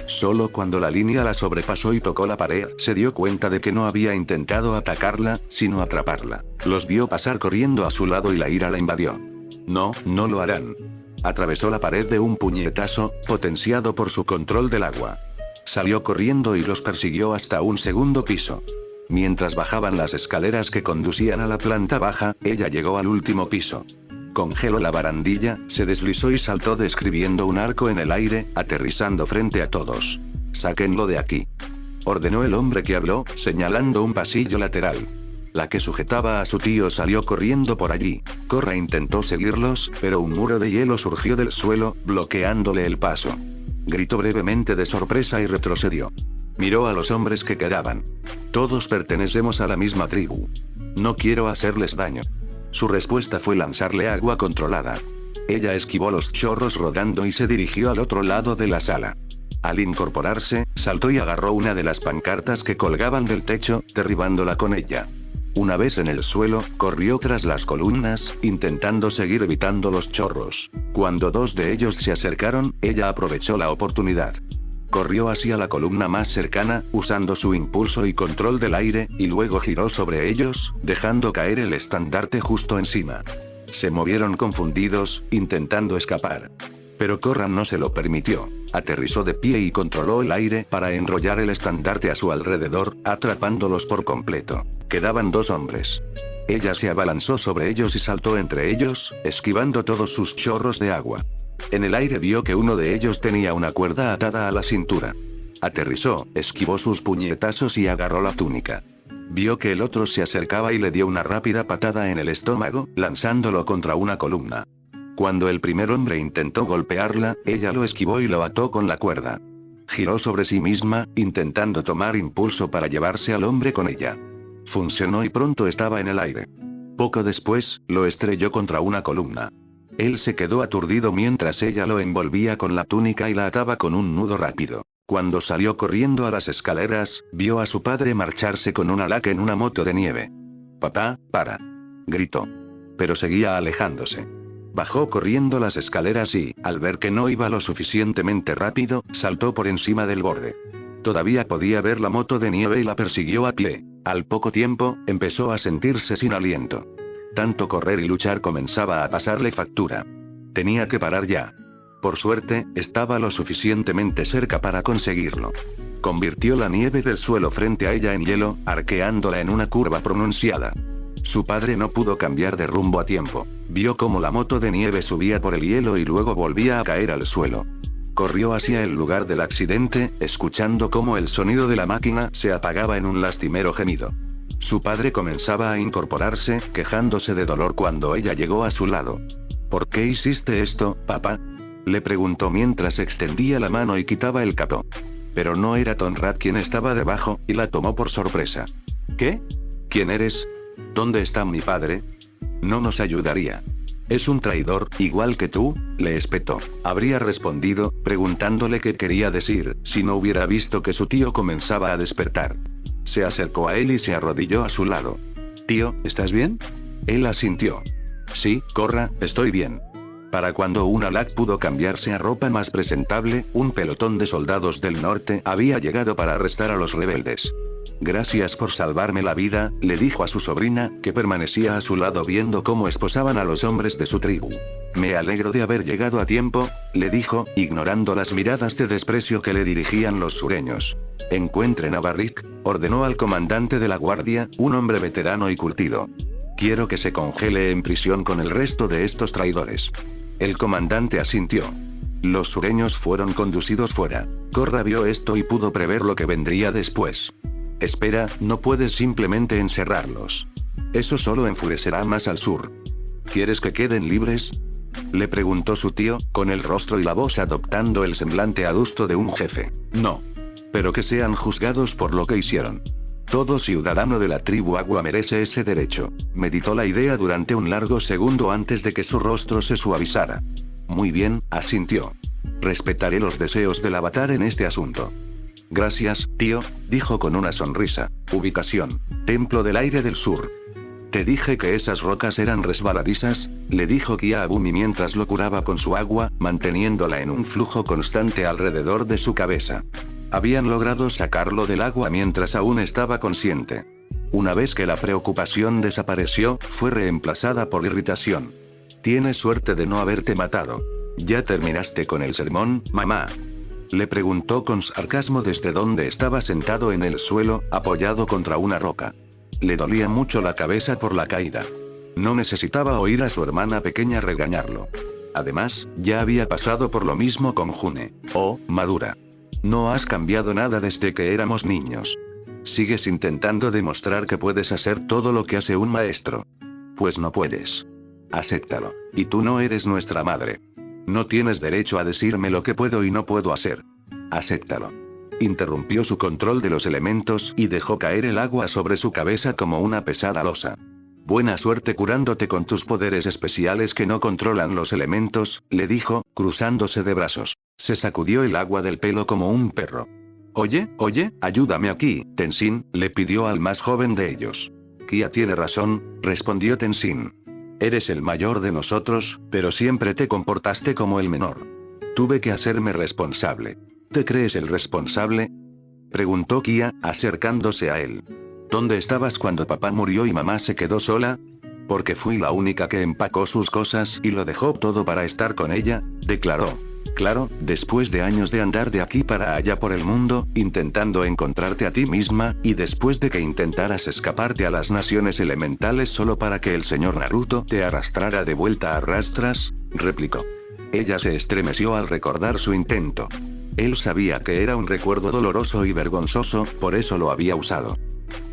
Speaker 1: Solo cuando la línea la sobrepasó y tocó la pared, se dio cuenta de que no había intentado atacarla, sino atraparla. Los vio pasar corriendo a su lado y la ira la invadió. «No, no lo harán». Atravesó la pared de un puñetazo, potenciado por su control del agua. Salió corriendo y los persiguió hasta un segundo piso. Mientras bajaban las escaleras que conducían a la planta baja, ella llegó al último piso. Congeló la barandilla, se deslizó y saltó describiendo un arco en el aire, aterrizando frente a todos. «Sáquenlo de aquí», ordenó el hombre que habló, señalando un pasillo lateral. La que sujetaba a su tío salió corriendo por allí. Korra intentó seguirlos, pero un muro de hielo surgió del suelo, bloqueándole el paso. Gritó brevemente de sorpresa y retrocedió. Miró a los hombres que quedaban. «Todos pertenecemos a la misma tribu. No quiero hacerles daño». Su respuesta fue lanzarle agua controlada. Ella esquivó los chorros rodando y se dirigió al otro lado de la sala. Al incorporarse, saltó y agarró una de las pancartas que colgaban del techo, derribándola con ella. Una vez en el suelo, corrió tras las columnas, intentando seguir evitando los chorros. Cuando 2 de ellos se acercaron, ella aprovechó la oportunidad. Corrió hacia la columna más cercana, usando su impulso y control del aire, y luego giró sobre ellos, dejando caer el estandarte justo encima. Se movieron confundidos, intentando escapar. Pero Korra no se lo permitió. Aterrizó de pie y controló el aire para enrollar el estandarte a su alrededor, atrapándolos por completo. Quedaban 2 hombres. Ella se abalanzó sobre ellos y saltó entre ellos, esquivando todos sus chorros de agua. En el aire vio que uno de ellos tenía una cuerda atada a la cintura. Aterrizó, esquivó sus puñetazos y agarró la túnica. Vio que el otro se acercaba y le dio una rápida patada en el estómago, lanzándolo contra una columna. Cuando el primer hombre intentó golpearla, ella lo esquivó y lo ató con la cuerda. Giró sobre sí misma, intentando tomar impulso para llevarse al hombre con ella. Funcionó y pronto estaba en el aire. Poco después, lo estrelló contra una columna. Él se quedó aturdido mientras ella lo envolvía con la túnica y la ataba con un nudo rápido. Cuando salió corriendo a las escaleras, vio a su padre marcharse con una Lack en una moto de nieve. «Papá, para», gritó. Pero seguía alejándose. Bajó corriendo las escaleras y, al ver que no iba lo suficientemente rápido, saltó por encima del borde. Todavía podía ver la moto de nieve y la persiguió a pie. Al poco tiempo, empezó a sentirse sin aliento. Tanto correr y luchar comenzaba a pasarle factura. Tenía que parar ya. Por suerte, estaba lo suficientemente cerca para conseguirlo. Convirtió la nieve del suelo frente a ella en hielo, arqueándola en una curva pronunciada. Su padre no pudo cambiar de rumbo a tiempo. Vio cómo la moto de nieve subía por el hielo y luego volvía a caer al suelo. Corrió hacia el lugar del accidente, escuchando cómo el sonido de la máquina se apagaba en un lastimero gemido. Su padre comenzaba a incorporarse, quejándose de dolor cuando ella llegó a su lado. ¿Por qué hiciste esto, papá?, le preguntó mientras extendía la mano y quitaba el capó. Pero no era Tonrad quien estaba debajo, y la tomó por sorpresa. ¿Qué? ¿Quién eres? ¿Dónde está mi padre? No nos ayudaría. Es un traidor, igual que tú, le espetó. Habría respondido, preguntándole qué quería decir, si no hubiera visto que su tío comenzaba a despertar. Se acercó a él y se arrodilló a su lado. «Tío, ¿estás bien?» Él asintió. «Sí, Korra, estoy bien». Para cuando una Lack pudo cambiarse a ropa más presentable, un pelotón de soldados del norte había llegado para arrestar a los rebeldes. «Gracias por salvarme la vida», le dijo a su sobrina, que permanecía a su lado viendo cómo esposaban a los hombres de su tribu. «Me alegro de haber llegado a tiempo», le dijo, ignorando las miradas de desprecio que le dirigían los sureños. «Encuentren a Barrick», ordenó al comandante de la guardia, un hombre veterano y curtido. «Quiero que se congele en prisión con el resto de estos traidores». El comandante asintió. Los sureños fueron conducidos fuera. Korra vio esto y pudo prever lo que vendría después. «Espera, no puedes simplemente encerrarlos. Eso solo enfurecerá más al sur. ¿Quieres que queden libres?», le preguntó su tío, con el rostro y la voz adoptando el semblante adusto de un jefe. «No. Pero que sean juzgados por lo que hicieron. Todo ciudadano de la tribu Agua merece ese derecho», meditó la idea durante un largo segundo antes de que su rostro se suavizara. «Muy bien», asintió. «Respetaré los deseos del avatar en este asunto». «Gracias, tío», dijo con una sonrisa. «Ubicación: Templo del Aire del Sur». «Te dije que esas rocas eran resbaladizas», le dijo Kia a Bumi mientras lo curaba con su agua, manteniéndola en un flujo constante alrededor de su cabeza. Habían logrado sacarlo del agua mientras aún estaba consciente. Una vez que la preocupación desapareció, fue reemplazada por irritación. «Tienes suerte de no haberte matado. ¿Ya terminaste con el sermón, mamá?», le preguntó con sarcasmo desde donde estaba sentado en el suelo, apoyado contra una roca. Le dolía mucho la cabeza por la caída. No necesitaba oír a su hermana pequeña regañarlo. Además, ya había pasado por lo mismo con June. «Oh, madura. No has cambiado nada desde que éramos niños. Sigues intentando demostrar que puedes hacer todo lo que hace un maestro. Pues no puedes. Acéptalo. Y tú no eres nuestra madre. No tienes derecho a decirme lo que puedo y no puedo hacer. Acéptalo». Interrumpió su control de los elementos y dejó caer el agua sobre su cabeza como una pesada losa. «Buena suerte curándote con tus poderes especiales que no controlan los elementos», le dijo, cruzándose de brazos. Se sacudió el agua del pelo como un perro. Oye, ayúdame aquí, Tenzin», le pidió al más joven de ellos. «Kia tiene razón», respondió Tenzin. «Eres el mayor de nosotros, pero siempre te comportaste como el menor. Tuve que hacerme responsable». «¿Te crees el responsable?», preguntó Kia, acercándose a él. «¿Dónde estabas cuando papá murió y mamá se quedó sola?». Porque fui la única que empacó sus cosas y lo dejó todo para estar con ella, declaró. Claro, después de años de andar de aquí para allá por el mundo, intentando encontrarte a ti misma, y después de que intentaras escaparte a las naciones elementales solo para que el señor Naruto te arrastrara de vuelta a rastras, replicó. Ella se estremeció al recordar su intento. Él sabía que era un recuerdo doloroso y vergonzoso, por eso lo había usado.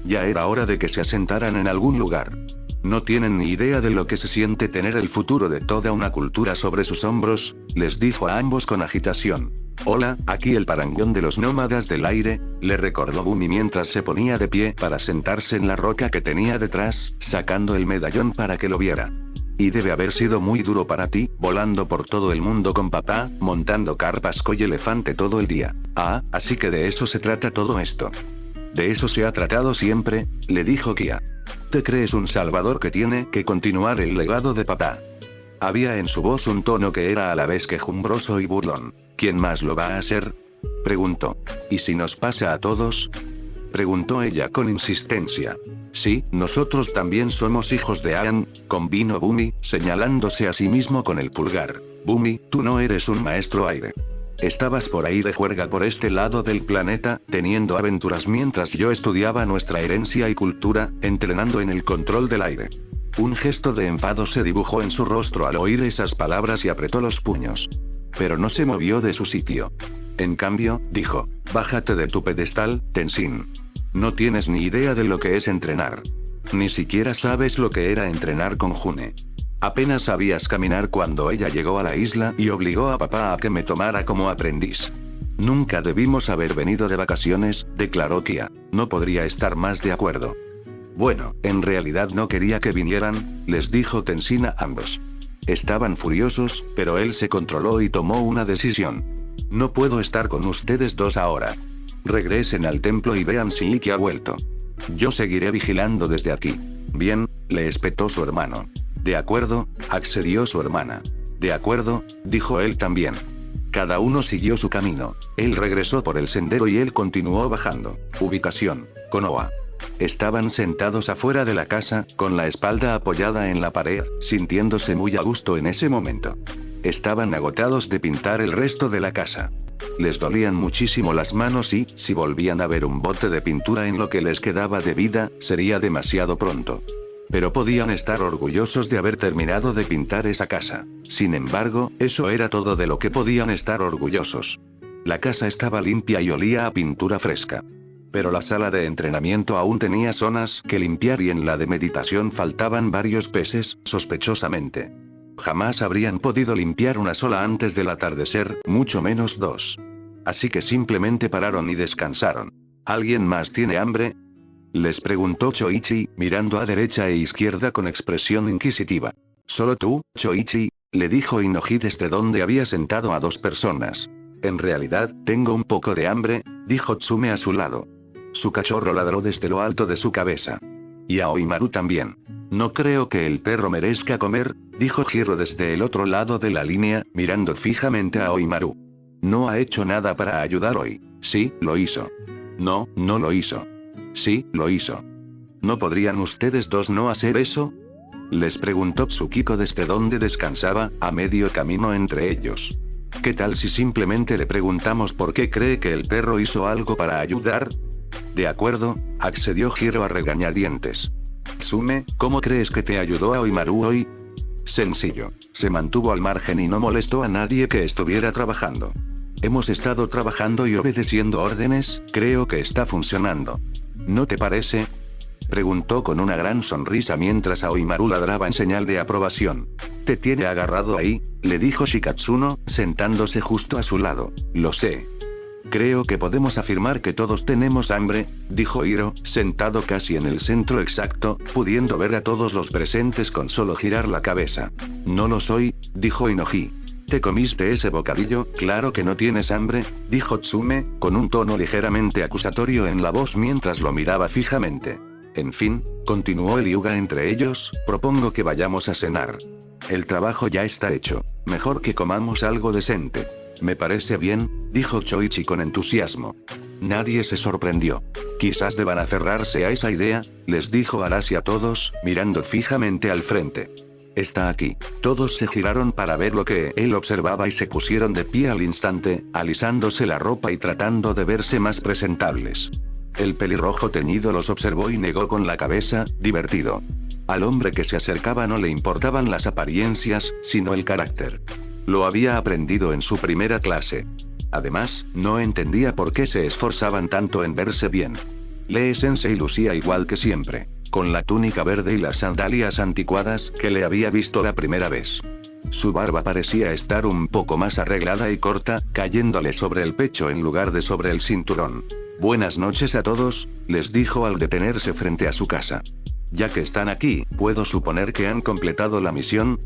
Speaker 1: Ya era hora de que se asentaran en algún lugar. No tienen ni idea de lo que se siente tener el futuro de toda una cultura sobre sus hombros, les dijo a ambos con agitación. Hola, aquí el parangón de los nómadas del aire, le recordó Bumi mientras se ponía de pie para sentarse en la roca que tenía detrás, sacando el medallón para que lo viera. Y debe haber sido muy duro para ti, volando por todo el mundo con papá, montando carpasco y elefante todo el día. Ah, así que de eso se trata todo esto. De eso se ha tratado siempre, le dijo Kia. ¿Te crees un salvador que tiene que continuar el legado de papá? Había en su voz un tono que era a la vez quejumbroso y burlón. ¿Quién más lo va a hacer? Preguntó. ¿Y si nos pasa a todos? Preguntó ella con insistencia. Sí, nosotros también somos hijos de Aang, convino Bumi, señalándose a sí mismo con el pulgar. Bumi, tú no eres un maestro aire. Estabas por ahí de juerga por este lado del planeta, teniendo aventuras mientras yo estudiaba nuestra herencia y cultura, entrenando en el control del aire. Un gesto de enfado se dibujó en su rostro al oír esas palabras y apretó los puños. Pero no se movió de su sitio. En cambio, dijo, bájate de tu pedestal, Tenzin. No tienes ni idea de lo que es entrenar. Ni siquiera sabes lo que era entrenar con June. Apenas sabías caminar cuando ella llegó a la isla y obligó a papá a que me tomara como aprendiz. Nunca debimos haber venido de vacaciones, declaró Kia. No podría estar más de acuerdo. Bueno, en realidad no quería que vinieran, les dijo Tenzin a ambos. Estaban furiosos, pero él se controló y tomó una decisión. No puedo estar con ustedes dos ahora. Regresen al templo y vean si Ikki ha vuelto. Yo seguiré vigilando desde aquí. Bien, le espetó su hermano. De acuerdo, accedió su hermana. De acuerdo, dijo él también. Cada uno siguió su camino. Él regresó por el sendero y él continuó bajando. Ubicación: Konoha. Estaban sentados afuera de la casa, con la espalda apoyada en la pared, sintiéndose muy a gusto en ese momento. Estaban agotados de pintar el resto de la casa. Les dolían muchísimo las manos y, si volvían a ver un bote de pintura en lo que les quedaba de vida, sería demasiado pronto. Pero podían estar orgullosos de haber terminado de pintar esa casa. Sin embargo, eso era todo de lo que podían estar orgullosos. La casa estaba limpia y olía a pintura fresca. Pero la sala de entrenamiento aún tenía zonas que limpiar y en la de meditación faltaban varios peces, sospechosamente. Jamás habrían podido limpiar una sola antes del atardecer, mucho menos dos. Así que simplemente pararon y descansaron. ¿Alguien más tiene hambre?, les preguntó Choichi, mirando a derecha e izquierda con expresión inquisitiva. ¿Solo tú, Choichi?, le dijo Inoji desde donde había sentado a dos personas. En realidad, tengo un poco de hambre, dijo Tsume a su lado. Su cachorro ladró desde lo alto de su cabeza. Y Aoimaru también. No creo que el perro merezca comer, dijo Hiro desde el otro lado de la línea, mirando fijamente a Aoimaru. No ha hecho nada para ayudar hoy. Sí, lo hizo. No, no lo hizo. Sí, lo hizo. ¿No podrían ustedes dos no hacer eso?, les preguntó Tsukiko desde donde descansaba, a medio camino entre ellos. ¿Qué tal si simplemente le preguntamos por qué cree que el perro hizo algo para ayudar? De acuerdo, accedió Hiro a regañadientes. Tsume, ¿cómo crees que te ayudó Aoimaru hoy? Sencillo, se mantuvo al margen y no molestó a nadie que estuviera trabajando. Hemos estado trabajando y obedeciendo órdenes, creo que está funcionando. ¿No te parece?, preguntó con una gran sonrisa mientras Aoimaru ladraba en señal de aprobación. Te tiene agarrado ahí, le dijo Shikatsuno, sentándose justo a su lado. Lo sé. Creo que podemos afirmar que todos tenemos hambre, dijo Hiro, sentado casi en el centro exacto, pudiendo ver a todos los presentes con solo girar la cabeza. No lo soy, dijo Inoji. ¿Te comiste ese bocadillo? Claro que no tienes hambre, dijo Tsume, con un tono ligeramente acusatorio en la voz mientras lo miraba fijamente. En fin, continuó el Hyuga entre ellos, propongo que vayamos a cenar. El trabajo ya está hecho, mejor que comamos algo decente. Me parece bien, dijo Choichi con entusiasmo. Nadie se sorprendió. Quizás deban aferrarse a esa idea, les dijo Arashi a todos, mirando fijamente al frente. Está aquí. Todos se giraron para ver lo que él observaba y se pusieron de pie al instante, alisándose la ropa y tratando de verse más presentables. El pelirrojo teñido los observó y negó con la cabeza, divertido. Al hombre que se acercaba no le importaban las apariencias, sino el carácter. Lo había aprendido en su primera clase. Además, no entendía por qué se esforzaban tanto en verse bien. Lee Sensei lucía igual que siempre, con la túnica verde y las sandalias anticuadas que le había visto la primera vez. Su barba parecía estar un poco más arreglada y corta, cayéndole sobre el pecho en lugar de sobre el cinturón. Buenas noches a todos, les dijo al detenerse frente a su casa. Ya que están aquí, ¿puedo suponer que han completado la misión?,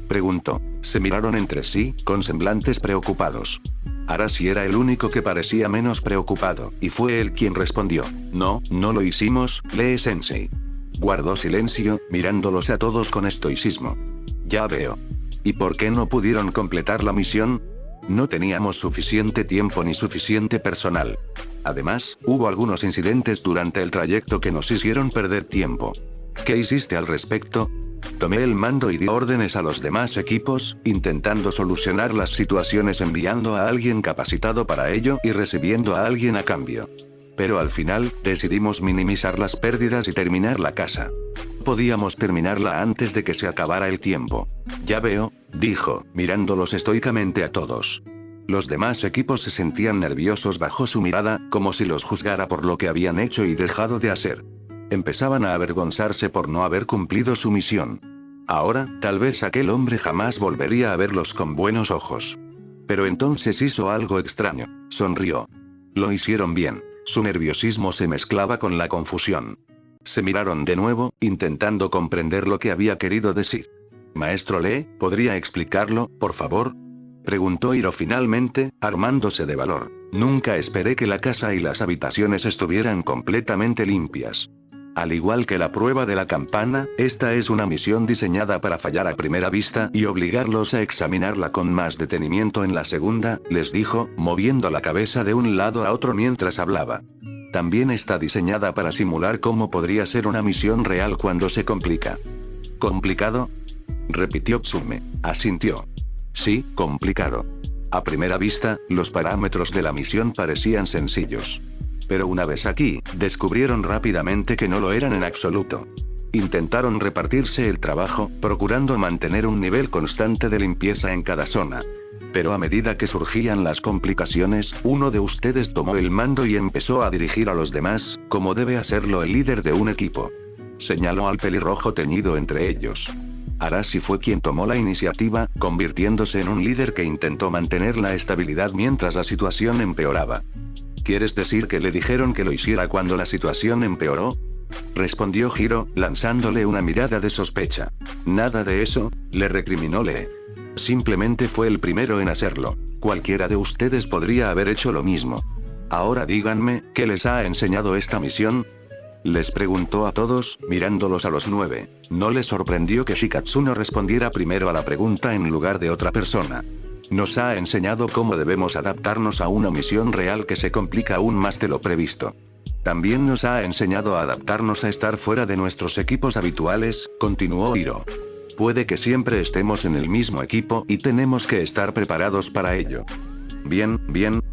Speaker 1: preguntó. Se miraron entre sí, con semblantes preocupados. Arashi era el único que parecía menos preocupado, y fue él quien respondió. No, no lo hicimos, Lee Sensei. Guardó silencio, mirándolos a todos con estoicismo. Ya veo. ¿Y por qué no pudieron completar la misión? No teníamos suficiente tiempo ni suficiente personal. Además, hubo algunos incidentes durante el trayecto que nos hicieron perder tiempo. ¿Qué hiciste al respecto? Tomé el mando y di órdenes a los demás equipos, intentando solucionar las situaciones enviando a alguien capacitado para ello y recibiendo a alguien a cambio. Pero al final, decidimos minimizar las pérdidas y terminar la casa. Podíamos terminarla antes de que se acabara el tiempo. Ya veo, dijo, mirándolos estoicamente a todos. Los demás equipos se sentían nerviosos bajo su mirada, como si los juzgara por lo que habían hecho y dejado de hacer. Empezaban a avergonzarse por no haber cumplido su misión. Ahora, tal vez aquel hombre jamás volvería a verlos con buenos ojos. Pero entonces hizo algo extraño. Sonrió. Lo hicieron bien. Su nerviosismo se mezclaba con la confusión. Se miraron de nuevo, intentando comprender lo que había querido decir. Maestro Lee, ¿podría explicarlo, por favor?, preguntó Hiro finalmente, armándose de valor. Nunca esperé que la casa y las habitaciones estuvieran completamente limpias. Al igual que la prueba de la campana, esta es una misión diseñada para fallar a primera vista y obligarlos a examinarla con más detenimiento en la segunda, les dijo, moviendo la cabeza de un lado a otro mientras hablaba. También está diseñada para simular cómo podría ser una misión real cuando se complica. ¿Complicado?, repitió Tsume. Asintió. Sí, complicado. A primera vista, los parámetros de la misión parecían sencillos. Pero una vez aquí, descubrieron rápidamente que no lo eran en absoluto. Intentaron repartirse el trabajo, procurando mantener un nivel constante de limpieza en cada zona. Pero a medida que surgían las complicaciones, uno de ustedes tomó el mando y empezó a dirigir a los demás, como debe hacerlo el líder de un equipo. Señaló al pelirrojo teñido entre ellos. Arashi fue quien tomó la iniciativa, convirtiéndose en un líder que intentó mantener la estabilidad mientras la situación empeoraba. ¿Quieres decir que le dijeron que lo hiciera cuando la situación empeoró?, respondió Hiro, lanzándole una mirada de sospecha. Nada de eso, le recriminó Lee. Simplemente fue el primero en hacerlo. Cualquiera de ustedes podría haber hecho lo mismo. Ahora díganme, ¿qué les ha enseñado esta misión?, les preguntó a todos, mirándolos a los 9. No les sorprendió que Shikatsuno respondiera primero a la pregunta en lugar de otra persona. Nos ha enseñado cómo debemos adaptarnos a una misión real que se complica aún más de lo previsto. También nos ha enseñado a adaptarnos a estar fuera de nuestros equipos habituales, continuó Hiro. Puede que siempre estemos en el mismo equipo y tenemos que estar preparados para ello. Bien,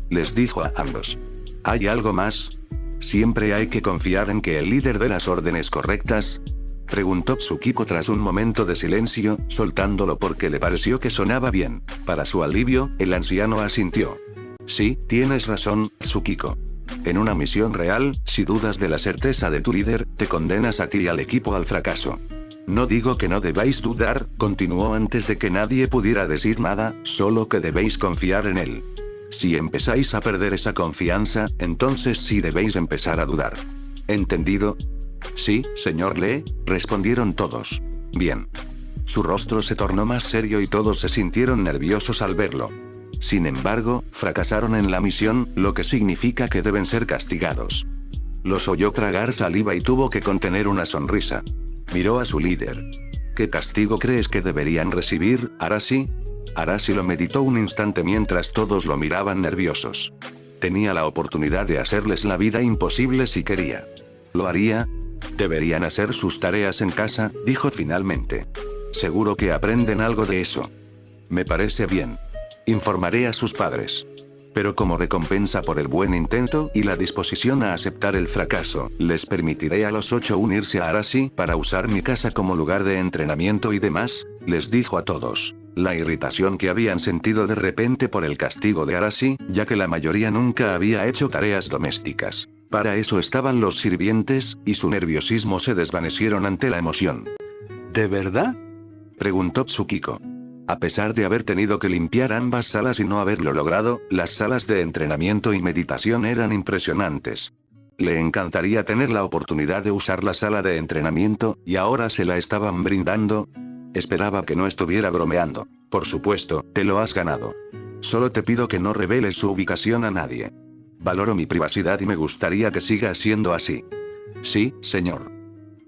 Speaker 1: les dijo a ambos. ¿Hay algo más? ¿Siempre hay que confiar en que el líder dé las órdenes correctas?, preguntó Tsukiko tras un momento de silencio, soltándolo porque le pareció que sonaba bien. Para su alivio, el anciano asintió. Sí, tienes razón, Tsukiko. En una misión real, si dudas de la certeza de tu líder, te condenas a ti y al equipo al fracaso. No digo que no debáis dudar, continuó antes de que nadie pudiera decir nada, solo que debéis confiar en él. Si empezáis a perder esa confianza, entonces sí debéis empezar a dudar. ¿Entendido? Sí, señor Lee, respondieron todos. Bien. Su rostro se tornó más serio y todos se sintieron nerviosos al verlo. Sin embargo, fracasaron en la misión, lo que significa que deben ser castigados. Los oyó tragar saliva y tuvo que contener una sonrisa. Miró a su líder. ¿Qué castigo crees que deberían recibir, Arashi? Arashi lo meditó un instante mientras todos lo miraban nerviosos. Tenía la oportunidad de hacerles la vida imposible si quería. ¿Lo haría? Deberían hacer sus tareas en casa, dijo finalmente. Seguro que aprenden algo de eso. Me parece bien. Informaré a sus padres. Pero como recompensa por el buen intento y la disposición a aceptar el fracaso, les permitiré a los 8 unirse a Arashi para usar mi casa como lugar de entrenamiento y demás, les dijo a todos. La irritación que habían sentido de repente por el castigo de Arashi, ya que la mayoría nunca había hecho tareas domésticas. Para eso estaban los sirvientes, y su nerviosismo se desvanecieron ante la emoción. ¿De verdad?, preguntó Tsukiko. A pesar de haber tenido que limpiar ambas salas y no haberlo logrado, las salas de entrenamiento y meditación eran impresionantes. Le encantaría tener la oportunidad de usar la sala de entrenamiento, y ahora se la estaban brindando. Esperaba que no estuviera bromeando. Por supuesto, te lo has ganado. Solo te pido que no reveles su ubicación a nadie. Valoro mi privacidad y me gustaría que siga siendo así. Sí, señor.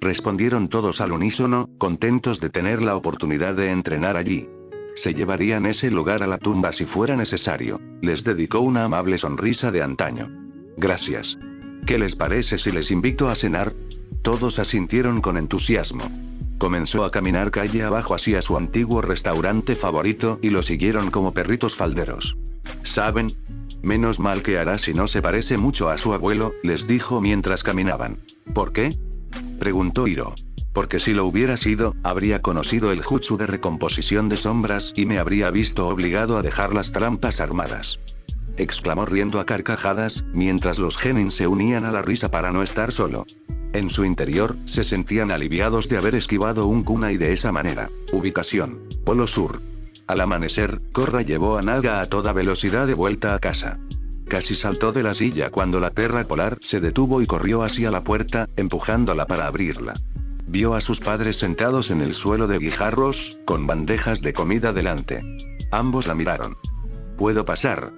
Speaker 1: Respondieron todos al unísono, contentos de tener la oportunidad de entrenar allí. Se llevarían ese lugar a la tumba si fuera necesario. Les dedicó una amable sonrisa de antaño. Gracias. ¿Qué les parece si les invito a cenar? Todos asintieron con entusiasmo. Comenzó a caminar calle abajo hacia su antiguo restaurante favorito y lo siguieron como perritos falderos. ¿Saben? Menos mal que Arashi no se parece mucho a su abuelo, les dijo mientras caminaban. ¿Por qué?, preguntó Hiro. Porque si lo hubiera sido, habría conocido el jutsu de recomposición de sombras y me habría visto obligado a dejar las trampas armadas. Exclamó riendo a carcajadas, mientras los genin se unían a la risa para no estar solo. En su interior, se sentían aliviados de haber esquivado un kunai de esa manera. Ubicación: Polo Sur. Al amanecer, Korra llevó a Naga a toda velocidad de vuelta a casa. Casi saltó de la silla cuando la perra polar se detuvo y corrió hacia la puerta, empujándola para abrirla. Vio a sus padres sentados en el suelo de guijarros, con bandejas de comida delante. Ambos la miraron. ¿Puedo pasar?,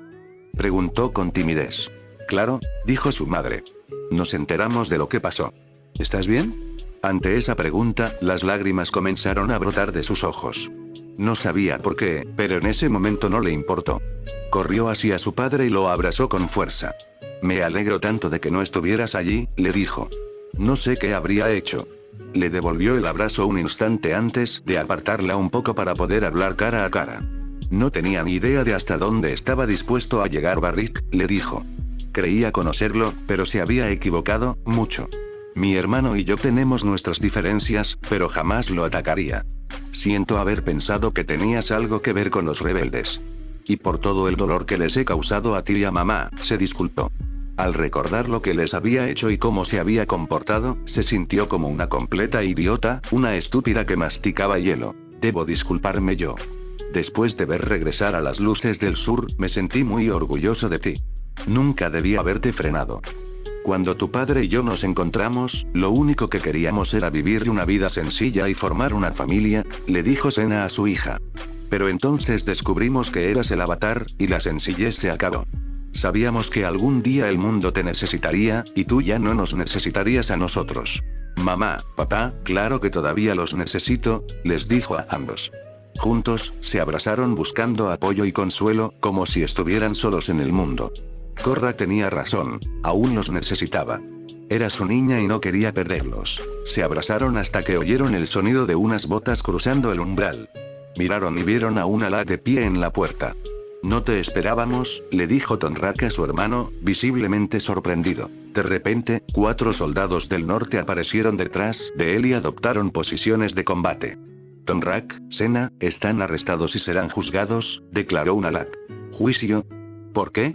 Speaker 1: preguntó con timidez. Claro, dijo su madre. Nos enteramos de lo que pasó. ¿Estás bien? Ante esa pregunta, las lágrimas comenzaron a brotar de sus ojos. No sabía por qué, pero en ese momento no le importó. Corrió hacia su padre y lo abrazó con fuerza. Me alegro tanto de que no estuvieras allí, le dijo. No sé qué habría hecho. Le devolvió el abrazo un instante antes de apartarla un poco para poder hablar cara a cara. No tenía ni idea de hasta dónde estaba dispuesto a llegar Barrick, le dijo. Creía conocerlo, pero se había equivocado, mucho. Mi hermano y yo tenemos nuestras diferencias, pero jamás lo atacaría. Siento haber pensado que tenías algo que ver con los rebeldes. Y por todo el dolor que les he causado a ti y a mamá, se disculpó. Al recordar lo que les había hecho y cómo se había comportado, se sintió como una completa idiota, una estúpida que masticaba hielo. Debo disculparme yo. Después de ver regresar a las luces del sur, me sentí muy orgulloso de ti. Nunca debí haberte frenado. Cuando tu padre y yo nos encontramos, lo único que queríamos era vivir una vida sencilla y formar una familia, le dijo Sena a su hija. Pero entonces descubrimos que eras el avatar, y la sencillez se acabó. Sabíamos que algún día el mundo te necesitaría, y tú ya no nos necesitarías a nosotros. Mamá, papá, claro que todavía los necesito, les dijo a ambos. Juntos, se abrazaron buscando apoyo y consuelo, como si estuvieran solos en el mundo. Korra tenía razón, aún los necesitaba. Era su niña y no quería perderlos. Se abrazaron hasta que oyeron el sonido de unas botas cruzando el umbral. Miraron y vieron a una Ala de pie en la puerta. No te esperábamos, le dijo Tonrak a su hermano, visiblemente sorprendido. De repente, 4 soldados del norte aparecieron detrás de él y adoptaron posiciones de combate. Tonrak, Sena, están arrestados y serán juzgados, declaró Unalaq. ¿Juicio? ¿Por qué?,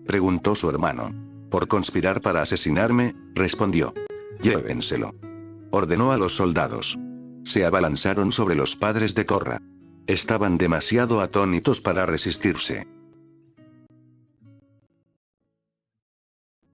Speaker 1: preguntó su hermano. Por conspirar para asesinarme, respondió. Llévenselo. Ordenó a los soldados. Se abalanzaron sobre los padres de Korra. Estaban demasiado atónitos para resistirse.